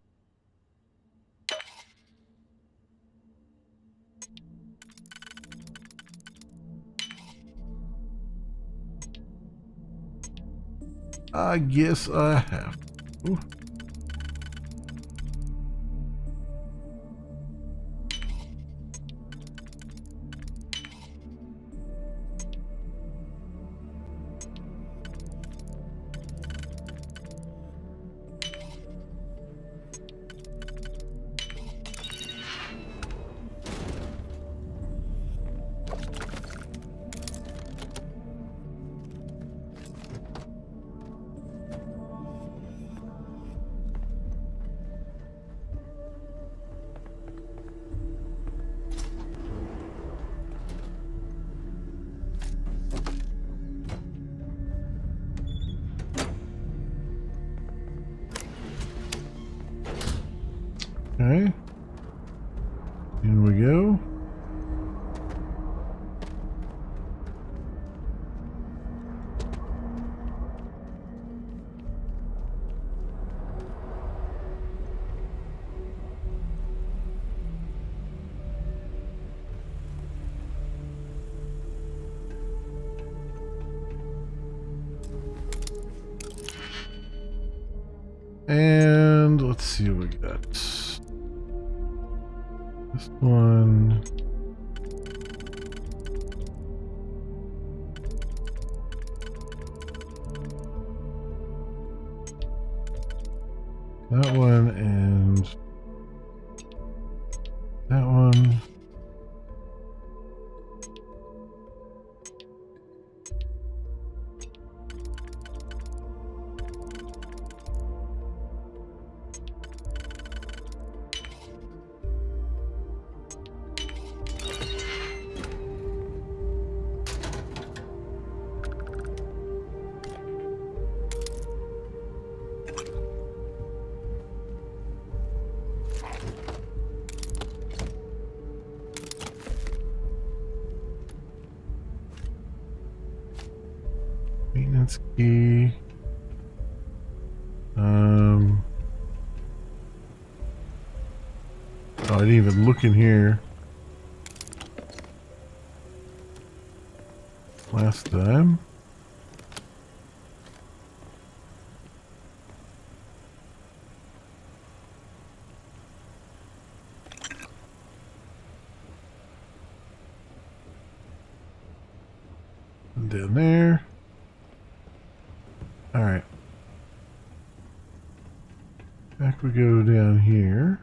I guess I have to. Ooh. Okay. In we go. And let's see what we got. This one. That one and that one. Maintenance key. Oh, I didn't even look in here last time. down there. Alright. Back we go down here.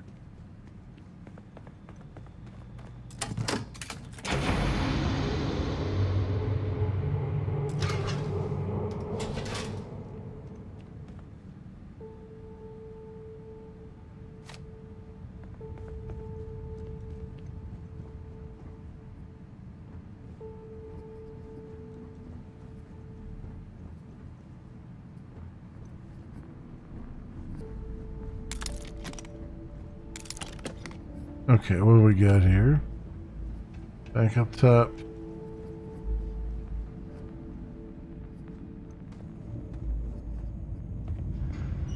Okay, what do we got here? Back up top.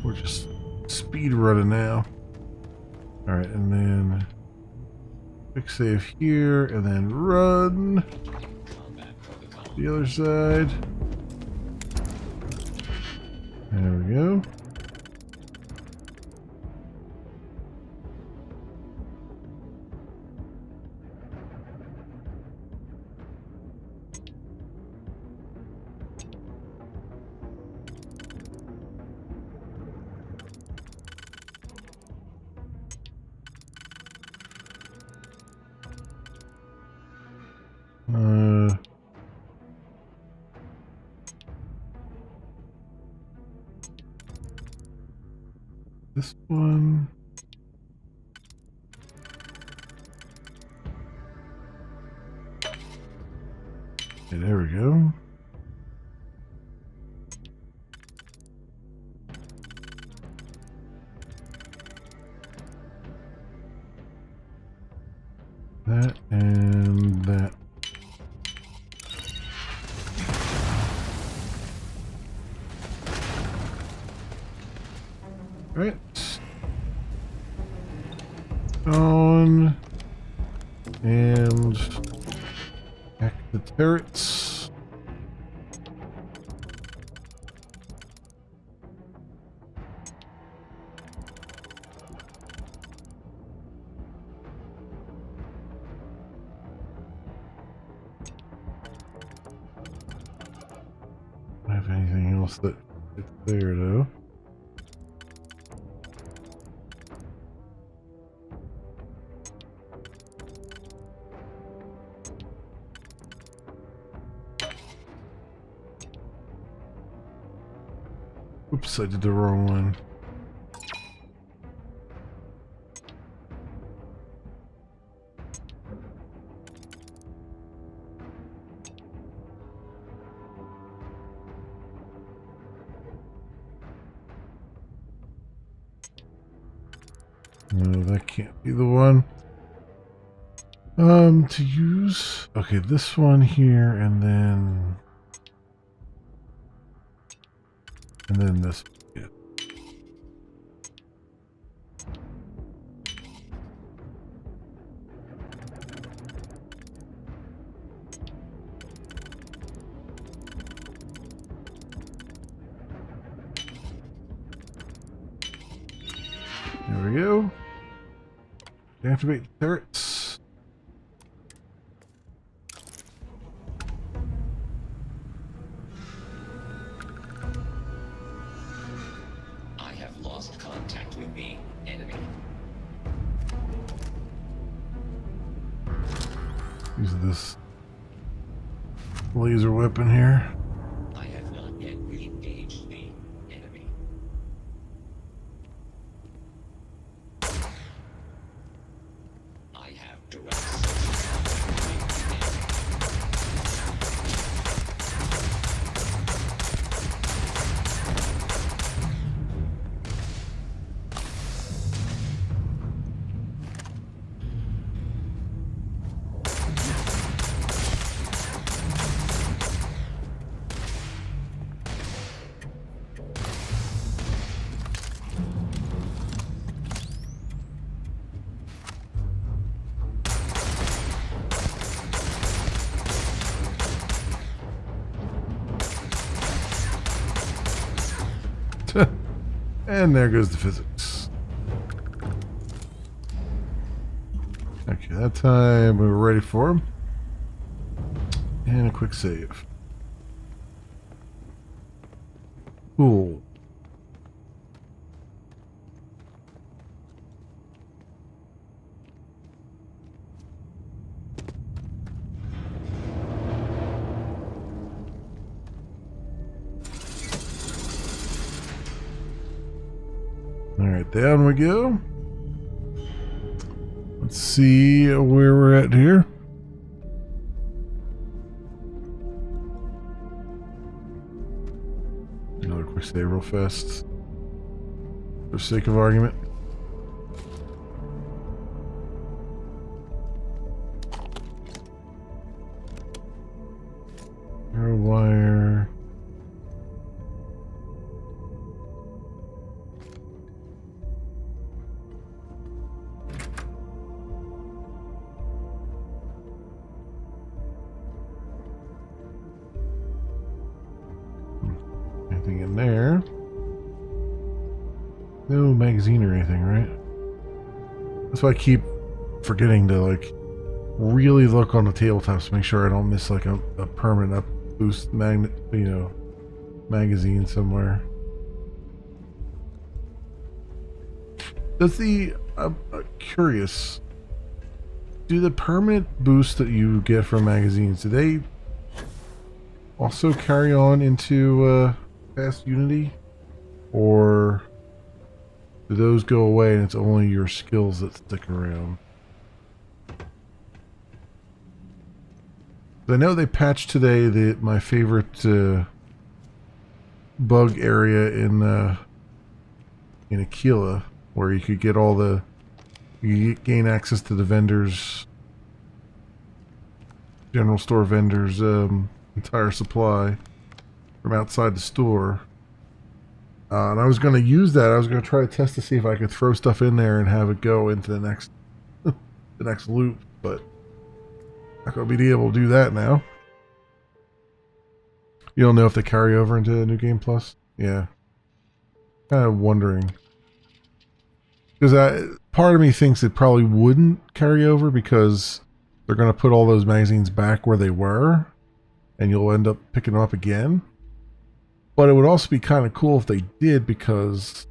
We're just speed running now. Alright, and then quick save here, and then run. The other side. There we go. This one. Okay, there we go. That and that. Right. On and hack the turrets. I don't have anything else that it's there though. Oops, I did the wrong one. No, that can't be the one. To use... Okay, this one here, and then this. Yeah. There we go. Activate the turrets. Lost contact with the enemy. Use this laser weapon here. I have not yet re-engaged the enemy. I have direct And there goes the physics. Okay, that time we're ready for him. And a quick save. Cool. All right, down we go. Let's see where we're at here. Another quick save real fast. For sake of argument. Arrow wire. Anything in there? No magazine or anything, right? That's why I keep forgetting to like really look on the tabletops to make sure I don't miss like a permanent up boost magnet, magazine somewhere. Does I'm curious, do the permanent boosts that you get from magazines, do they also carry on into past Unity? Or do those go away and it's only your skills that stick around? I know they patched today my favorite bug area in Aquila, where you could get you gain access to the vendors, general store vendors' entire supply from outside the store. And I was going to use that. I was going to try to test to see if I could throw stuff in there and have it go into the next the next loop, but not going to be able to do that now. You don't know if they carry over into New Game Plus? Yeah. Kind of wondering. Because part of me thinks it probably wouldn't carry over because they're going to put all those magazines back where they were and you'll end up picking them up again. But it would also be kind of cool if they did, because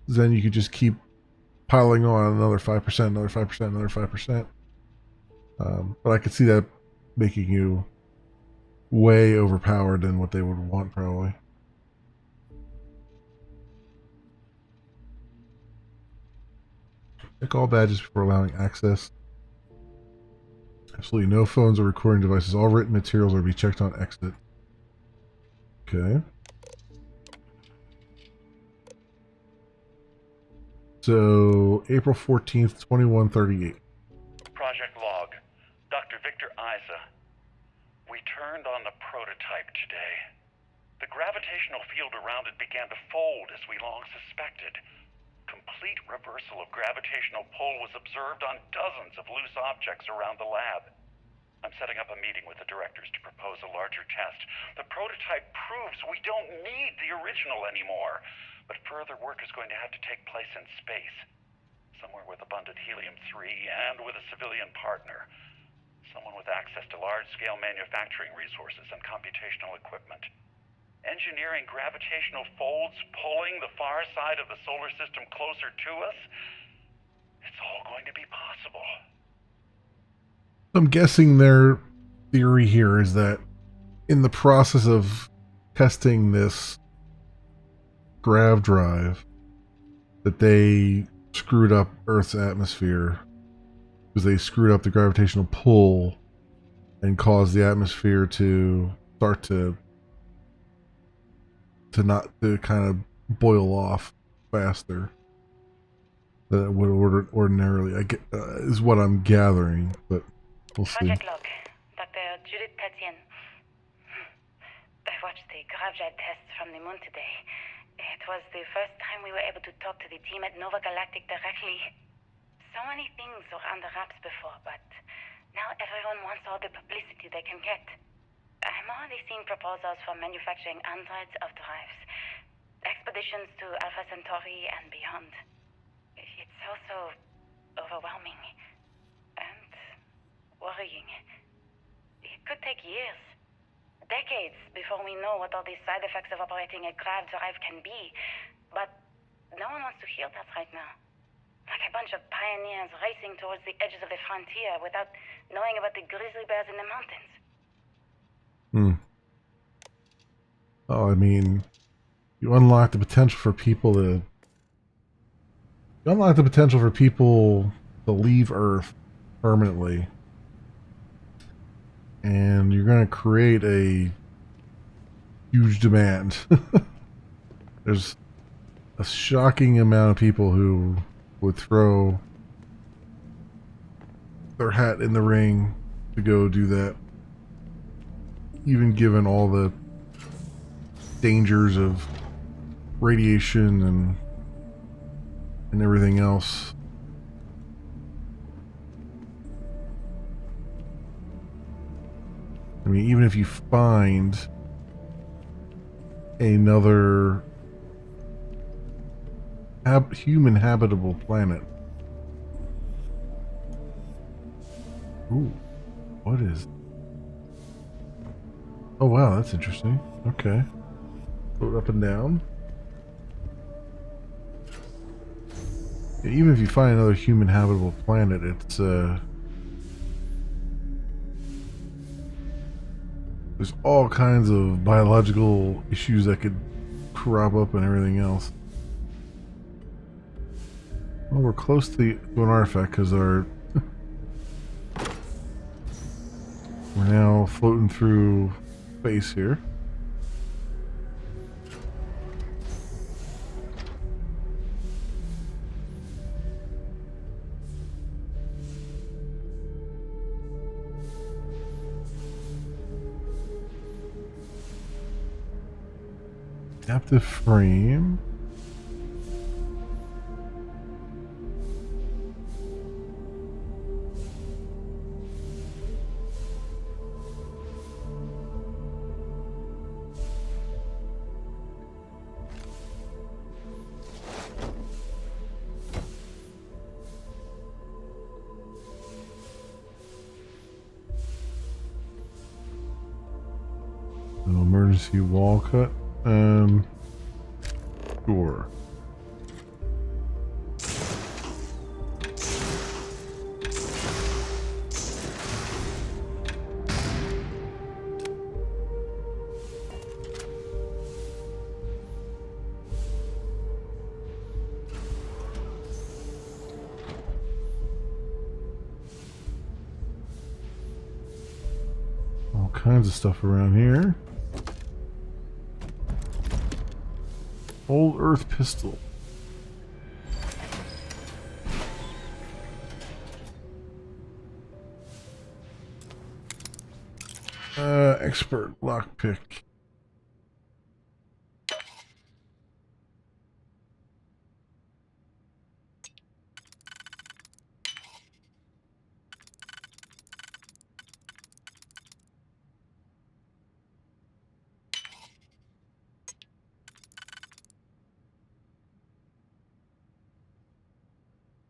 then you could just keep piling on another 5%, another 5%, another 5%. But I could see that making you way overpowered than what they would want, probably. Check all badges before allowing access. Absolutely no phones or recording devices. All written materials are to be checked on exit. Okay. So, April 14th, 2138. Project Log. Dr. Victor Isa. We turned on the prototype today. The gravitational field around it began to fold as we long suspected. Complete reversal of gravitational pull was observed on dozens of loose objects around the lab. I'm setting up a meeting with the directors to propose a larger test. The prototype proves we don't need the original anymore, but further work is going to have to take place in space, somewhere with abundant helium-3 and with a civilian partner. Someone with access to large-scale manufacturing resources and computational equipment. Engineering gravitational folds, pulling the far side of the solar system closer to us. It's all going to be possible. I'm guessing their theory here is that in the process of testing this grav drive, that they screwed up Earth's atmosphere because they screwed up the gravitational pull and caused the atmosphere to start to kind of boil off faster than it would ordinarily. Is what I'm gathering, but we'll see. Project Log. Dr. Judith Tatien. I watched the gravjet tests from the moon today. It was the first time we were able to talk to the team at Nova Galactic directly. So many things were under wraps before, but now everyone wants all the publicity they can get. I'm already seeing proposals for manufacturing androids of drives, expeditions to Alpha Centauri and beyond. It's also overwhelming and worrying. It could take years. decades before we know what all these side effects of operating a grav drive can be. But no one wants to hear that right now. Like a bunch of pioneers racing towards the edges of the frontier without knowing about the grizzly bears in the mountains. Oh, I mean, you unlock the potential for people to... You unlock the potential for people to leave Earth permanently. And you're going to create a huge demand. There's a shocking amount of people who would throw their hat in the ring to go do that, even given all the dangers of radiation and everything else. I mean, even if you find another human habitable planet. Ooh, what is... Oh wow, that's interesting. Okay. Go up and down. Yeah, even if you find another human habitable planet, it's there's all kinds of biological issues that could crop up and everything else. Well, we're close to an artifact because we're now floating through space here. Adaptive frame. No emergency wall cut. Sure. All kinds of stuff around here. Old Earth pistol. Expert lockpick.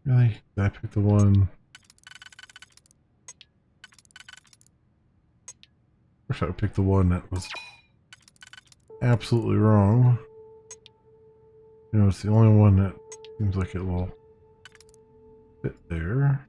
Really? Did I pick the one? Wish I picked the one that was absolutely wrong. You know, it's the only one that seems like it will fit there.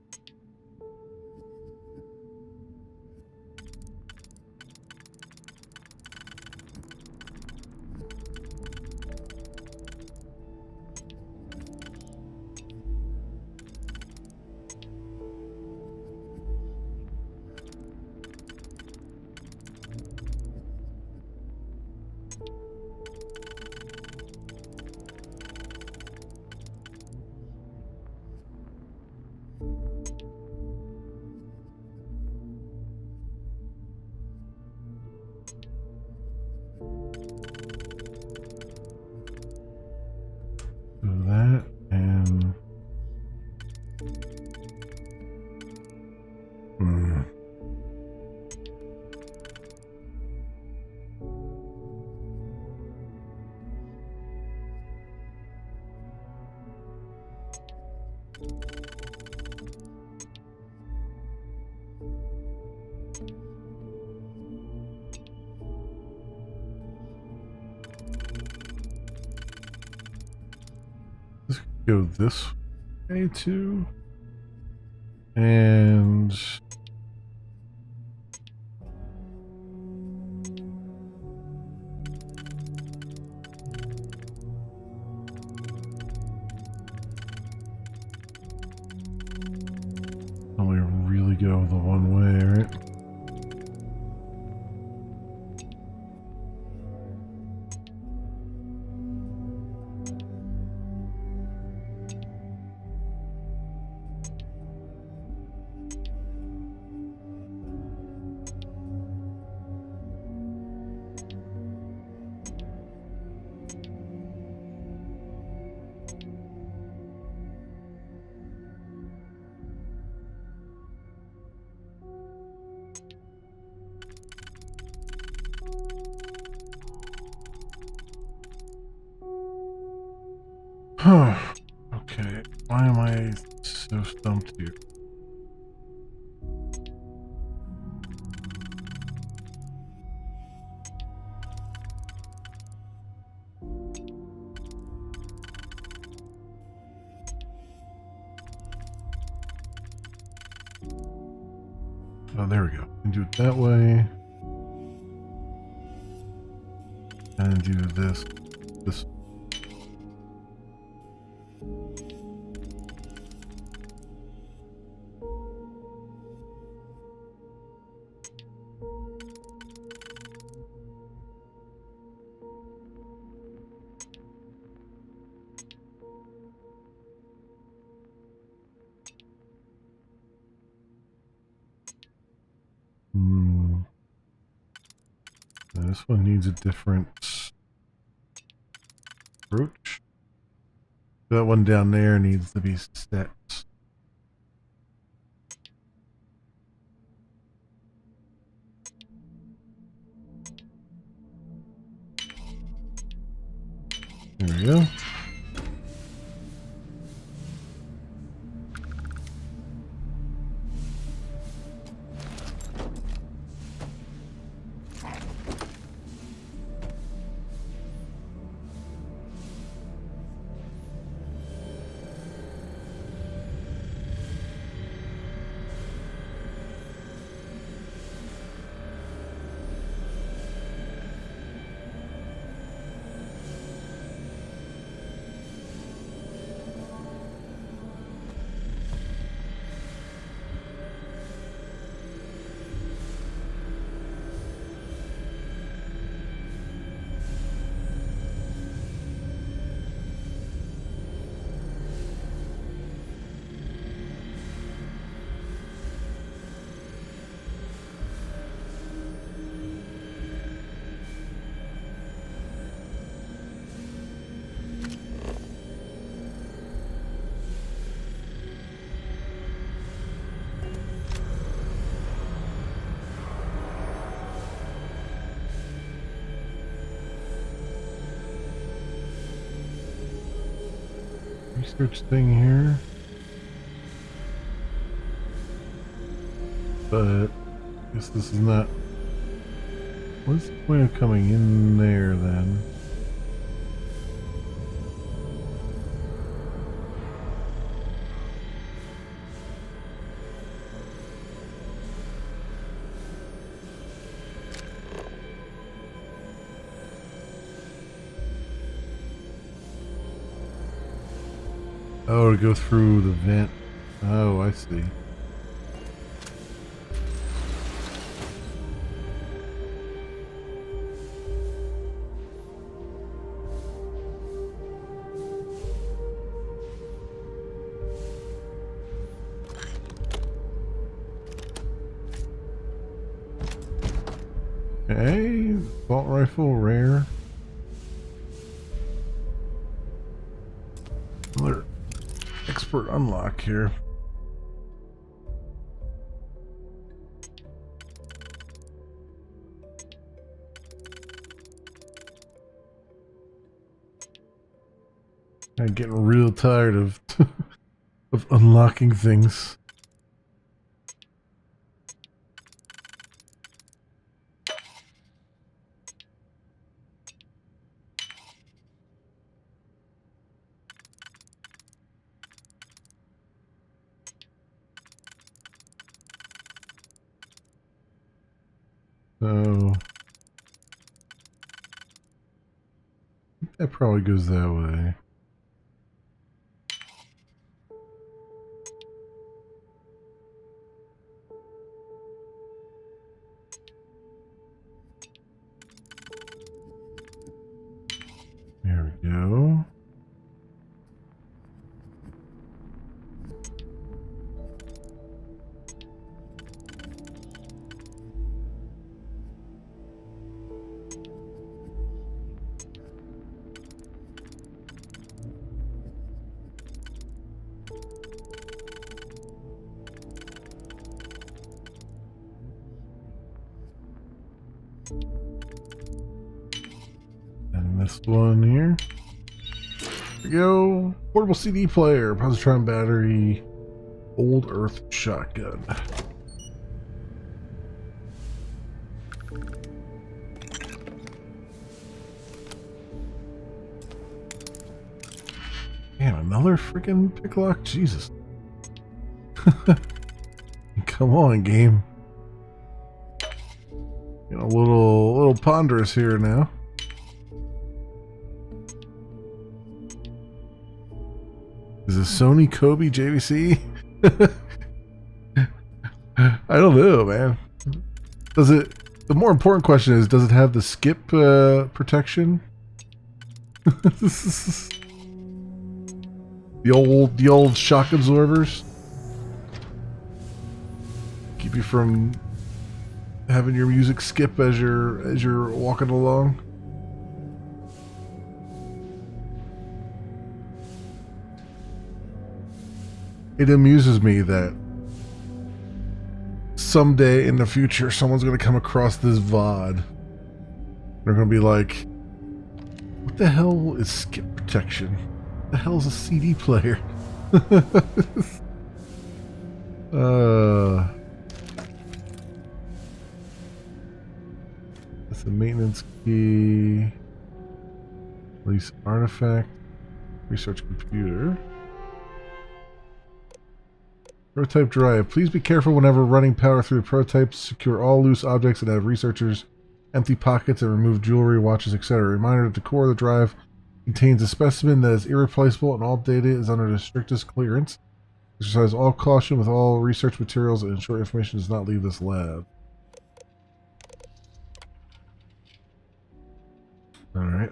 That and go this way too. And only really go the one way, right? Okay, why am I so stumped here? Oh, there we go. And do it that way. And do this. This. This one needs a different approach. That one down there needs to be set. There we go. Research thing here. But I guess this is not. What's the point of coming in there then? Oh, to go through the vent. Oh, I see. Okay, assault rifle, rare. Another expert unlock here. I'm getting real tired of of unlocking things. So that probably goes that way. There we go. And this one here. There we go. Portable CD player, positron battery, old earth shotgun. Damn, another freaking picklock? Jesus. Come on, game. Getting a little ponderous here now. Is it Sony Kobe JVC? I don't know, man. Does it? The more important question is, does it have the skip protection? the old shock absorbers keep you from having your music skip as you're walking along. It amuses me that someday in the future someone's going to come across this VOD. They're going to be like, what the hell is skip protection? What the hell is a CD player? That's a maintenance key. Release artifact. Research computer. Prototype drive. Please be careful whenever running power through the prototypes. Secure all loose objects that have researchers, empty pockets, and remove jewelry, watches, etc. Reminder that the core of the drive contains a specimen that is irreplaceable and all data is under the strictest clearance. Exercise all caution with all research materials and ensure information does not leave this lab. Alright.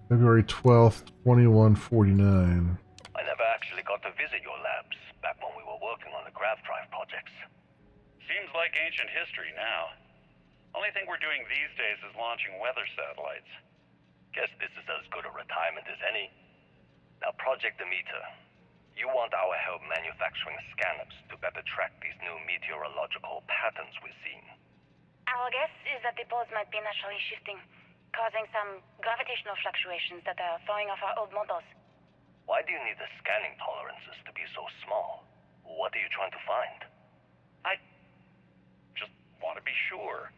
February 12th, 2149. I never actually got to visit your labs back when we were working on the grav drive projects. Seems like ancient history now. Only thing we're doing these days is launching weather satellites. Guess this is as good a retirement as any. Now, Project Demeter. You want our help manufacturing scanners to better track these new meteorological patterns we're seeing. Our guess is that the poles might be naturally shifting, causing some gravitational fluctuations that are throwing off our old models. Why do you need the scanning tolerances to be so small? What are you trying to find? I just want to be sure.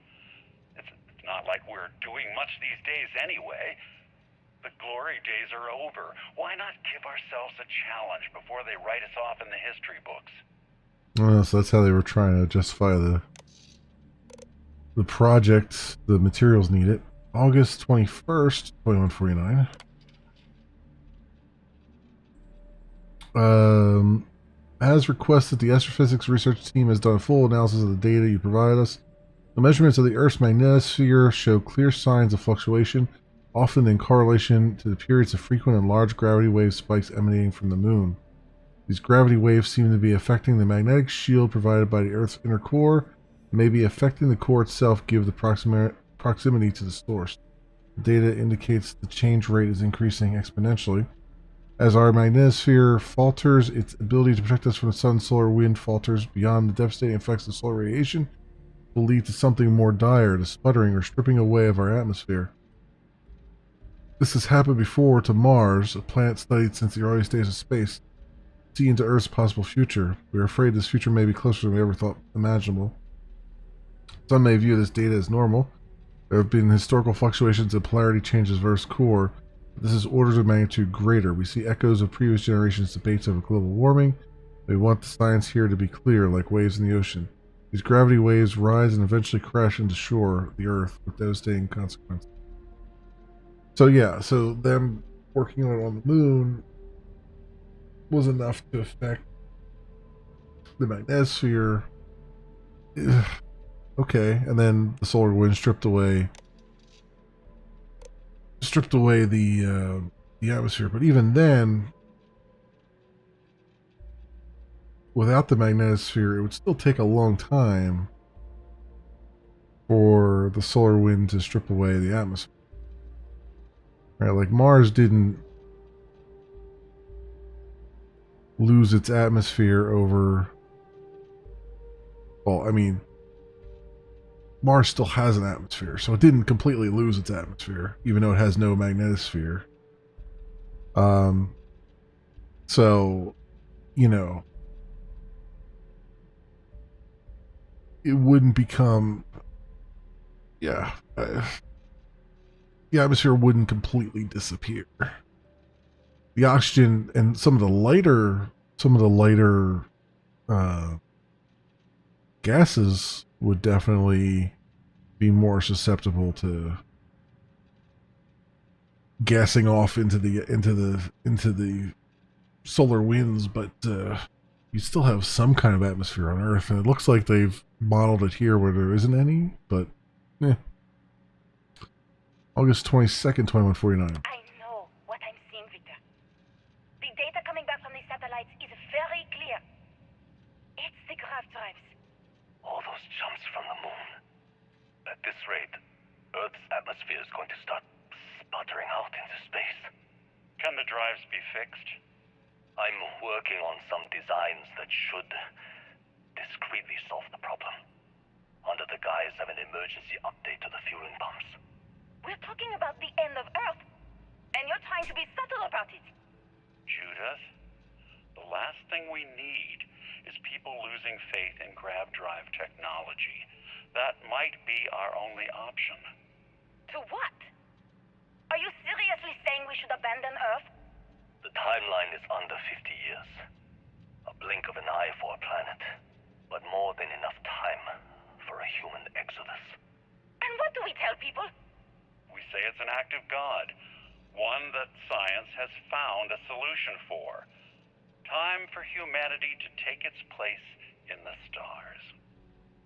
It's not like we're doing much these days anyway. The glory days are over. Why not give ourselves a challenge before they write us off in the history books? So that's how they were trying to justify the project, the materials needed. August 21st, 2149. As requested, the astrophysics research team has done a full analysis of the data you provide us. The measurements of the Earth's magnetosphere show clear signs of fluctuation, often in correlation to the periods of frequent and large gravity wave spikes emanating from the moon. These gravity waves seem to be affecting the magnetic shield provided by the Earth's inner core, and may be affecting the core itself given the proximity to the source. The data indicates the change rate is increasing exponentially. As our magnetosphere falters, its ability to protect us from the sun's solar wind falters beyond the devastating effects of solar radiation, will lead to something more dire, the sputtering or stripping away of our atmosphere. This has happened before to Mars, a planet studied since the earliest days of space. See into Earth's possible future. We are afraid this future may be closer than we ever thought imaginable. Some may view this data as normal. There have been historical fluctuations in polarity changes of Earth's core. But this is orders of magnitude greater. We see echoes of previous generations' debates over global warming. We want the science here to be clear, like waves in the ocean. These gravity waves rise and eventually crash into shore, the Earth, with devastating consequences. So yeah, so them working on the moon was enough to affect the magnetosphere. Ugh. Okay, and then the solar wind stripped away the atmosphere. But even then, without the magnetosphere, it would still take a long time for the solar wind to strip away the atmosphere. Right, like Mars didn't lose its atmosphere over. Well, I mean, Mars still has an atmosphere, so it didn't completely lose its atmosphere, even though it has no magnetosphere. So, you know, it wouldn't become, yeah, the atmosphere wouldn't completely disappear. The oxygen and some of the lighter gases would definitely be more susceptible to gassing off into the solar winds, but you still have some kind of atmosphere on Earth, and it looks like they've modeled it here where there isn't any, but August 22nd, 2149. I know what I'm seeing, Victor. The data coming back from the satellites is very clear. It's the grav drives. All those jumps from the moon. At this rate, Earth's atmosphere is going to start sputtering out into space. Can the drives be fixed? I'm working on some designs that should discreetly solve the problem, under the guise of an emergency update to the fueling pumps. We're talking about the end of Earth, and you're trying to be subtle about it. Judith, the last thing we need is people losing faith in grav drive technology. That might be our only option. To what? Are you seriously saying we should abandon Earth? The timeline is under 50 years. A blink of an eye for a planet, but more than enough time for a human exodus. And what do we tell people? We say it's an act of God, one that science has found a solution for. Time for humanity to take its place in the stars.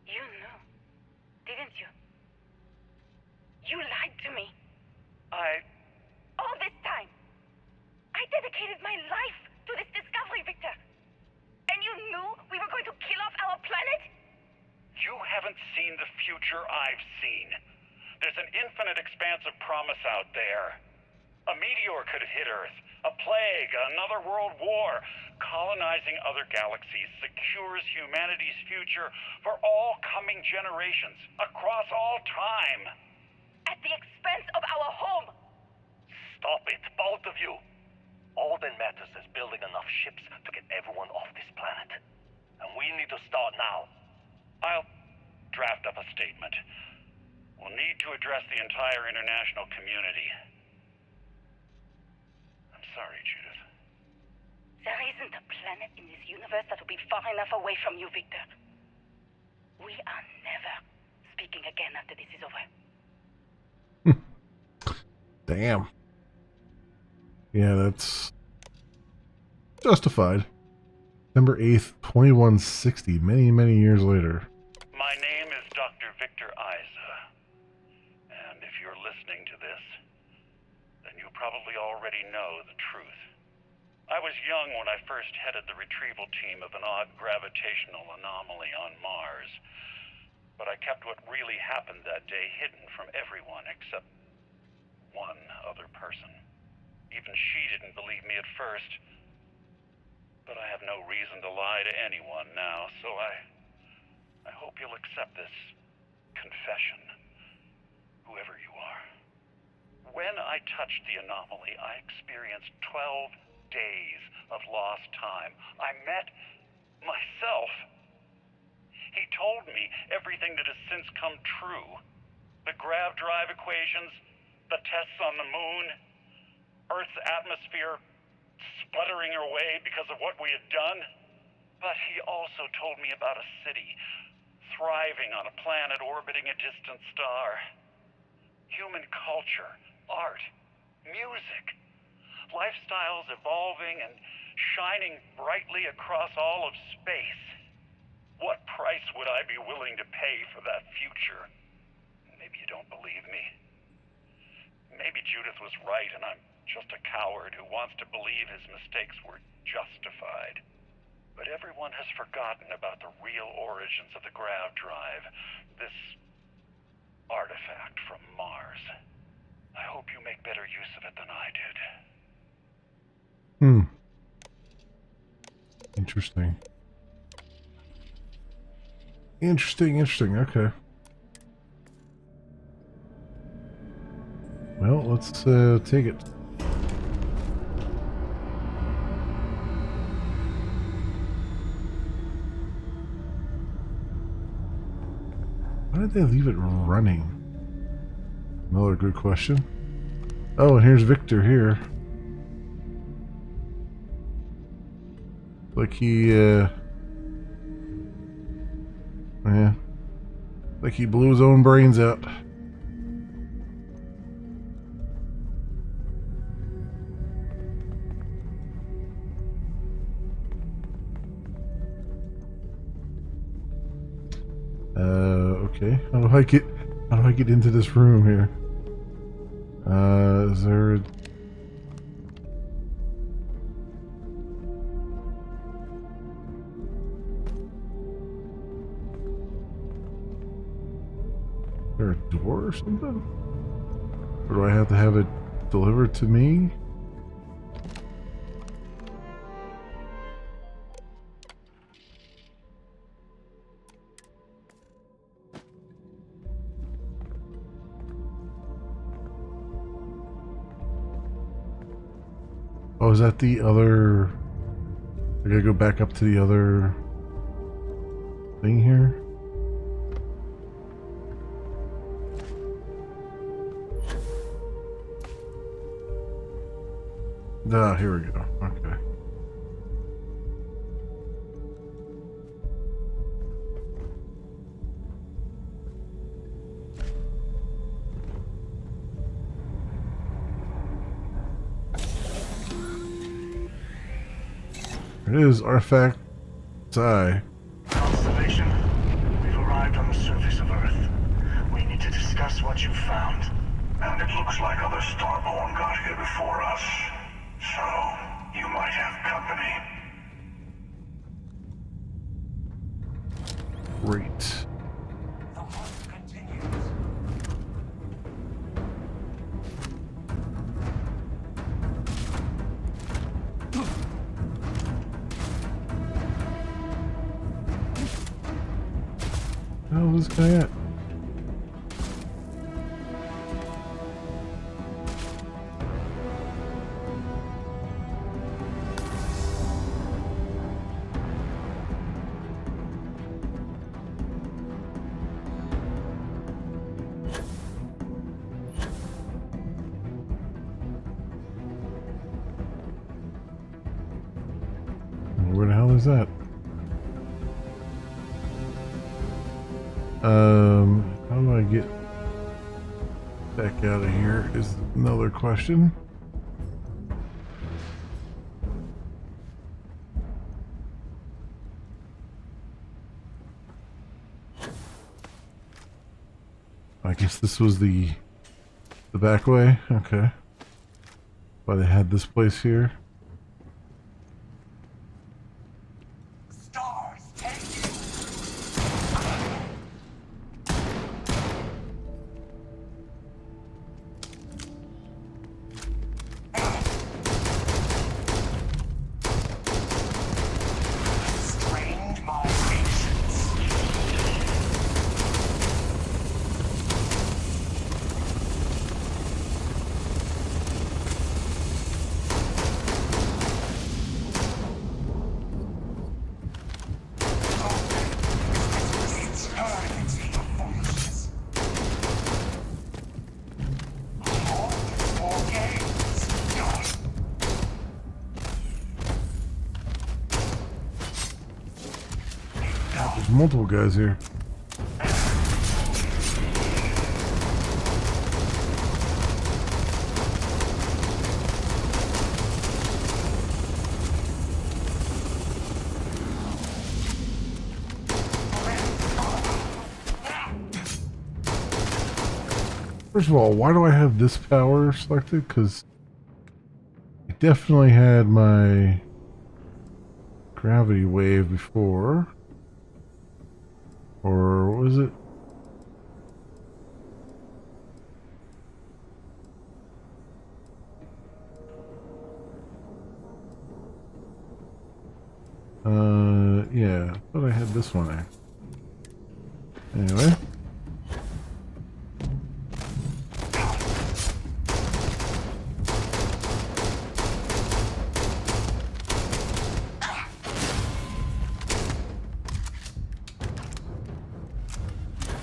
You knew, didn't you? You lied to me. All this time, I dedicated my life to this discovery, Victor. And you knew we were going to kill off our planet? You haven't seen the future I've seen. There's an infinite expanse of promise out there. A meteor could have hit Earth. A plague, another world war. Colonizing other galaxies secures humanity's future for all coming generations, across all time. At the expense of our home. Stop it, both of you. All that matters is building enough ships to get everyone off this planet. And we need to start now. I'll draft up a statement. We'll need to address the entire international community. I'm sorry, Judith. There isn't a planet in this universe that will be far enough away from you, Victor. We are never speaking again after this is over. Damn. Yeah, that's justified. December 8th, 2160, many, many years later. My name is Dr. Victor Isa. And if you're listening to this, then you probably already know the truth. I was young when I first headed the retrieval team of an odd gravitational anomaly on Mars. But I kept what really happened that day hidden from everyone except one other person. Even she didn't believe me at first. But I have no reason to lie to anyone now, so I hope you'll accept this confession, whoever you are. When I touched the anomaly, I experienced 12 days of lost time. I met myself. He told me everything that has since come true. The grav drive equations, the tests on the moon, Earth's atmosphere sputtering away because of what we had done. But he also told me about a city thriving on a planet orbiting a distant star. Human culture, art, music, lifestyles evolving and shining brightly across all of space. What price would I be willing to pay for that future? Maybe you don't believe me. Maybe Judith was right and I'm just a coward who wants to believe his mistakes were justified. But everyone has forgotten about the real origins of the grav drive, this artifact from Mars. I hope you make better use of it than I did. Interesting. Interesting. Okay. Well, let's take it. Why did they leave it running? Another good question. Oh, and here's Victor here. Like he, like he blew his own brains out. Okay. How do I get into this room here? Is there a door or something? Or do I have to have it delivered to me? Oh, is that the other... I gotta go back up to the other thing here? Ah, here we go. Okay. It is artifact Psi. Constellation, we've arrived on the surface of Earth. We need to discuss what you found. And it looks like other Starborn got here before us. So, you might have company. Great. The hunt continues. How's this guy at? Where the hell is that? How do I get back out of here is another question. I guess this was the back way. Okay. Why they had this place here. There's multiple guys here. First of all, why do I have this power selected? Because I definitely had my gravity wave before. Or what was it? Yeah, I thought I had this one there. Anyway.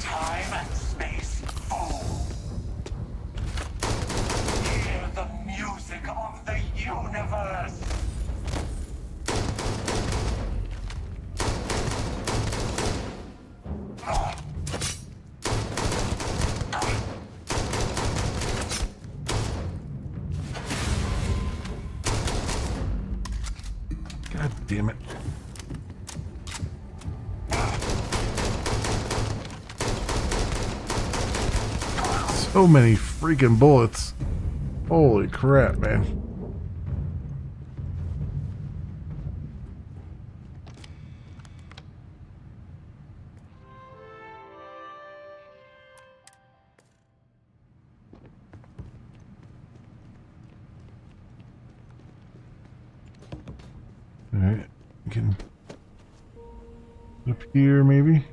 Time and space fall. Hear the music of the universe. God damn it. So many freaking bullets. Holy crap, man. Alright, we can up here maybe.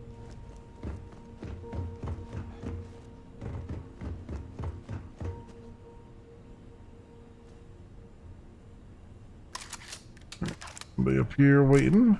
Somebody up here waiting.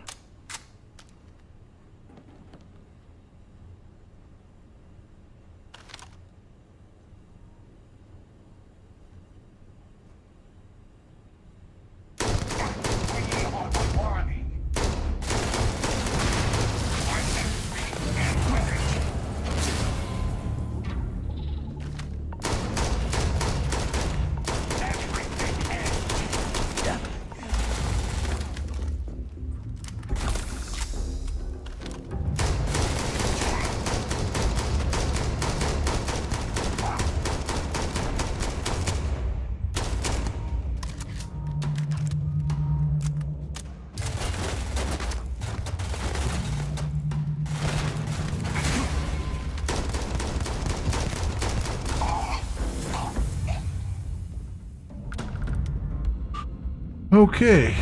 Okay.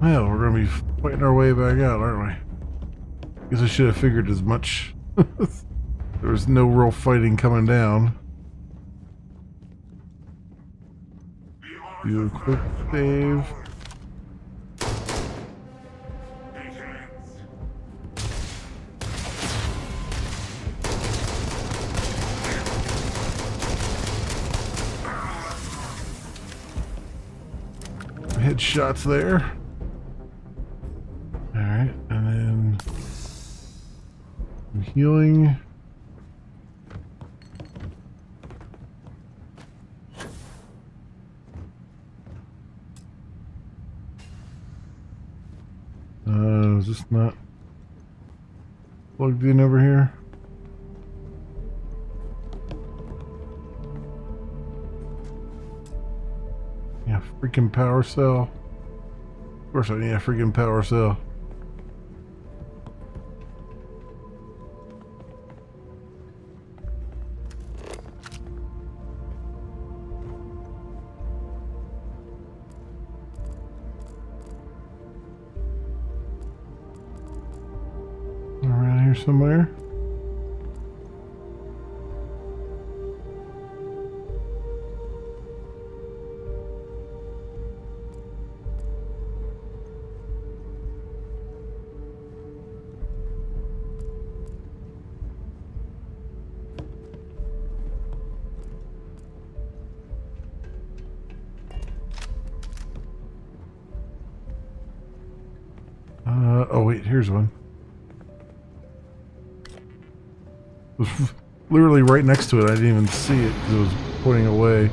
Well, we're going to be fighting our way back out, aren't we? Guess I should have figured as much. There was no real fighting coming down. Do a quick save. Headshots there. Alright, and then healing. Is this not plugged in over here? Yeah, freaking power cell. Of course I need a freaking power cell. Around here somewhere. Oh wait, here's one. It was literally right next to it. I didn't even see it because it was pointing away.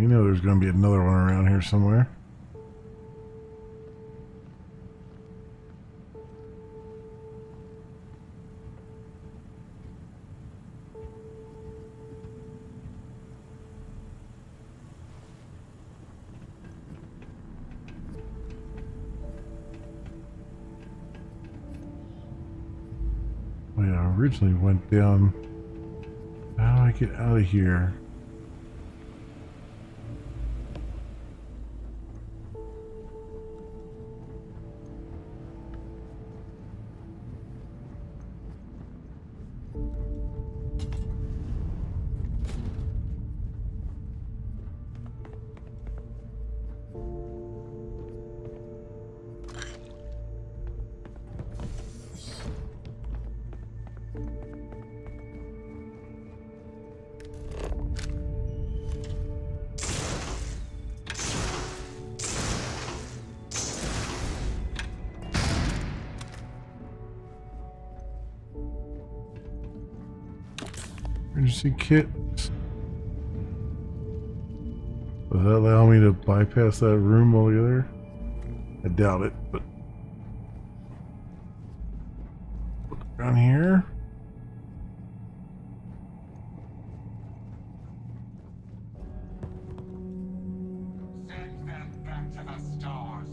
You know there's going to be another one around here somewhere. Oh yeah, I originally went down. How do I get out of here? Emergency kit. Does that allow me to bypass that room altogether? I doubt it, but down here. Send them back to the stars.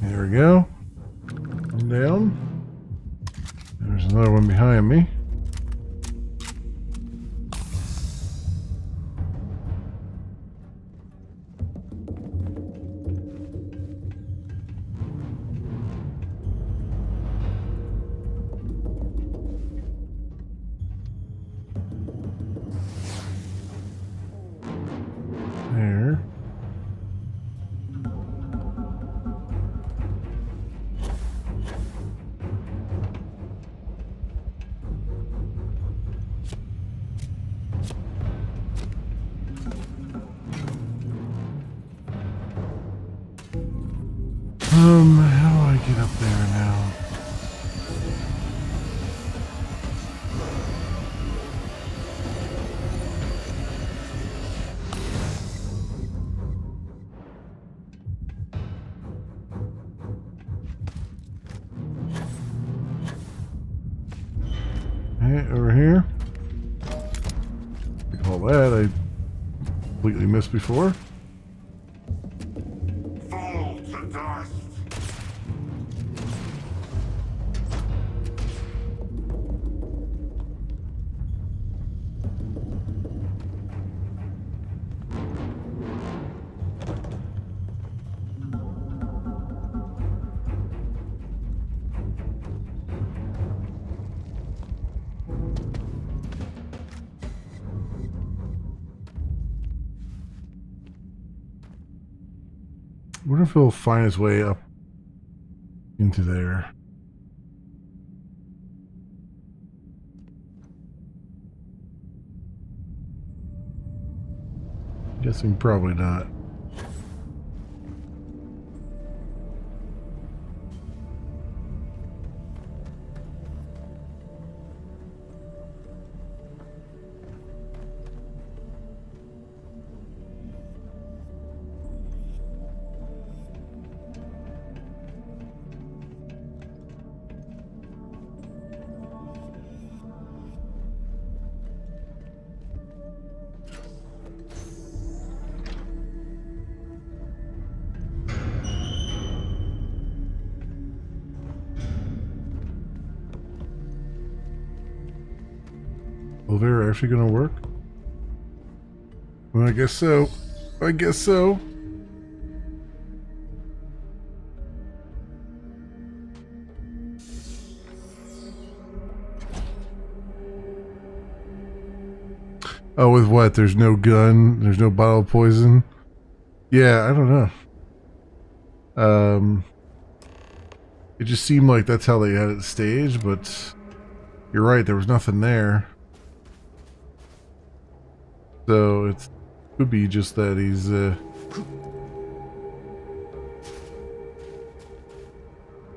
There we go. One down. There's another one behind me. There. How do I get up there now? Okay, over here. All that I completely missed before. Fall to dust. I wonder if he'll find his way up into there. Guessing probably not. elevator actually gonna work? Well, I guess so. I guess so. Oh, with what? There's no gun? There's no bottle of poison? Yeah, I don't know. It just seemed like that's how they had it staged, but you're right, there was nothing there. So it could be just that he's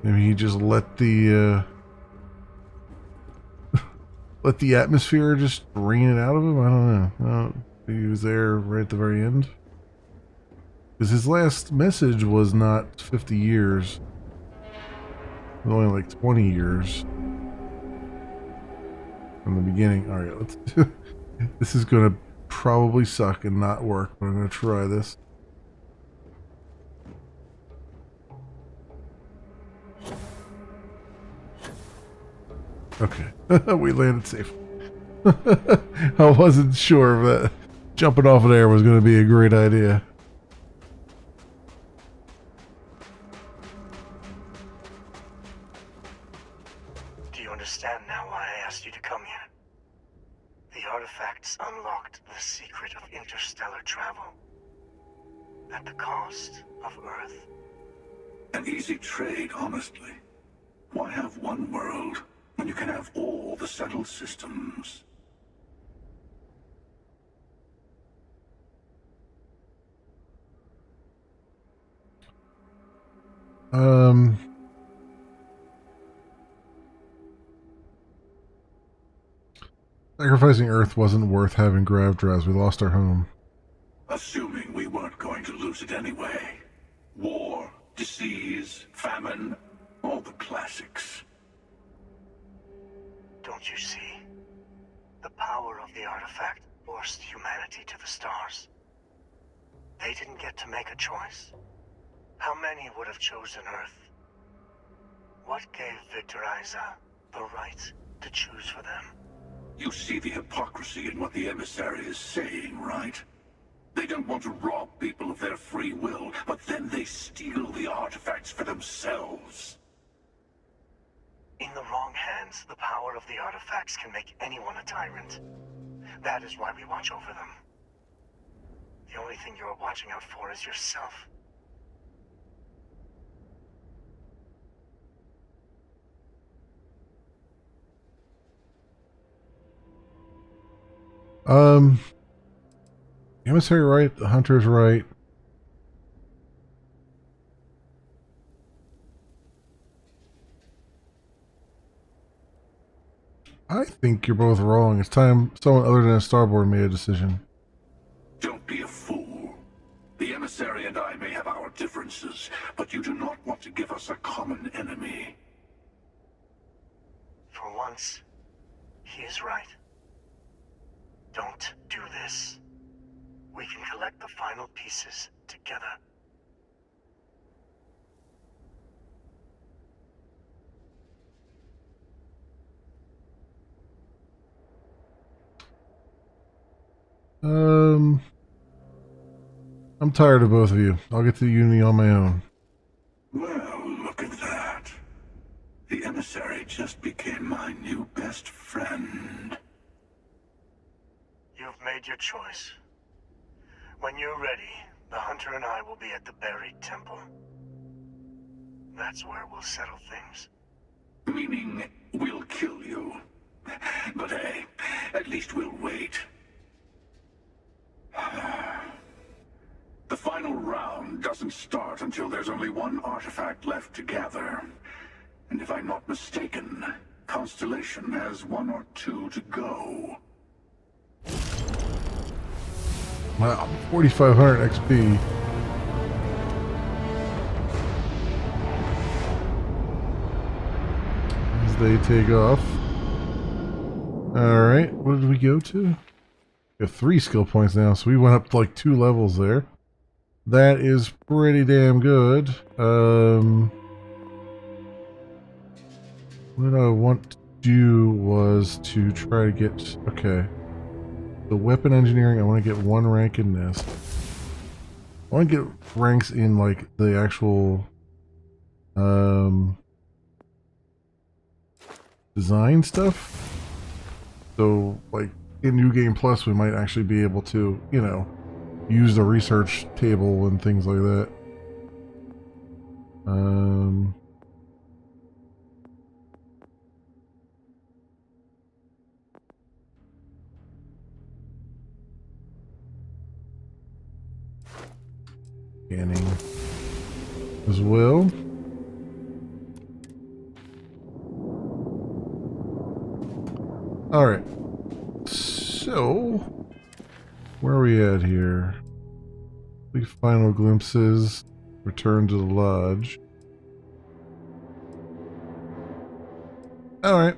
maybe he just let the let the atmosphere just drain it out of him. I don't know. He was there right at the very end. Because his last message was not 50 years. It was only like 20 years from the beginning. All right, let's. This is gonna probably suck and not work, but I'm gonna try this. Okay, we landed safe. I wasn't sure if that jumping off of there was going to be a great idea. Do you understand now why I asked you to come here? The artifacts unlocked the secret of interstellar travel. At the cost of Earth. An easy trade, honestly. Why have one world when you can have all the settled systems? Sacrificing Earth wasn't worth having grav drives. We lost our home. Assuming we weren't going to lose it anyway. War, disease, famine, all the classics. Don't you see? The power of the artifact forced humanity to the stars. They didn't get to make a choice. How many would have chosen Earth? What gave Victor Isa the right to choose for them? You see the hypocrisy in what the emissary is saying, right? They don't want to rob people of their free will, but then they steal the artifacts for themselves. In the wrong hands, the power of the artifacts can make anyone a tyrant. That is why we watch over them. The only thing you're watching out for is yourself. The emissary right, the hunter's right. I think you're both wrong. It's time someone other than a starboard made a decision. Don't be a fool. The emissary and I may have our differences, but you do not want to give us a common enemy. For once, he is right. Don't do this. We can collect the final pieces together. I'm tired of both of you. I'll get to the Unity on my own. Well, look at that. The emissary just became my new best friend. You've made your choice. When you're ready, the hunter and I will be at the buried temple. That's where we'll settle things. Meaning, we'll kill you. But hey, at least we'll wait. The final round doesn't start until there's only one artifact left to gather. And if I'm not mistaken, Constellation has 1 or 2 to go. Wow, 4,500 XP. As they take off. Alright, what did we go to? We have 3 skill points now, so we went up to like 2 levels there. That is pretty damn good. What do I want to do was to try to get, okay, the weapon engineering, I want to get 1 rank in this. I want to get ranks in like the actual design stuff. So like in New Game Plus we might actually be able to, you know, use the research table and things like that. Scanning as well. All right. So, where are we at here? The final glimpses. Return to the lodge. All right.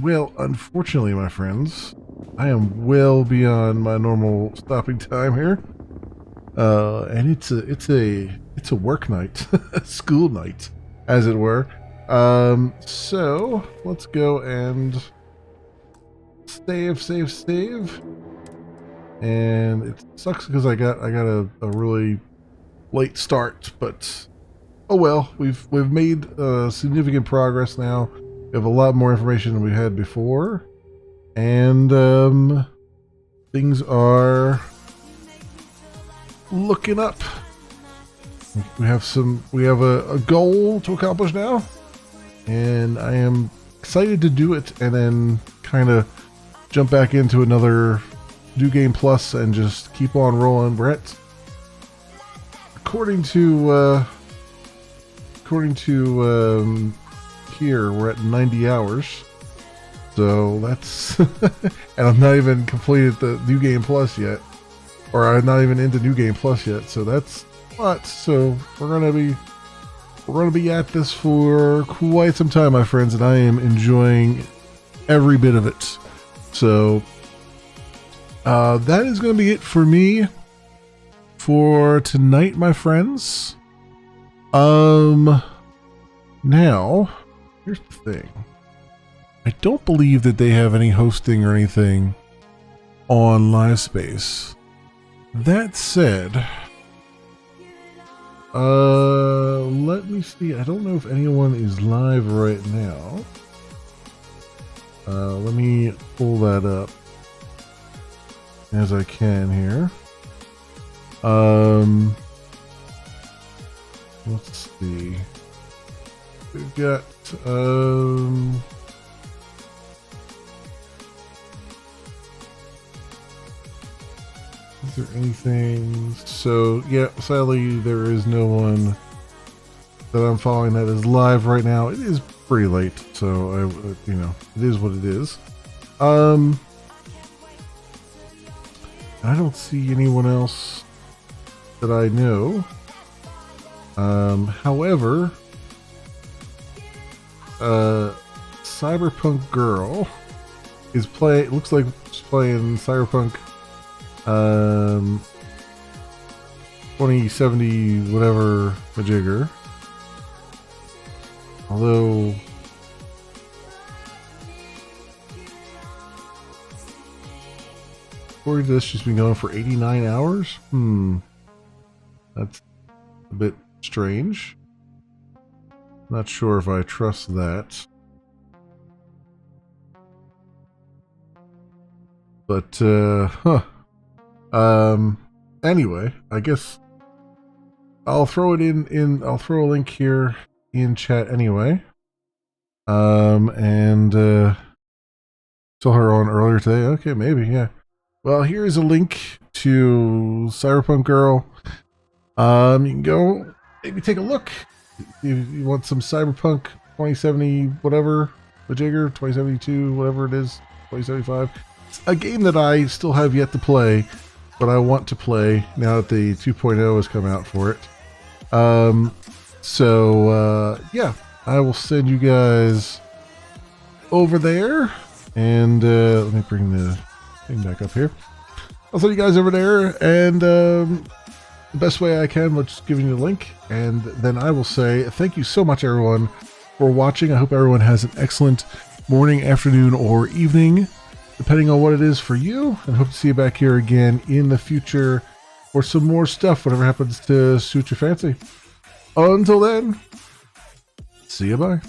Well, unfortunately, my friends, I am well beyond my normal stopping time here. And it's a work night, school night, as it were. So let's go and save. And it sucks because I got a really late start, but oh well. We've made significant progress now. We have a lot more information than we had before, and things are looking up. We have a goal to accomplish now, and I am excited to do it and then kind of jump back into another New Game Plus and just keep on rolling. We're at, according to here, we're at 90 hours. So that's and I've not even completed the New Game Plus yet. Or I'm not even into New Game Plus yet, so that's what. So we're gonna be at this for quite some time, my friends, and I am enjoying every bit of it. So that is gonna be it for me for tonight, my friends. Now here's the thing. I don't believe that they have any hosting or anything on LiveSpace. That said, let me see. I don't know if anyone is live right now. Let me pull that up as I can here. Let's see. We've got, is there anything? So, yeah, sadly, there is no one that I'm following that is live right now. It is pretty late, so, you know, it is what it is. I don't see anyone else that I know. However, Cyberpunk Girl is looks like she's playing Cyberpunk 2070 whatever majigger. Although according to this, she's been going for 89 hours. That's a bit strange. Not sure if I trust that. But anyway, I guess I'll throw it I'll throw a link here in chat anyway. And saw her on earlier today. Okay, maybe, yeah. Well, here's a link to Cyberpunk Girl. You can go maybe take a look if you want some Cyberpunk 2070 whatever, the Jigger 2072 whatever it is, 2075. It's a game that I still have yet to play, but I want to play now that the 2.0 has come out for it. Yeah, I will send you guys over there, and let me bring the thing back up here. I'll send you guys over there, and the best way I can, let's give you the link, and then I will say thank you so much, everyone, for watching. I hope everyone has an excellent morning, afternoon, or evening, depending on what it is for you. And hope to see you back here again in the future for some more stuff, whatever happens to suit your fancy. Until then, see you, bye.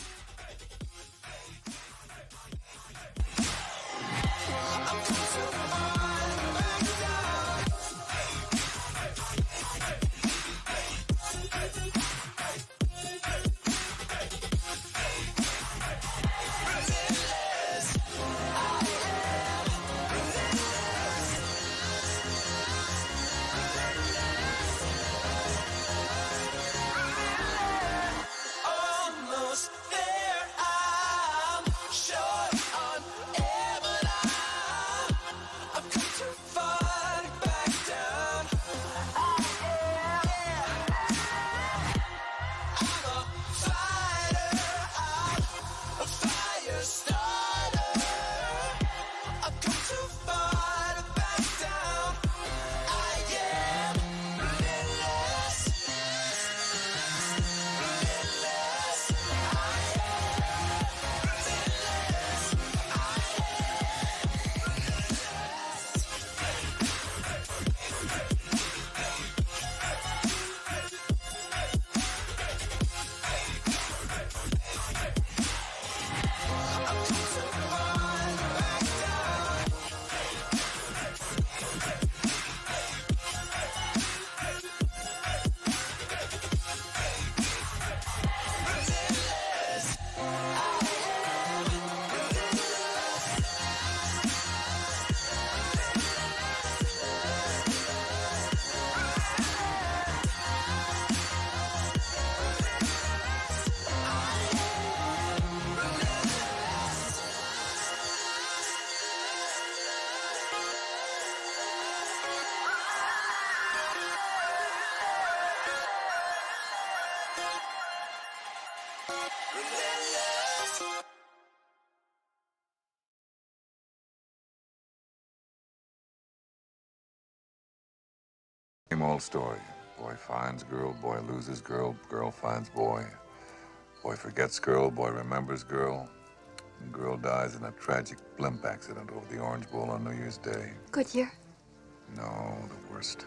Same old story. Boy finds girl, boy loses girl, girl finds boy. Boy forgets girl, boy remembers girl. And girl dies in a tragic blimp accident over the Orange Bowl on New Year's Day. Good year. No, the worst.